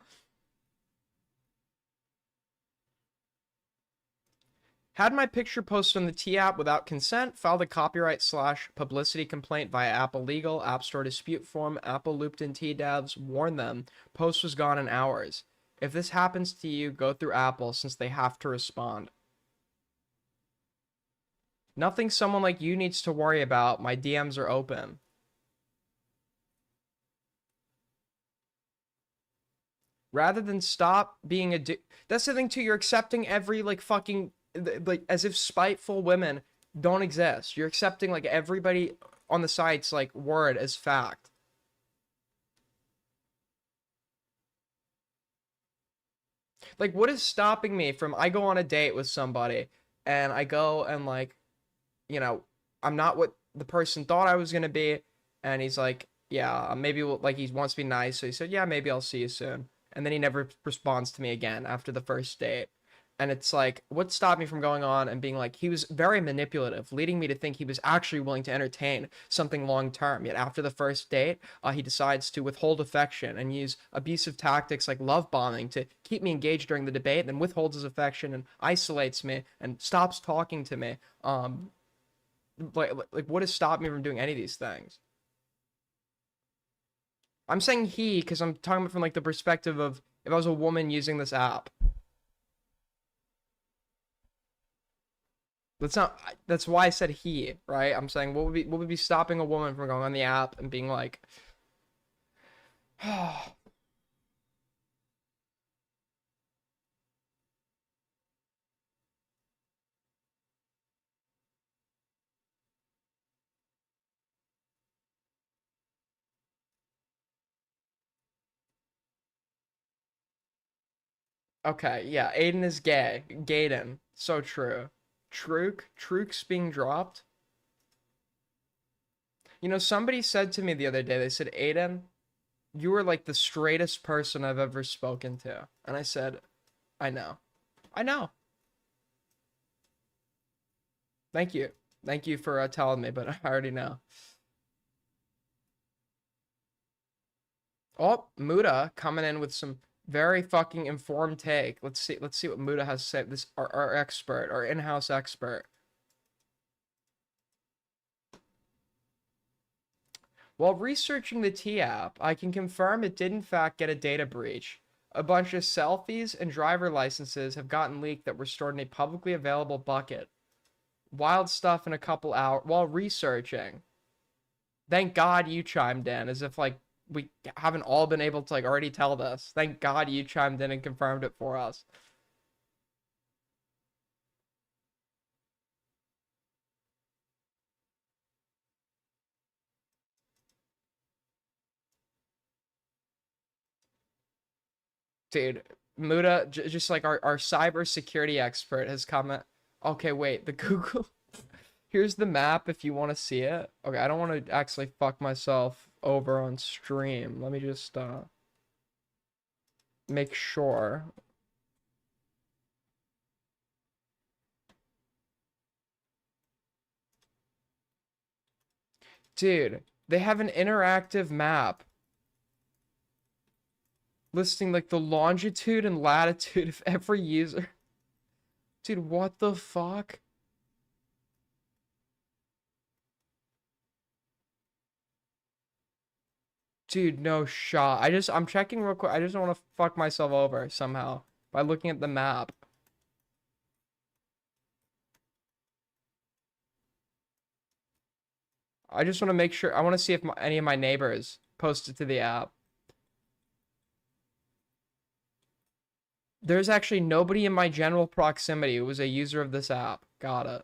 Had my picture posted on the T app without consent, filed a copyright/publicity complaint via Apple Legal, App Store dispute form, Apple looped in T devs, warned them, post was gone in hours. If this happens to you, go through Apple since they have to respond. Nothing someone like you needs to worry about. My DMs are open. Rather than stop being a that's the thing too, you're accepting every like fucking like as if spiteful women don't exist. You're accepting like everybody on the site's like word as fact. Like what is stopping me from I go on a date with somebody and I go and like, you know, I'm not what the person thought I was gonna be, and he's like, yeah, maybe we'll, like he wants to be nice, so he said, yeah, maybe I'll see you soon. And then he never responds to me again after the first date. And it's like, what stopped me from going on and being like, he was very manipulative, leading me to think he was actually willing to entertain something long term. Yet after the first date, he decides to withhold affection and use abusive tactics like love bombing to keep me engaged during the debate, and then withholds his affection and isolates me and stops talking to me. Like what has stopped me from doing any of these things? I'm saying he because I'm talking from like the perspective of if I was a woman using this app. That's why I said he, right? I'm saying what would be stopping a woman from going on the app and being like okay, yeah, Aiden is gay. Gaiden. So true. Truk's being dropped. You know, somebody said to me the other day, they said, Aiden, you were like the straightest person I've ever spoken to. And I said, I know. I know. Thank you. Thank you for telling me, but I already know. Oh, Muda coming in with some very fucking informed take. Let's see what Muda has to say. This our expert, our in-house expert. While researching the T app, I can confirm it did in fact get a data breach. A bunch of selfies and driver licenses have gotten leaked that were stored in a publicly available bucket. Wild stuff in a couple hours while researching. Thank God you chimed in, as if like we haven't all been able to like already tell this. Thank God you chimed in and confirmed it for us. Dude, Muda, just like our cybersecurity expert has come. Okay, wait, the Google. Here's the map if you want to see it. Okay, I don't want to actually fuck myself over on stream. Let me just make sure. Dude, they have an interactive map listing like the longitude and latitude of every user. Dude, what the fuck? Dude, no shot. I'm checking real quick. I just don't want to fuck myself over somehow by looking at the map. I just want to make sure. I want to see if any of my neighbors posted to the app. There's actually nobody in my general proximity who was a user of this app. Got it.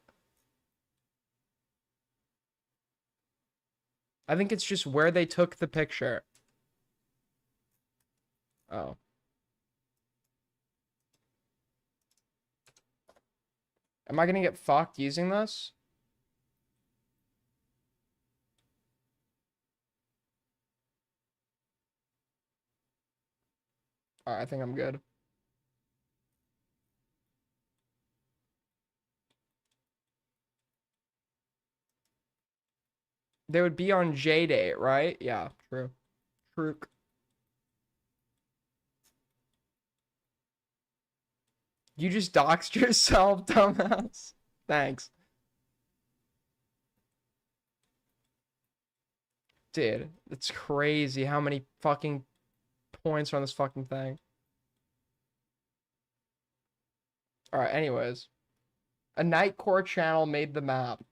I think it's just where they took the picture. Oh. Am I gonna get fucked using this? Alright, I think I'm good. They would be on J-Date, right? Yeah, true. True. You just doxed yourself, dumbass. Thanks. Dude, it's crazy how many fucking points are on this fucking thing. Alright, anyways. A Nightcore channel made the map.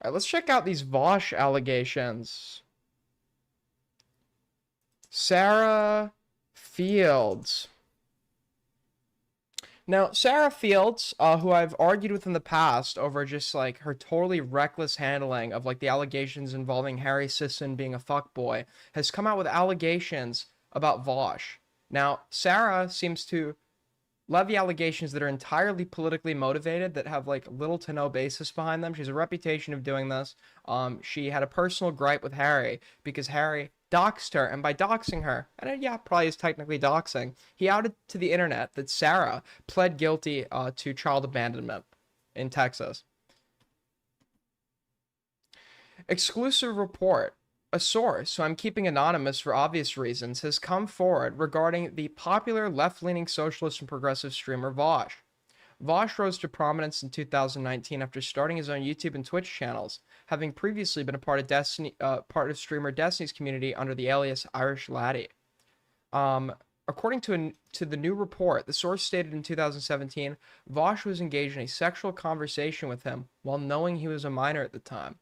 Alright, let's check out these Vaush allegations. Sarah Fields. Now, Sarah Fields, who I've argued with in the past over just like her totally reckless handling of like the allegations involving Harry Sisson being a fuckboy, has come out with allegations about Vaush. Now, Sarah seems to levy allegations that are entirely politically motivated, that have like little to no basis behind them. She has a reputation of doing this. She had a personal gripe with Harry because Harry doxed her, and by doxing her, and yeah, probably is technically doxing, he outed to the internet that Sarah pled guilty to child abandonment in Texas. Exclusive report. A source, who I'm keeping anonymous for obvious reasons, has come forward regarding the popular left-leaning socialist and progressive streamer Vaush. Vaush rose to prominence in 2019 after starting his own YouTube and Twitch channels, having previously been a part of streamer Destiny's community under the alias Irish Laddie. According to the new report, the source stated in 2017, Vaush was engaged in a sexual conversation with him while knowing he was a minor at the time.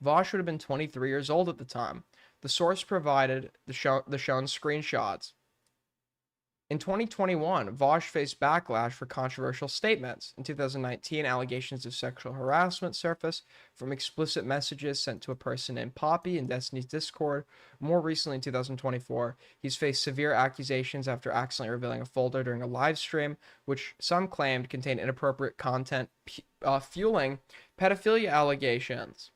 Vaush would have been 23 years old at the time. The source provided the shown screenshots. In 2021, Vaush faced backlash for controversial statements. In 2019, allegations of sexual harassment surfaced from explicit messages sent to a person named Poppy in Destiny's Discord. More recently, in 2024, he's faced severe accusations after accidentally revealing a folder during a live stream, which some claimed contained inappropriate content, fueling pedophilia allegations.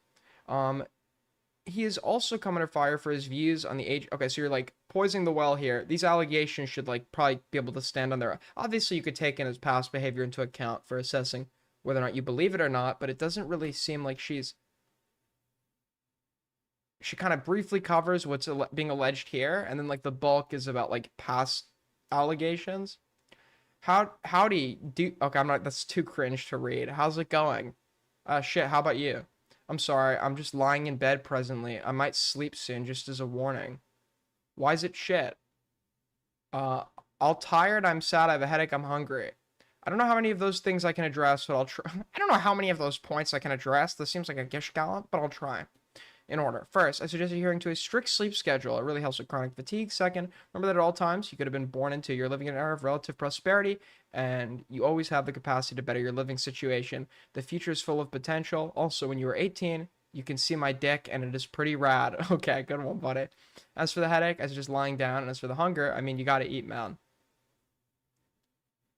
He is also come under fire for his views on the age. Okay, so you're like poisoning the well here. These allegations should like probably be able to stand on their own. Obviously, you could take in his past behavior into account for assessing whether or not you believe it or not, but it doesn't really seem like she kind of briefly covers what's being alleged here, and then like the bulk is about like past allegations. Howdy, okay, that's too cringe to read. How's it going? Shit, how about you? I'm sorry, I'm just lying in bed presently. I might sleep soon, just as a warning. Why is it shit? I'll tired, I'm sad, I have a headache, I'm hungry. I don't know how many of those things I can address, but I'll try. I don't know how many of those points I can address. This seems like a gish gallop, but I'll try. In order. First, I suggest adhering to a strict sleep schedule. It really helps with chronic fatigue. Second, remember that at all times, you could have been born into, you're living in an era of relative prosperity, and you always have the capacity to better your living situation. The future is full of potential. Also, when you were 18, you can see my dick, and it is pretty rad. Okay, good one, buddy. As for the headache, I suggest lying down, and as for the hunger, I mean, you gotta eat, man.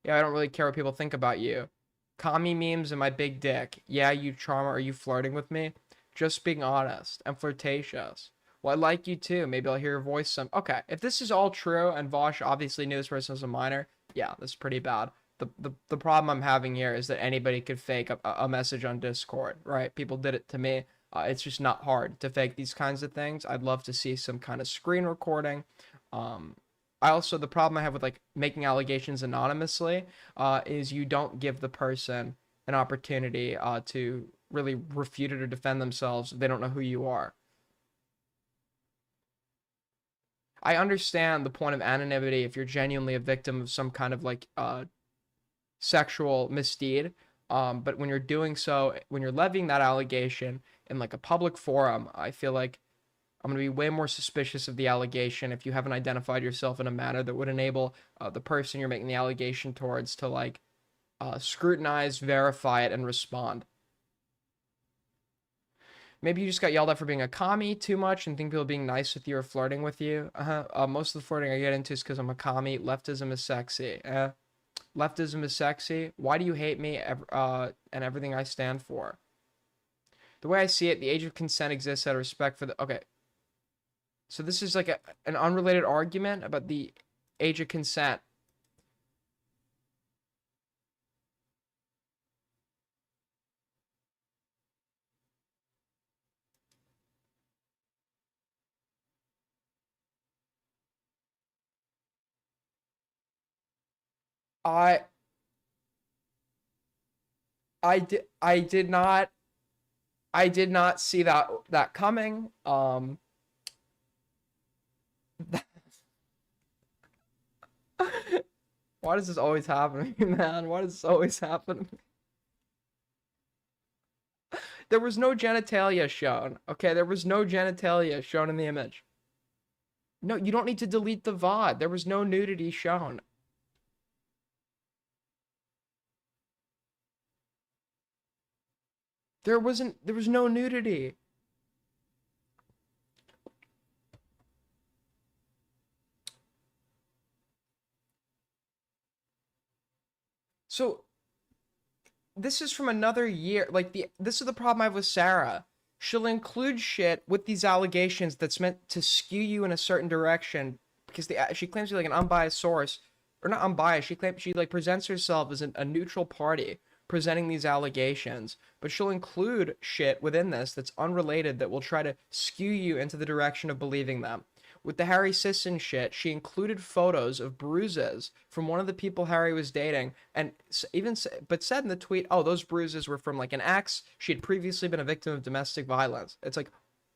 Yeah, I don't really care what people think about you. Commie memes and my big dick. Yeah, you charmer, are you flirting with me? Just being honest and flirtatious. Why Well, I like you too. Maybe I'll hear your voice some. Okay, if this is all true and Vaush obviously knew this person was a minor, yeah, that's pretty bad. The problem I'm having here is that anybody could fake a message on Discord, right? People did it to me. It's just not hard to fake these kinds of things. I'd love to see some kind of screen recording. I also, the problem I have with like making allegations anonymously is you don't give the person an opportunity to really refute it or defend themselves. They don't know who you are. I understand the point of anonymity if you're genuinely a victim of some kind of like sexual misdeed. But when you're doing so, when you're levying that allegation in like a public forum, I feel like I'm going to be way more suspicious of the allegation if you haven't identified yourself in a manner that would enable the person you're making the allegation towards to like scrutinize, verify it, and respond. Maybe you just got yelled at for being a commie too much and think people being nice with you or flirting with you. Most of the flirting I get into is because I'm a commie. Leftism is sexy. Leftism is sexy. Why do you hate me and everything I stand for? The way I see it, the age of consent exists out of respect for the... Okay. So this is like an unrelated argument about the age of consent. I did not see that coming. Why does this always happen to me, man? Why does this always happen to me? There was no genitalia shown. Okay, there was no genitalia shown in the image. No, you don't need to delete the VOD. There was no nudity shown. There was no nudity. So this is from another year. Like this is the problem I have with Sarah. She'll include shit with these allegations that's meant to skew you in a certain direction because she claims to be like an unbiased source, or not unbiased. She claims she like presents herself as a neutral party presenting these allegations, but she'll include shit within this that's unrelated that will try to skew you into the direction of believing them. With the Harry Sisson shit, she included photos of bruises from one of the people Harry was dating, and but said in the tweet, oh, those bruises were from like an ex. She had previously been a victim of domestic violence. It's like,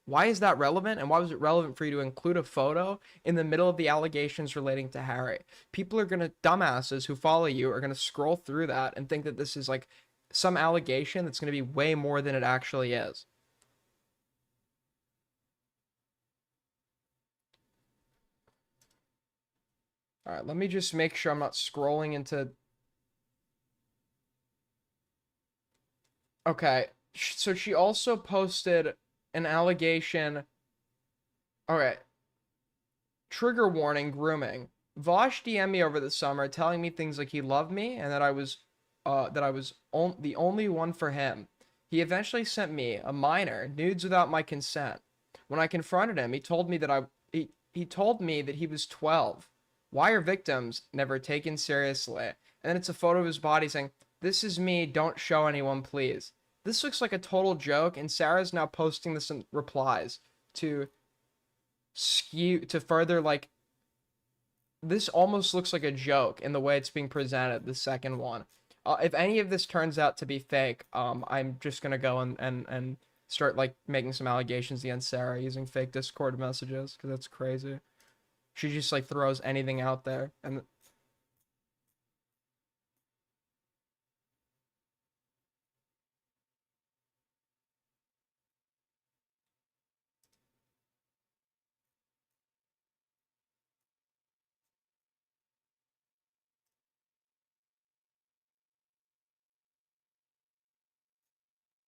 why is that relevant? And why was it relevant for you to include a photo in the middle of the allegations relating to Harry? People are gonna, dumbasses who follow you are gonna scroll through that and think that this is like some allegation that's gonna be way more than it actually is. All right, let me just make sure I'm not scrolling into... Okay, so she also posted an allegation... Alright. Trigger warning, grooming. Vaush DM'd me over the summer telling me things like he loved me and that I was the only one for him. He eventually sent me, a minor, nudes without my consent. When I confronted him, he told me that he told me that he was 12. Why are victims never taken seriously? And then it's a photo of his body saying, this is me, don't show anyone, please. This looks like a total joke, and Sarah's now posting this in replies to further, like, this almost looks like a joke in the way it's being presented, the second one. If any of this turns out to be fake, I'm just gonna go and start, like, making some allegations against Sarah using fake Discord messages, because that's crazy. She just like throws anything out there and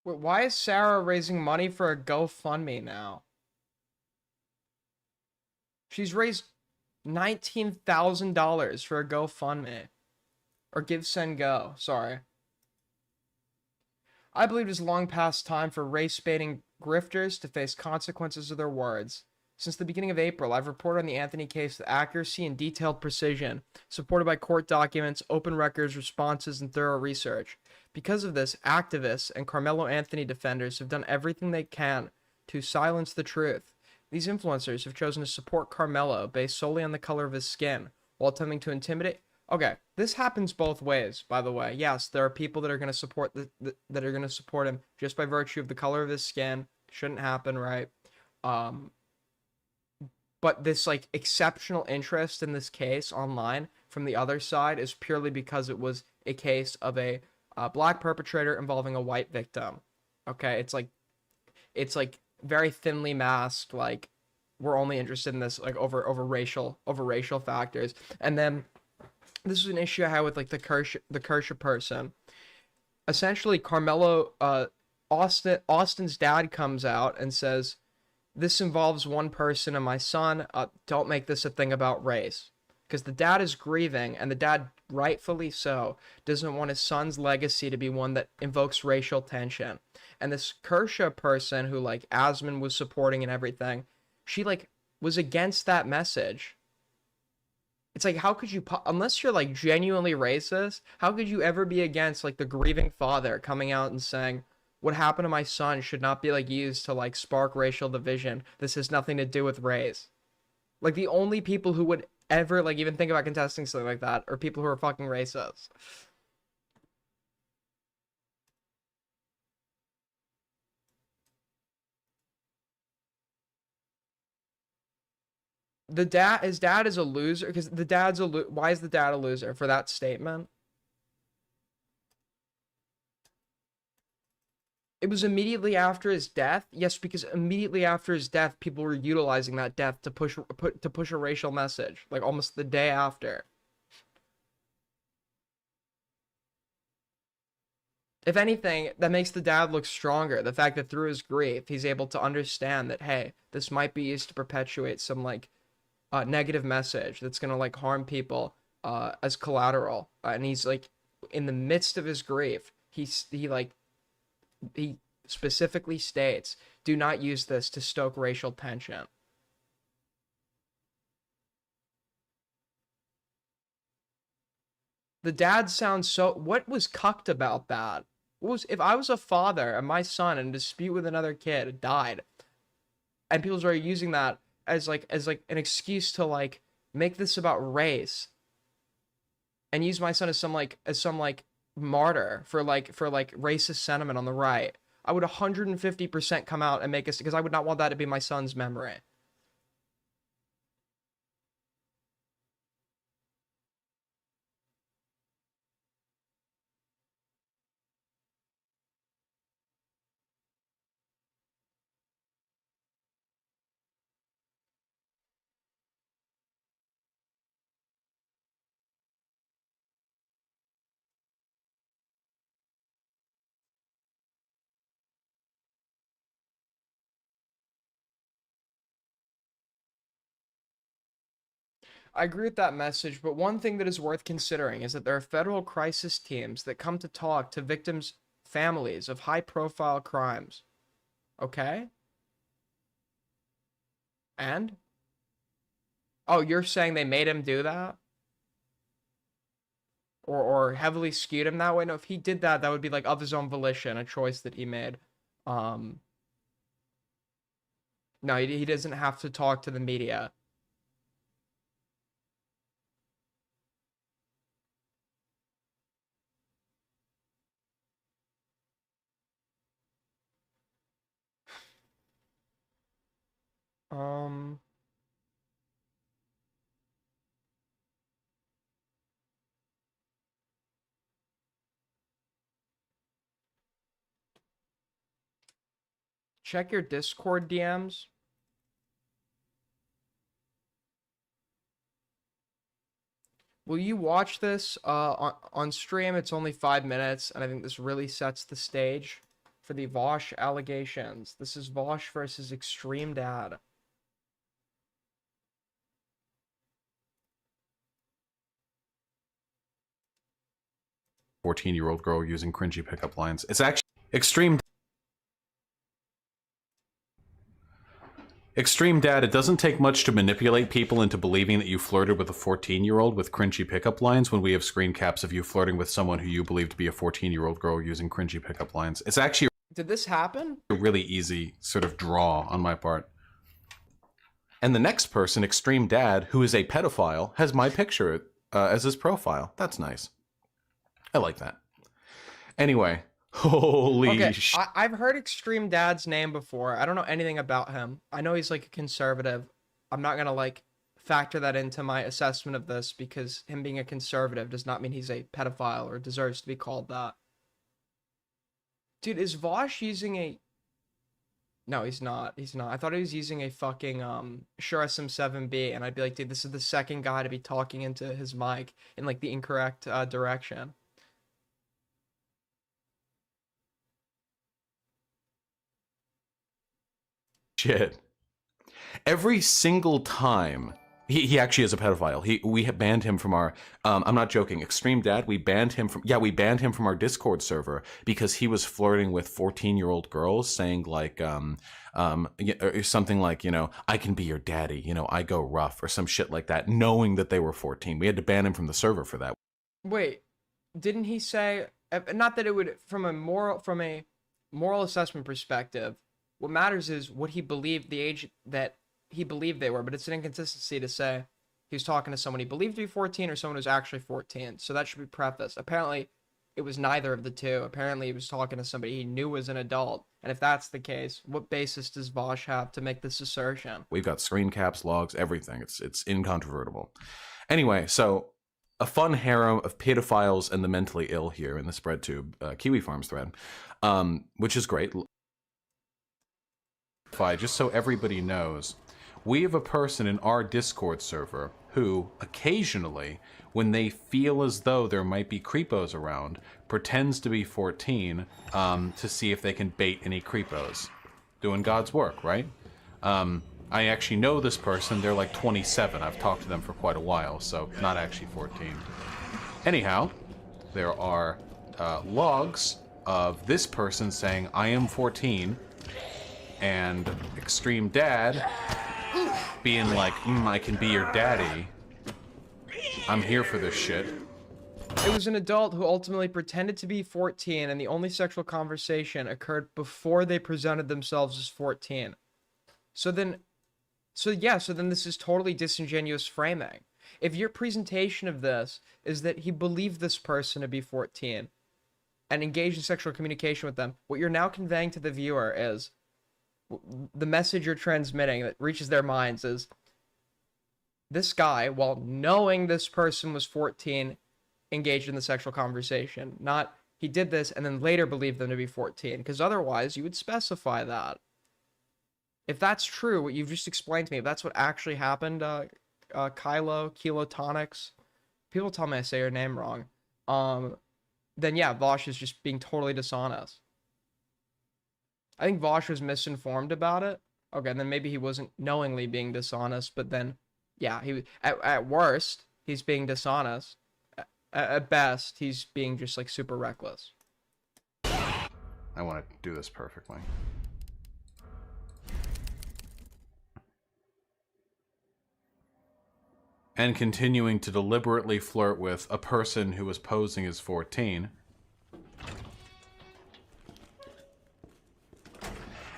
wait, why is Sarah raising money for a GoFundMe now? She's raised $19,000 for a GoFundMe. Or Give, Send, Go. Sorry. I believe it is long past time for race-baiting grifters to face consequences of their words. Since the beginning of April, I've reported on the Anthony case with accuracy and detailed precision, supported by court documents, open records, responses, and thorough research. Because of this, activists and Carmelo Anthony defenders have done everything they can to silence the truth. These influencers have chosen to support Carmelo based solely on the color of his skin, while attempting to intimidate. Okay, this happens both ways, by the way. Yes, there are people that are going to support that are going to support him just by virtue of the color of his skin. Shouldn't happen, right? But this like exceptional interest in this case online from the other side is purely because it was a case of a black perpetrator involving a white victim. Okay, it's like very thinly masked. Like we're only interested in this like over racial factors. And then this is an issue I had with like the Kershaw person. Essentially, Carmelo Austin's dad comes out and says, "This involves one person and my son. Don't make this a thing about race." Because the dad is grieving, and the dad, rightfully so, doesn't want his son's legacy to be one that invokes racial tension. And this Kershaw person who, like, Asman was supporting and everything, she, like, was against that message. It's like, how could you, unless you're, like, genuinely racist, how could you ever be against, like, the grieving father coming out and saying, what happened to my son should not be, like, used to, like, spark racial division. This has nothing to do with race. Like, the only people who would ever, like, even think about contesting something like that are people who are fucking racist. His dad is a loser, because the dad's why is the dad a loser for that statement? It was immediately after his death. Yes, because immediately after his death, people were utilizing that death to push a racial message, like almost the day after. If anything, that makes the dad look stronger. The fact that through his grief, he's able to understand that, hey, this might be used to perpetuate some like negative message that's gonna like harm people as collateral. And he's like, in the midst of his grief, he specifically states, do not use this to stoke racial tension. The dad sounds so, what was cucked about that? What was, if I was a father and my son in a dispute with another kid died, and people started using that as like an excuse to like make this about race and use my son as some martyr for racist sentiment on the right, I would 150% come out and make us, because I would not want that to be my son's memory. I agree with that message, but one thing that is worth considering is that there are federal crisis teams that come to talk to victims' families of high-profile crimes. Okay? And? Oh, you're saying they made him do that? Or heavily skewed him that way? No, if he did that, that would be like of his own volition, a choice that he made. No, he doesn't have to talk to the media. Check your Discord DMs. Will you watch this on stream? It's only 5 minutes, and I think this really sets the stage for the Vaush allegations. This is Vaush versus Extreme Dad. "14-year-old girl using cringy pickup lines." It's actually extreme. Extreme Dad, it doesn't take much to manipulate people into believing that you flirted with a 14-year-old with cringy pickup lines when we have screen caps of you flirting with someone who you believe to be a 14-year-old girl using cringy pickup lines. It's actually Did this happen? a really easy sort of draw on my part. And the next person, Extreme Dad, who is a pedophile, has my picture as his profile. That's nice. I like that. Anyway, holy Okay, shit. I've heard Extreme Dad's name before. I don't know anything about him. I know he's like a conservative. I'm not gonna like factor that into my assessment of this because him being a conservative does not mean he's a pedophile or deserves to be called that. Dude, is Vaush using a... No, he's not. He's not. I thought he was using a fucking Shure SM7B, and I'd be like, dude, this is the second guy to be talking into his mic in like the incorrect direction. Shit. Every single time he actually is a pedophile. We have banned him from our I'm not joking, Extreme Dad, we banned him from our Discord server because he was flirting with 14-year-old girls saying like something like, you know, I can be your daddy, you know, I go rough or some shit like that, knowing that they were 14. We had to ban him from the server for that. Wait, didn't he say, not that it would from a moral assessment perspective, what matters is what he believed, the age that he believed they were, but it's an inconsistency to say he was talking to someone he believed to be 14 or someone who's actually 14. So that should be prefaced. Apparently, it was neither of the two. Apparently, he was talking to somebody he knew was an adult. And if that's the case, what basis does Vaush have to make this assertion? We've got screen caps, logs, everything. It's incontrovertible. Anyway, so a fun harem of pedophiles and the mentally ill here in the SpreadTube Kiwi Farms thread, which is great. Just so everybody knows, we have a person in our Discord server who occasionally, when they feel as though there might be creepos around, pretends to be 14 to see if they can bait any creepos. Doing God's work, right? I actually know this person. They're like 27. I've talked to them for quite a while, so not actually 14. Anyhow, there are logs of this person saying, I am 14, and Extreme Dad being like, I can be your daddy. I'm here for this shit. It was an adult who ultimately pretended to be 14, and the only sexual conversation occurred before they presented themselves as 14. So then this is totally disingenuous framing. If your presentation of this is that he believed this person to be 14 and engaged in sexual communication with them, what you're now conveying to the viewer is, the message you're transmitting that reaches their minds is, this guy, while knowing this person was 14, engaged in the sexual conversation. Not, he did this and then later believed them to be 14, because otherwise you would specify that. If that's true, what you've just explained to me, if that's what actually happened, Kilotonics, people tell me I say your name wrong, then yeah, Vaush is just being totally dishonest. I think Vaush was misinformed about it. Okay, then maybe he wasn't knowingly being dishonest, but then, yeah, he was, at worst, he's being dishonest. At best, he's being just, like, super reckless. I want to do this perfectly. And continuing to deliberately flirt with a person who was posing as 14.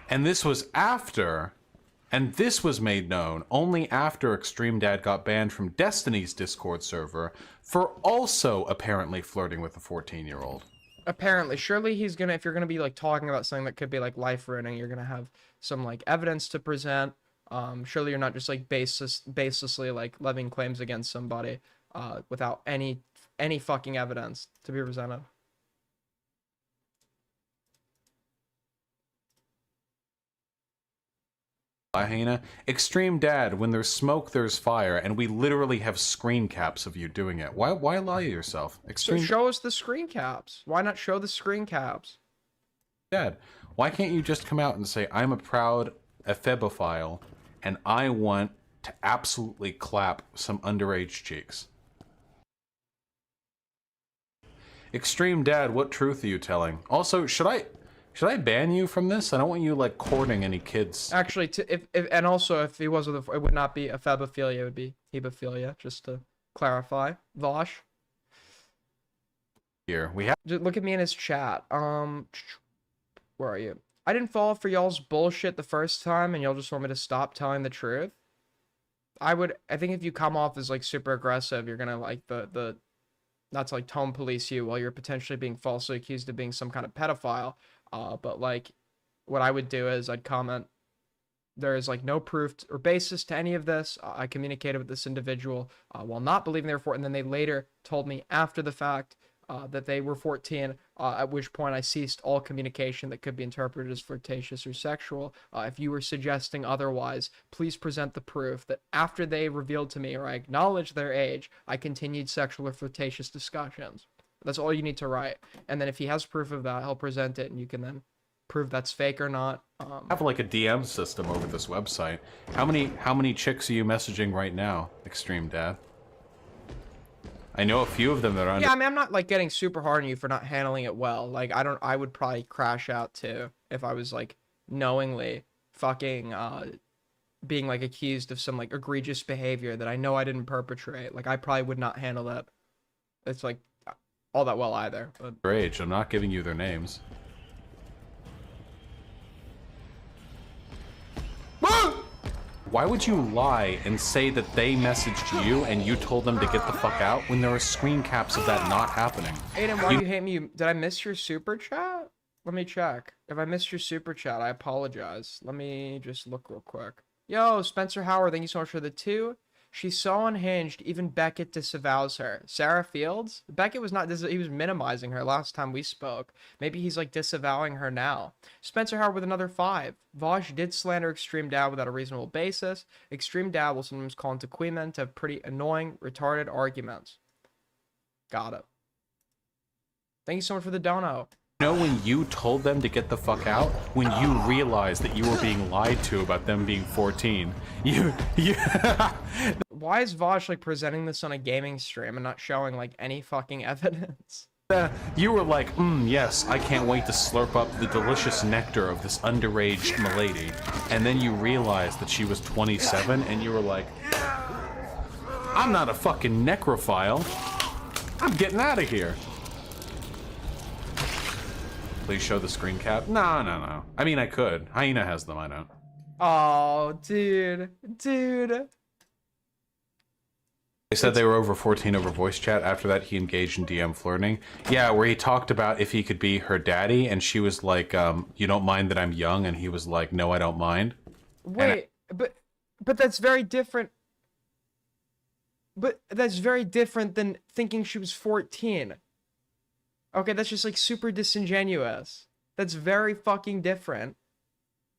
And this was after, and this was made known only after Extreme Dad got banned from Destiny's Discord server for also apparently flirting with a 14-year-old. Apparently. Surely he's gonna, if you're gonna be, like, talking about something that could be, like, life-ruining, you're gonna have some, like, evidence to present. Surely you're not just, like, baselessly, like, levying claims against somebody without any fucking evidence to be presented. Hyena. Extreme Dad, when there's smoke, there's fire, and we literally have screen caps of you doing it. Why lie to yourself? So show us the screen caps. Why not show the screen caps? Dad, why can't you just come out and say, I'm a proud ephebophile, and I want to absolutely clap some underage cheeks? Extreme Dad, what truth are you telling? Also, should Should I ban you from this? I don't want you like courting any kids. Actually, if and also if he was with it would not be ephebophilia, it would be hebophilia. Just to clarify, Vaush. Here we have. Just look at me in his chat. Where are you? I didn't fall for y'all's bullshit the first time, and y'all just want me to stop telling the truth. I think if you come off as like super aggressive, you're gonna like the not to like tone police you while you're potentially being falsely accused of being some kind of pedophile. But like, what I would do is I'd comment, there is like no proof or basis to any of this. I communicated with this individual while not believing they were 14, and then they later told me after the fact that they were 14, at which point I ceased all communication that could be interpreted as flirtatious or sexual. If you were suggesting otherwise, please present the proof that after they revealed to me or I acknowledged their age, I continued sexual or flirtatious discussions. That's all you need to write. And then if he has proof of that, he'll present it, and you can then prove that's fake or not. I have like a DM system over this website. How many chicks are you messaging right now, Extreme Dad? I know a few of them that are under. Yeah, I mean, I'm not like getting super hard on you for not handling it well. Like, I would probably crash out too if I was like knowingly fucking being like accused of some like egregious behavior that I know I didn't perpetrate. Like, I probably would not handle that. It's like all that well either. But their age. I'm not giving you their names. Why would you lie and say that they messaged you and you told them to get the fuck out when there are screen caps of that not happening? Aiden, why do you hate me? Did I miss your super chat? Let me check. If I missed your super chat, I apologize. Let me just look real quick. Yo, Spencer Howard, thank you so much for the 2. She's so unhinged, even Beckett disavows her. Sarah Fields? Beckett was not, he was minimizing her last time we spoke. Maybe he's like disavowing her now. Spencer Howard with another 5. Vaush did slander Extreme Dad without a reasonable basis. Extreme Dad will sometimes call into queen men to have pretty annoying, retarded arguments. Got it. Thank you so much for the dono. You know when you told them to get the fuck out? When you realized that you were being lied to about them being 14. Why is Vaush like presenting this on a gaming stream and not showing like any fucking evidence? You were like, yes, I can't wait to slurp up the delicious nectar of this underage milady. And then you realized that she was 27 and you were like, I'm not a fucking necrophile. I'm getting out of here. Please show the screen cap. No. I mean, I could. Hyena has them, I don't. Oh, dude. They said they were over 14 over voice chat. After that, he engaged in DM flirting. Yeah, where he talked about if he could be her daddy, and she was like, you don't mind that I'm young? And he was like, no, I don't mind. Wait, but that's very different. But that's very different than thinking she was 14. Okay, that's just like super disingenuous. That's very fucking different.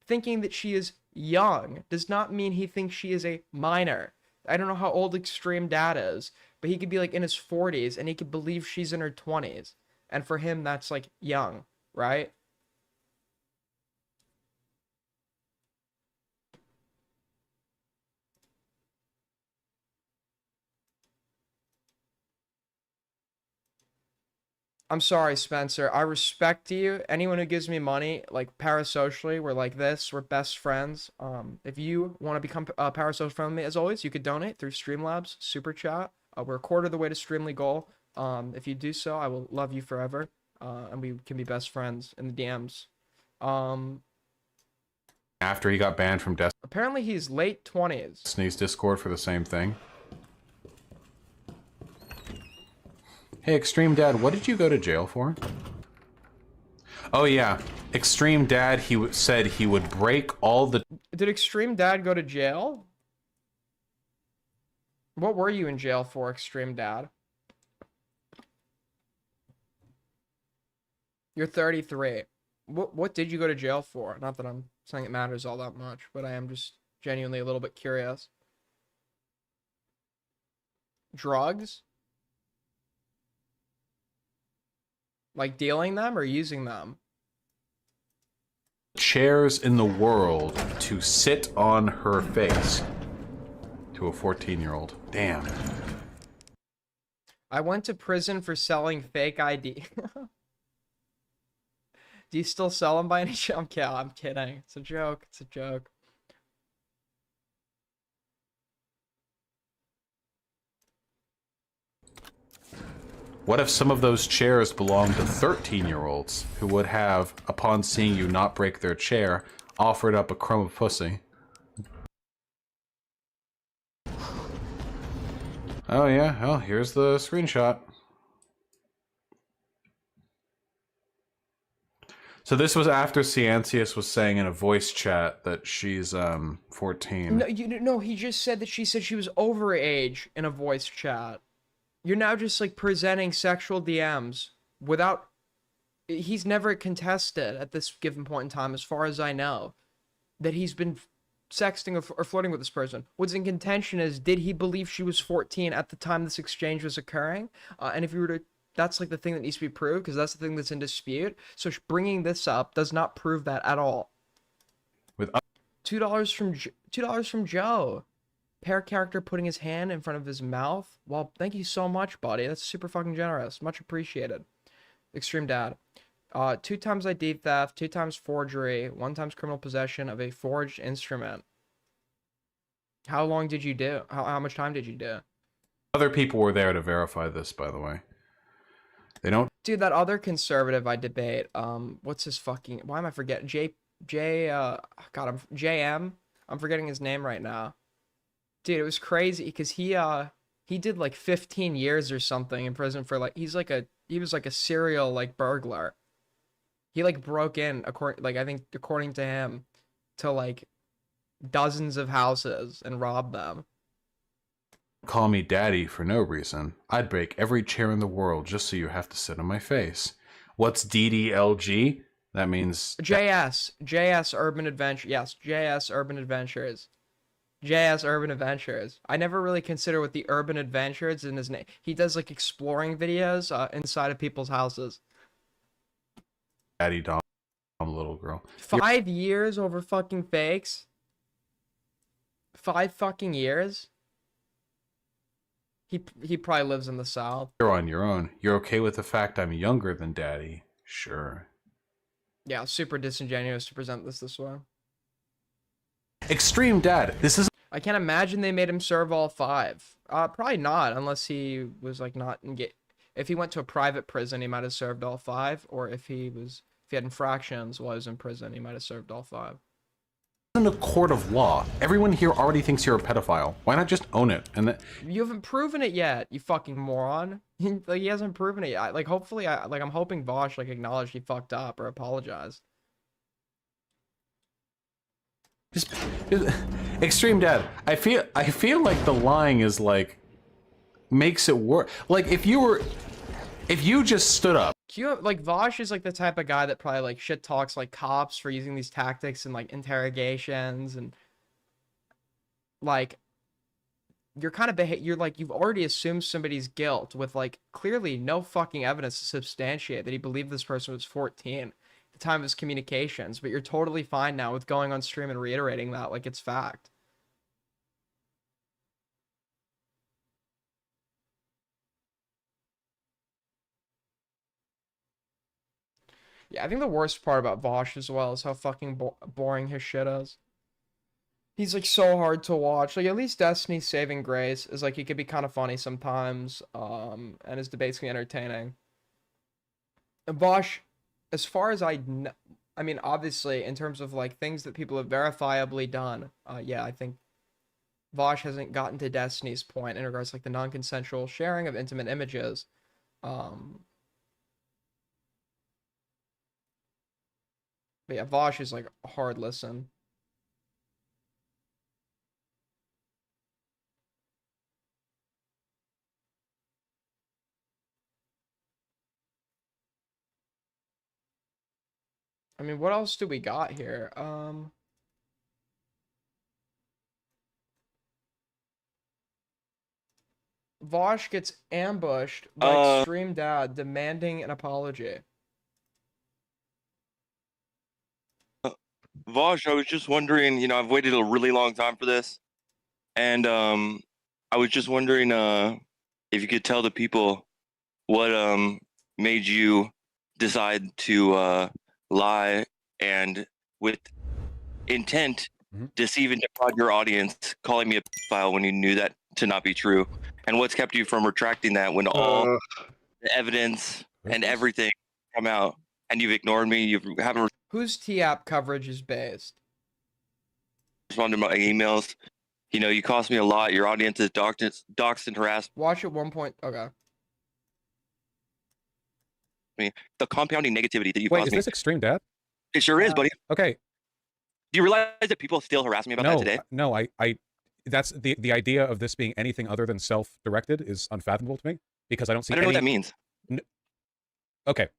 Thinking that she is young does not mean he thinks she is a minor. I don't know how old Extreme Dad is, but he could be like in his 40s and he could believe she's in her 20s. And for him, that's like young, right? I'm sorry, Spencer. I respect you. Anyone who gives me money, like parasocially, we're like this. We're best friends. If you want to become parasocial friend with me, as always, you could donate through Streamlabs Super Chat. We're a quarter of the way to Streamly goal. If you do so, I will love you forever, and we can be best friends in the DMs. After he got banned from Apparently, he's late 20s. Destiny's Discord for the same thing. Hey, Extreme Dad, what did you go to jail for? Oh, yeah. Extreme Dad, he said he would break all the... Did Extreme Dad go to jail? What were you in jail for, Extreme Dad? You're 33. What did you go to jail for? Not that I'm saying it matters all that much, but I am just genuinely a little bit curious. Drugs? Like dealing them or using them? Chairs in the world to sit on her face. To a 14-year-old. Damn. I went to prison for selling fake ID. Do you still sell them by any chance? I'm kidding. It's a joke. It's a joke. What if some of those chairs belonged to 13-year-olds who would have, upon seeing you not break their chair, offered up a crumb of pussy? Oh yeah, well, here's the screenshot. So this was after Ciancius was saying in a voice chat that she's 14. No, he just said that she said she was overage in a voice chat. You're now just like presenting sexual DMs without. He's never contested at this given point in time, as far as I know, that he's been sexting or flirting with this person. What's in contention is, did he believe she was 14 at the time this exchange was occurring? And if you were to, that's like the thing that needs to be proved, because that's the thing that's in dispute. So bringing this up does not prove that at all. With $2 from Joe. Pair character putting his hand in front of his mouth. Well, thank you so much, buddy. That's super fucking generous. Much appreciated. Extreme Dad. 2 times ID theft, 2 times forgery, 1 times criminal possession of a forged instrument. How long did you do? How much time did you do? Other people were there to verify this, by the way. They don't. Dude, that other conservative I debate. What's his fucking? Why am I forgetting? JM. I'm forgetting his name right now. Dude, it was crazy because he did like 15 years or something in prison for like he was like a serial like burglar. He like broke in according to him to like dozens of houses and robbed them. Call me daddy for no reason. I'd break every chair in the world just so you have to sit on my face. What's DDLG? That means JS Urban Adventure. Yes, JS Urban Adventures. JS Urban Adventures. I never really consider what the Urban Adventures in his name. He does like exploring videos inside of people's houses. Daddy Dom, little girl. 5 years over fucking fakes. 5 fucking years. He probably lives in the South. You're on your own. You're okay with the fact I'm younger than daddy? Sure. Yeah, super disingenuous to present this way. Extreme Dad. This is. I can't imagine they made him serve all 5. Probably not, unless he was like not if he went to a private prison, he might have served all 5, or if he had infractions while he was in prison, he might have served all 5. In a court of law, everyone here already thinks you're a pedophile. Why not just own it? And you haven't proven it yet, you fucking moron. Like, he hasn't proven it yet. Like, hopefully, I'm hoping Vaush like acknowledged he fucked up or apologized. Extreme Dad, I feel like the lying is like makes it worse. Like if you just stood up. Like Vaush is like the type of guy that probably like shit talks like cops for using these tactics in like interrogations, and like you're kind of you've already assumed somebody's guilt with like clearly no fucking evidence to substantiate that he believed this person was 14 at the time of his communications, but you're totally fine now with going on stream and reiterating that like it's fact. Yeah, I think the worst part about Vaush as well is how fucking boring his shit is. He's like so hard to watch. Like, at least Destiny's Saving Grace is like, he could be kind of funny sometimes, and his debates can be entertaining. And Vaush, as far as I mean, obviously, in terms of like things that people have verifiably done, yeah, I think Vaush hasn't gotten to Destiny's point in regards to like the non-consensual sharing of intimate images. But yeah, Vaush is like a hard listen. I mean, what else do we got here? Vaush gets ambushed by Extreme Dad demanding an apology. Vaush, I was just wondering, you know, I've waited a really long time for this, and I was just wondering if you could tell the people what made you decide to lie, and with intent Mhm. deceive and defraud your audience, calling me a pedophile when you knew that to not be true? And what's kept you from retracting that when all the evidence and everything come out and you've ignored me? You haven't Whose T-app coverage is based? responded to my emails. You know, you cost me a lot. Your audience is doxed and harassed Watch at one point. Okay. me. The compounding negativity that you Wait, caused is me. this extreme dad? It sure is, buddy. Okay. Do you realize that people still harass me about that today? No, that's the idea of this being anything other than self-directed is unfathomable to me because I don't see. I don't know what that any- means. Okay.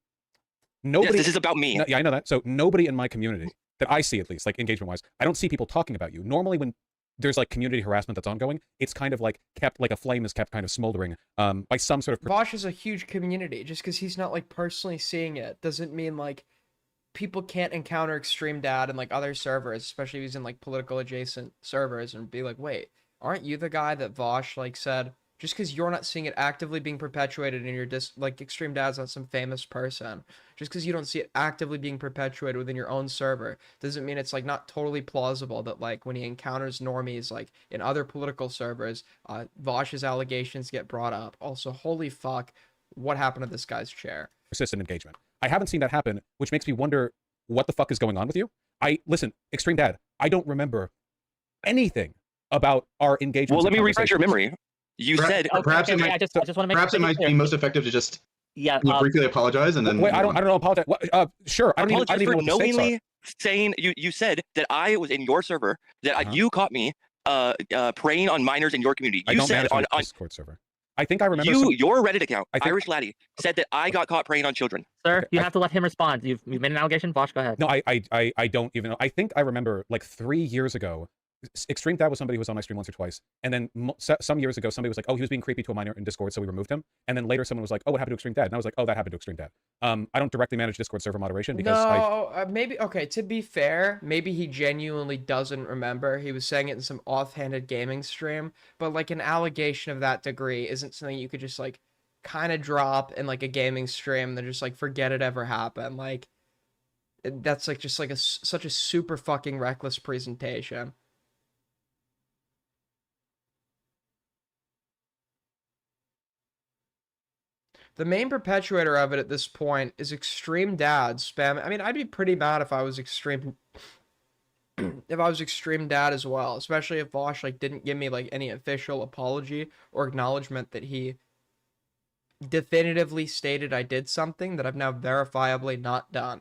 Nobody. Yes, this is about me. No, yeah, I know that. So nobody in my community that I see, at least, like engagement-wise, I don't see people talking about you. Normally, when there's like community harassment that's ongoing, it's kind of like kept, like a flame is kept kind of smoldering by some sort of. Vaush is a huge community. Just because he's not like personally seeing it doesn't mean like people can't encounter Extreme Dad and like other servers, especially if he's in like political adjacent servers, and be like, wait, aren't you the guy that Vaush like said? Just because you're not seeing it actively being perpetuated in your like Extreme Dad's not some famous person. Just because you don't see it actively being perpetuated within your own server doesn't mean it's like not totally plausible that like when he encounters normies like in other political servers, Vaush's allegations get brought up. Also, holy fuck, what happened to this guy's chair? Persistent engagement. I haven't seen that happen, which makes me wonder what the fuck is going on with you. Listen, Extreme Dad, I don't remember anything about our engagement. Well, let me refresh your memory. You said perhaps it might, perhaps it might be most effective to just briefly apologize and then. Wait, I don't know. Apologize. Sure, I don't even for know what the stakes knowingly are. saying you said that I was in your server, that you caught me preying on minors in your community. I You don't said manage on a Discord server. I think I remember. your Reddit account, Irish Laddie, said that I got caught preying on children. Sir, you have to let him respond. You've made an allegation. Vaush, go ahead. No, I don't even know. I think I remember like 3 years ago. Extreme Dad was somebody who was on my stream once or twice, and then some years ago somebody was like, oh, he was being creepy to a minor in Discord, so we removed him. And then later someone was like, oh, what happened to Extreme Dad? And I was like, oh, that happened to Extreme Dad. I don't directly manage Discord server moderation because maybe okay. To be fair, maybe he genuinely doesn't remember. He was saying it in some offhanded gaming stream, but like an allegation of that degree isn't something you could just like kind of drop in like a gaming stream and then just like forget it ever happened. Like that's like just like such a super fucking reckless presentation. The main perpetuator of it at this point is Extreme Dad spam. I mean, I'd be pretty mad if I was Extreme Dad as well, especially if Vaush like didn't give me like any official apology or acknowledgement that he definitively stated I did something that I've now verifiably not done.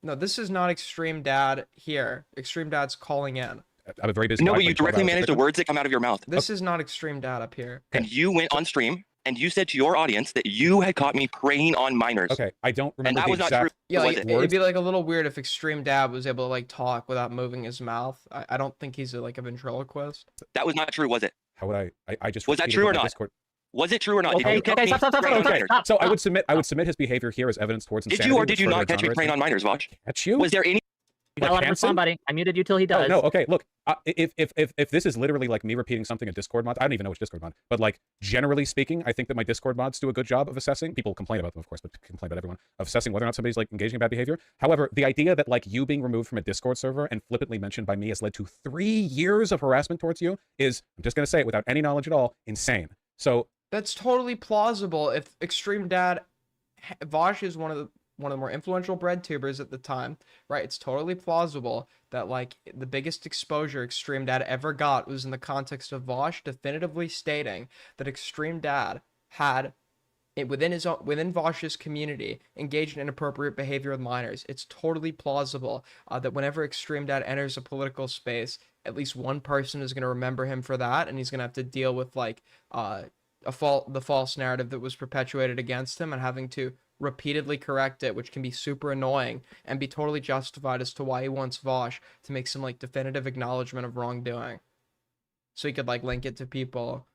No, this is not Extreme Dad here. Extreme Dad's calling in. I'm a very busy. No, but you directly manage the words that come out of your mouth. This is not Extreme Dad up here. And you went on stream and you said to your audience that you had caught me preying on minors. Okay, I don't remember and that the was not exact true. Yeah, was like, it? it'd be like a little weird if Extreme Dad was able to like talk without moving his mouth. I don't think he's like a ventriloquist. That was not true, was it? How would I just was that repeated true it or on not? Discord. Was it true or not? Okay, Did you stop. So I would submit his behavior here as evidence towards insanity. Did you or did which you further not catch me preying on minors, Vaush? Catch you? Was there any? You gotta let him respond, buddy. I muted you till he does. Oh, no, okay, look, if this is literally like me repeating something in Discord mod, I don't even know which Discord mod, but like generally speaking, I think that my Discord mods do a good job of assessing. People complain about them, of course, but complain about everyone of assessing whether or not somebody's like engaging in bad behavior. However, the idea that like you being removed from a Discord server and flippantly mentioned by me has led to 3 years of harassment towards you is, I'm just gonna say it without any knowledge at all, insane. So that's totally plausible. If Extreme Dad, Vaush is one of the more influential bread tubers at the time, right? It's totally plausible that like the biggest exposure Extreme Dad ever got was in the context of Vaush definitively stating that Extreme Dad had within Vaush's community engaged in inappropriate behavior with minors. It's totally plausible that whenever Extreme Dad enters a political space, at least one person is going to remember him for that, and he's going to have to deal with like the false narrative that was perpetuated against him and having to repeatedly correct it, which can be super annoying and be totally justified as to why he wants Vaush to make some like definitive acknowledgement of wrongdoing, so he could like link it to people.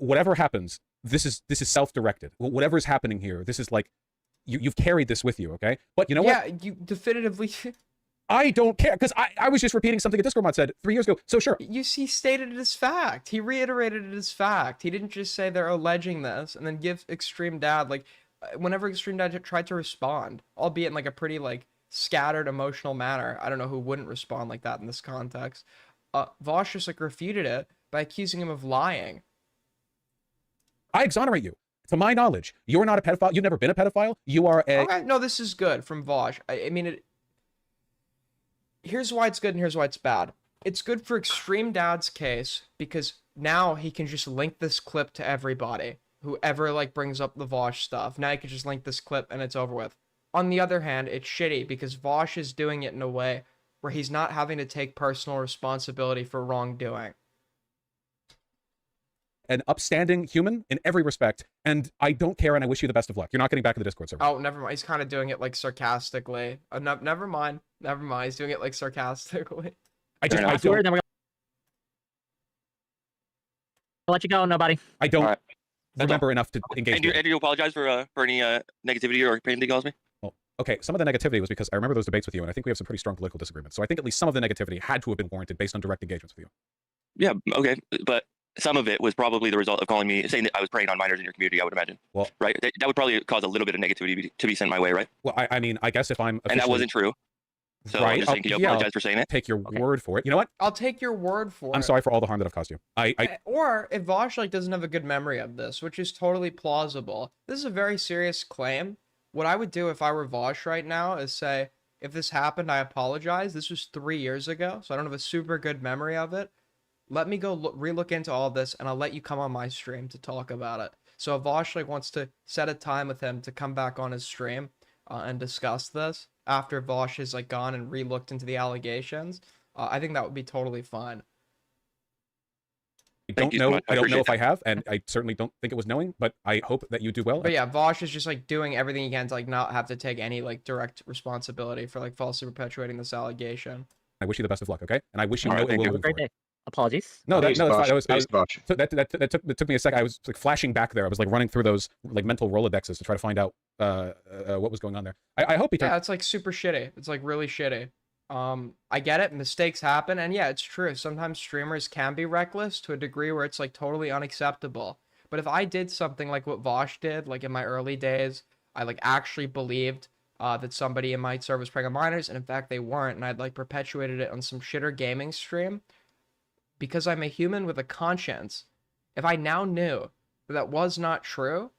whatever happens, this is self-directed. Whatever is happening here, this is like you've carried this with you, okay? But you know what? Yeah, you definitively. I don't care, because I was just repeating something a Discord mod said 3 years ago. So sure. He stated it as fact. He reiterated it as fact. He didn't just say they're alleging this and then give Extreme Dad, like, whenever Extreme Dad tried to respond, albeit in like a pretty like scattered emotional manner. I don't know who wouldn't respond like that in this context. Vaush just like refuted it by accusing him of lying. I exonerate you. To my knowledge, you're not a pedophile. You've never been a pedophile. You are a... Okay, no, this is good from Vaush. I mean, here's why it's good and here's why it's bad. It's good for Extreme Dad's case because now he can just link this clip to everybody. Whoever like brings up the Vaush stuff. Now you can just link this clip and it's over with. On the other hand, it's shitty because Vaush is doing it in a way where he's not having to take personal responsibility for wrongdoing. An upstanding human in every respect, and I don't care, and I wish you the best of luck. You're not getting back in the Discord server. Oh, never mind. He's kind of doing it like sarcastically. No, never mind. Never mind. He's doing it like sarcastically. I don't. Then we're I'll let you go, nobody. I don't remember enough to engage. And do you apologize for any negativity or pain that you caused me? Well, okay, some of the negativity was because I remember those debates with you, and I think we have some pretty strong political disagreements. So I think at least some of the negativity had to have been warranted based on direct engagements with you. Yeah, okay, but some of it was probably the result of saying that I was preying on minors in your community, I would imagine. Well, right? That would probably cause a little bit of negativity to be sent my way, right? Well, I mean, I guess if I'm and that wasn't true. So right, I'm just saying, can you apologize for saying it? Take your word for it. You know what? I'll take your word for it. I'm sorry for all the harm that I've caused you. Or if Vaush like doesn't have a good memory of this, which is totally plausible. This is a very serious claim. What I would do if I were Vaush right now is say, if this happened, I apologize. This was 3 years ago, so I don't have a super good memory of it. Let me go relook into all this, and I'll let you come on my stream to talk about it. So if Vaush like wants to set a time with him to come back on his stream and discuss this after Vaush has like gone and re-looked into the allegations, I think that would be totally fine. I don't know if I have, and I certainly don't think it was knowing, but I hope that you do well. But yeah, Vaush is just like doing everything he can to like not have to take any like direct responsibility for like falsely perpetuating this allegation. I wish you the best of luck, okay? And I wish you no ill will moving forward. Apologies. No, that's fine. That took me a second. I was like flashing back there. I was like running through those like mental Rolodexes to try to find out what was going on there. I hope he. Yeah, it's like super shitty. It's like really shitty. I get it. Mistakes happen, and yeah, it's true. Sometimes streamers can be reckless to a degree where it's like totally unacceptable. But if I did something like what Vaush did, like in my early days, I like actually believed that somebody in my server was preying on minors, and in fact they weren't, and I'd like perpetuated it on some shitter gaming stream. Because I'm a human with a conscience, if I now knew that that was not true,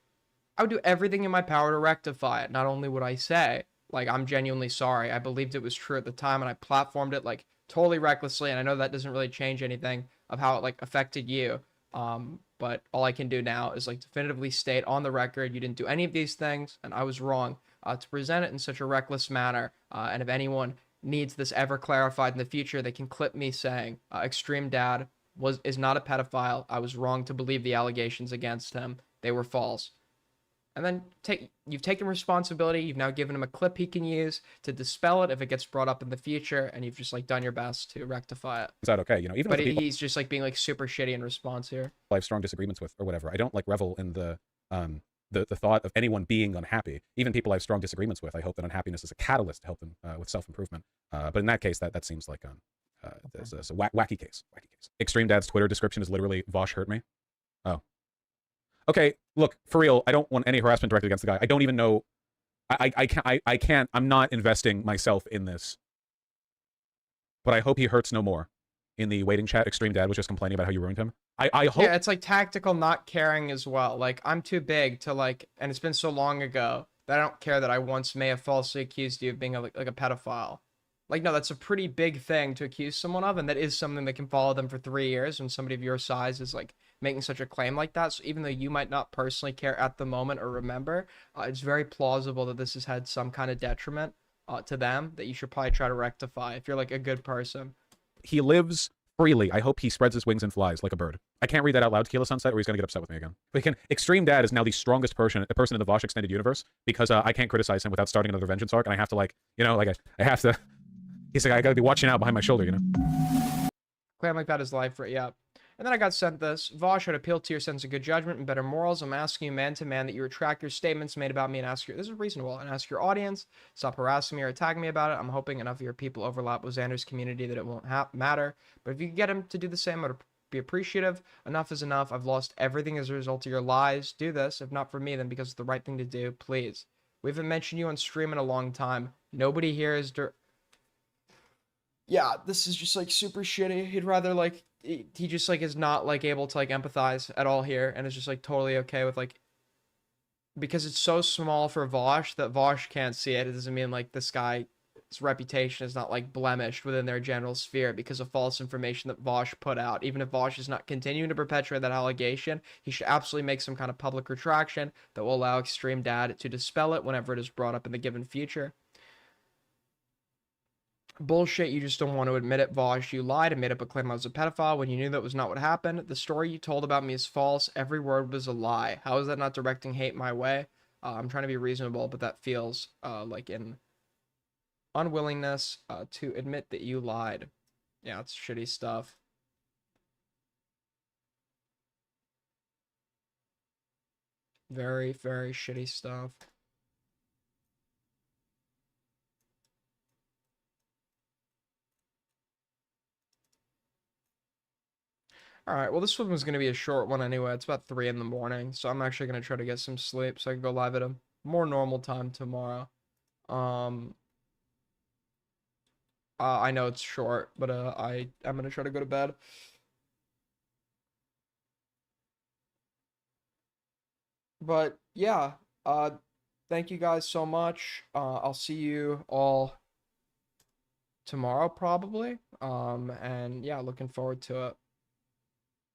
I would do everything in my power to rectify it. Not only would I say, like, I'm genuinely sorry, I believed it was true at the time, and I platformed it, like, totally recklessly, and I know that doesn't really change anything of how it, like, affected you, but all I can do now is, like, definitively state on the record you didn't do any of these things, and I was wrong to present it in such a reckless manner, and if anyone needs this ever clarified in the future, they can clip me saying Extreme Dad is not a pedophile. I was wrong to believe the allegations against him. They were false. And then you've taken responsibility. You've now given him a clip he can use to dispel it if it gets brought up in the future, and you've just like done your best to rectify it. Is that okay? You know, even but he's just like being like super shitty in response here. I have strong disagreements with or whatever. I don't like revel in the thought of anyone being unhappy. Even people I have strong disagreements with, I hope that unhappiness is a catalyst to help them with self-improvement. But in that case, that seems like it's a wacky case. Extreme Dad's Twitter description is literally Vaush hurt me. Oh. Okay, look, for real, I don't want any harassment directed against the guy. I don't even know. I can't. I'm not investing myself in this. But I hope he hurts no more. In the waiting chat, Extreme Dad was just complaining about how you ruined him. I hope. Yeah, it's like tactical not caring as well. Like, I'm too big to like, and it's been so long ago that I don't care that I once may have falsely accused you of being like a pedophile. Like, no, that's a pretty big thing to accuse someone of, and that is something that can follow them for 3 years when somebody of your size is like making such a claim like that. So even though you might not personally care at the moment or remember, it's very plausible that this has had some kind of detriment to them that you should probably try to rectify if you're like a good person. He lives freely. I hope he spreads his wings and flies like a bird. I can't read that out loud, Tequila Sunset, or he's going to get upset with me again. But Extreme Dad is now the strongest person in the Vaush extended universe because I can't criticize him without starting another vengeance arc, and I have to like, you know, like I have to. He's like, I got to be watching out behind my shoulder, you know. Claim like that is life, right? Yeah. And then I got sent this. Vaush, I'd appeal to your sense of good judgment and better morals. I'm asking you man to man that you retract your statements made about me and ask your, this is reasonable, and ask your audience, stop harassing me or attacking me about it. I'm hoping enough of your people overlap with Xander's community that it won't matter. But if you could get him to do the same, I'd be appreciative. Enough is enough. I've lost everything as a result of your lies. Do this. If not for me, then because it's the right thing to do. Please. We haven't mentioned you on stream in a long time. Nobody here is... Yeah, this is just, like, super shitty. He'd rather, like... He just, like, is not, like, able to, like, empathize at all here. And is just, like, totally okay with, like... Because it's so small for Vaush that Vaush can't see it. It doesn't mean, like, this guy's reputation is not, like, blemished within their general sphere because of false information that Vaush put out. Even if Vaush is not continuing to perpetuate that allegation, he should absolutely make some kind of public retraction that will allow Extreme Dad to dispel it whenever it is brought up in the given future. Bullshit, you just don't want to admit it, Vaush. You lied and made up a claim I was a pedophile when you knew that was not what happened. The story you told about me is false. Every word was a lie. How is that not directing hate my way? I'm trying to be reasonable, but that feels like an unwillingness to admit that you lied. Yeah, it's shitty stuff. Very, very shitty stuff. Alright, well this one was going to be a short one anyway. It's about 3 in the morning, so I'm actually going to try to get some sleep so I can go live at a more normal time tomorrow. I know it's short, but I'm going to try to go to bed. But yeah, thank you guys so much. I'll see you all tomorrow probably. And yeah, looking forward to it.